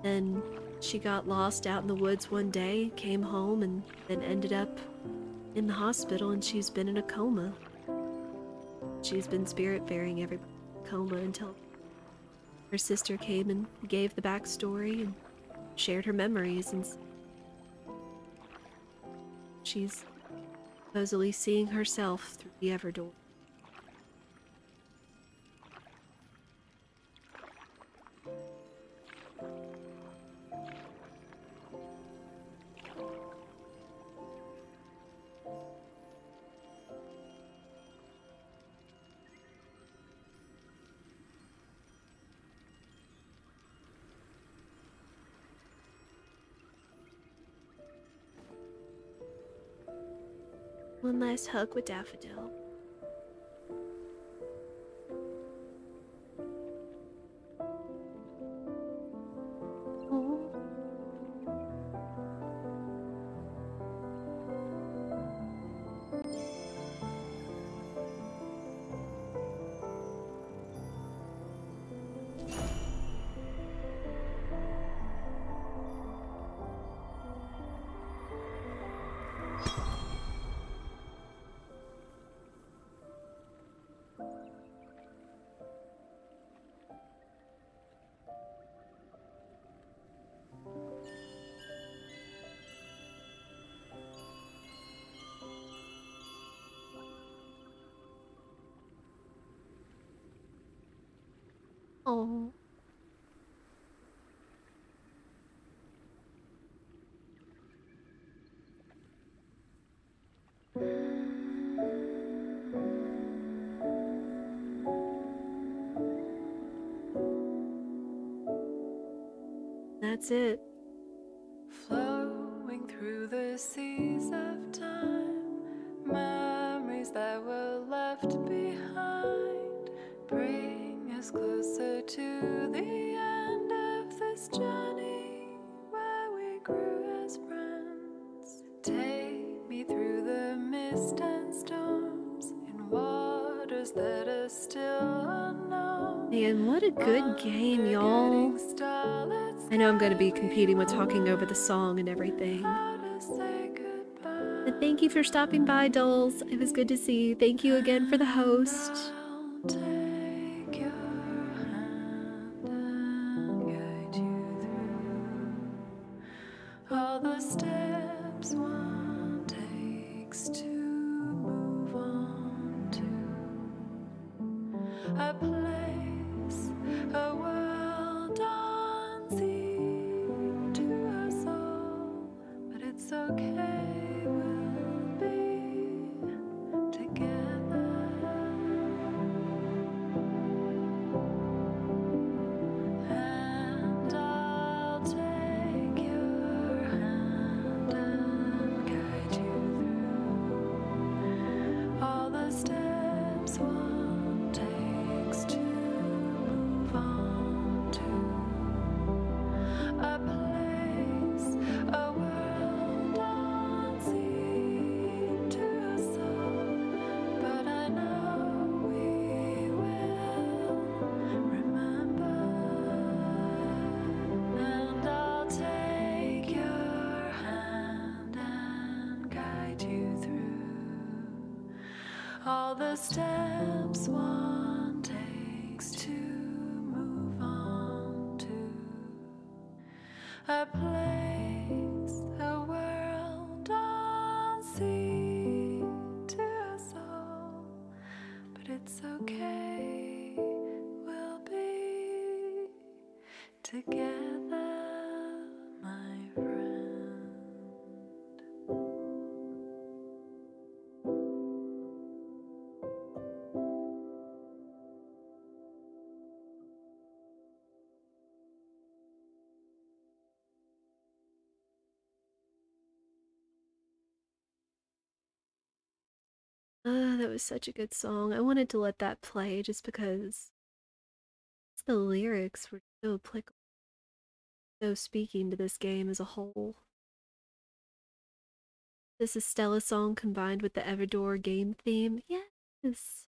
Then she got lost out in the woods one day, came home, and then ended up in the hospital, and she's been in a coma. She's been spirit-faring everybody in a coma until her sister came and gave the backstory and shared her memories, and she's supposedly seeing herself through the Everdore. One last hug with Daffodil. Oh. Oh. That's it. Flowing through the seas of time, memories that were left behind bring us closer to the end of this journey where we grew as friends. Take me through the mist and storms in waters that are still unknown. Man, what a good game, y'all. I know I'm going to be competing with talking over the song and everything. But thank you for stopping by, dolls. It was good to see you. Thank you again for the host. I'll take your hand and guide you through all the steps one takes to move on to a place, a world unseen to us all. But it's okay, we'll be together. And I'll take your hand and guide you through all the steps one takes to move on to a place, a world unseen to us all. But I know we will remember. And I'll take your hand and guide you through all the steps one takes to move on to a place, a world unseen to us all. But it's okay, we'll be together, my friend. That was such a good song. I wanted to let that play just because the lyrics were so applicable, so speaking to this game as a whole. This is Stella's song combined with the Everdor game theme. Yes.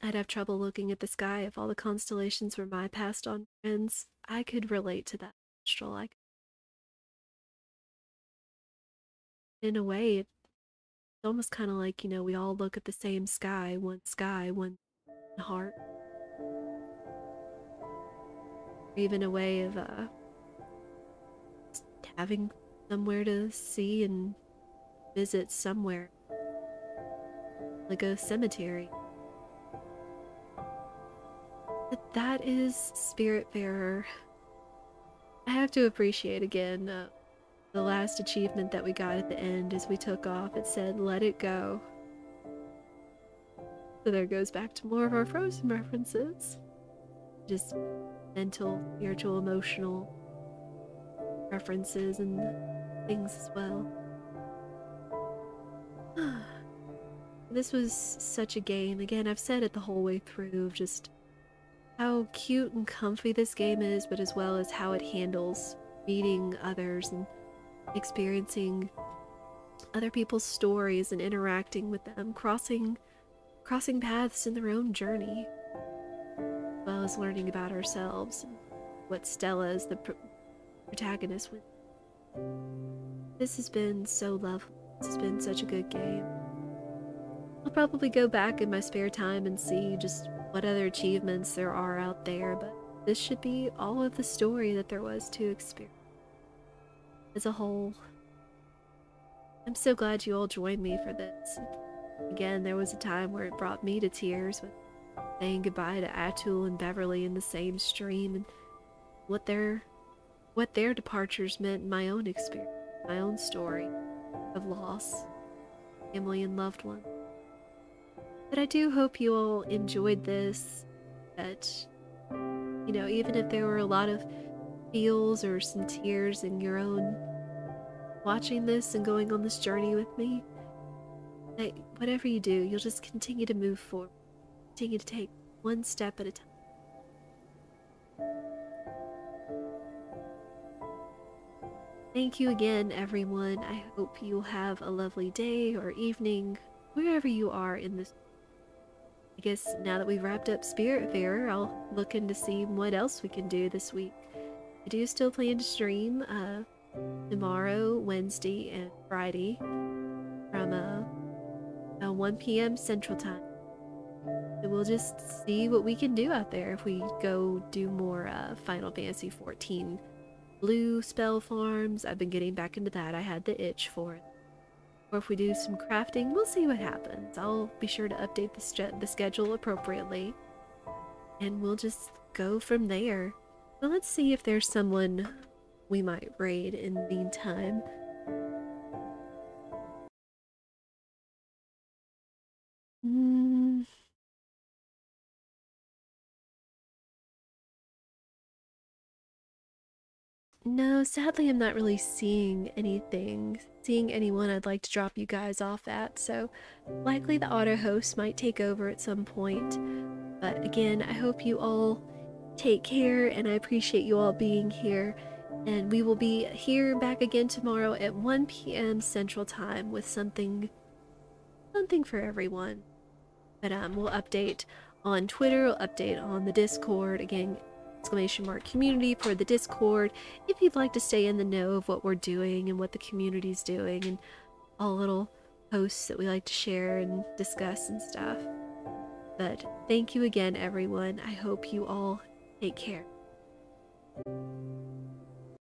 I'd have trouble looking at the sky if all the constellations were my passed on friends. I could relate to that minstrel. In a way, it's almost kind of like, we all look at the same sky, one heart. Or even a way of having somewhere to see and visit somewhere, like a cemetery. But that is Spiritfarer. I have to appreciate again the last achievement that we got at the end as we took off. It said, "Let it go." So there goes back to more of our Frozen references. Just mental, spiritual, emotional references and things as well. This was such a game. Again, I've said it the whole way through, just how cute and comfy this game is, but as well as how it handles meeting others and experiencing other people's stories and interacting with them, crossing paths in their own journey, as well as learning about ourselves and what Stella is the protagonist with. This has been so lovely. This has been such a good game. I'll probably go back in my spare time and see just what other achievements there are out there, but this should be all of the story that there was to experience as a whole. I'm so glad you all joined me for this. Again, there was a time where it brought me to tears with saying goodbye to Atul and Beverly in the same stream, and what their departures meant in my own experience, my own story of loss, family, and loved ones. But I do hope you all enjoyed this, that, even if there were a lot of feels or some tears in your own watching this and going on this journey with me, that whatever you do, you'll just continue to move forward, continue to take one step at a time. Thank you again, everyone. I hope you'll have a lovely day or evening, wherever you are in this. I guess now that we've wrapped up Spiritfarer, I'll look into see what else we can do this week. I do still plan to stream tomorrow, Wednesday, and Friday from 1 p.m. Central Time. So we'll just see what we can do out there if we go do more Final Fantasy XIV blue spell farms. I've been getting back into that. I had the itch for it. Or if we do some crafting, we'll see what happens. I'll be sure to update the schedule appropriately. And we'll just go from there. Well, let's see if there's someone we might raid in the meantime. No, sadly I'm not really seeing anyone I'd like to drop you guys off at, so likely the auto host might take over at some point. But again, I hope you all take care, and I appreciate you all being here, and we will be here back again tomorrow at 1 p.m. Central Time with something for everyone. But we'll update on Twitter, we'll update on the Discord, again, !community for the Discord if you'd like to stay in the know of what we're doing and what the community's doing and all little posts that we like to share and discuss and stuff. But thank you again, everyone. I hope you all take care.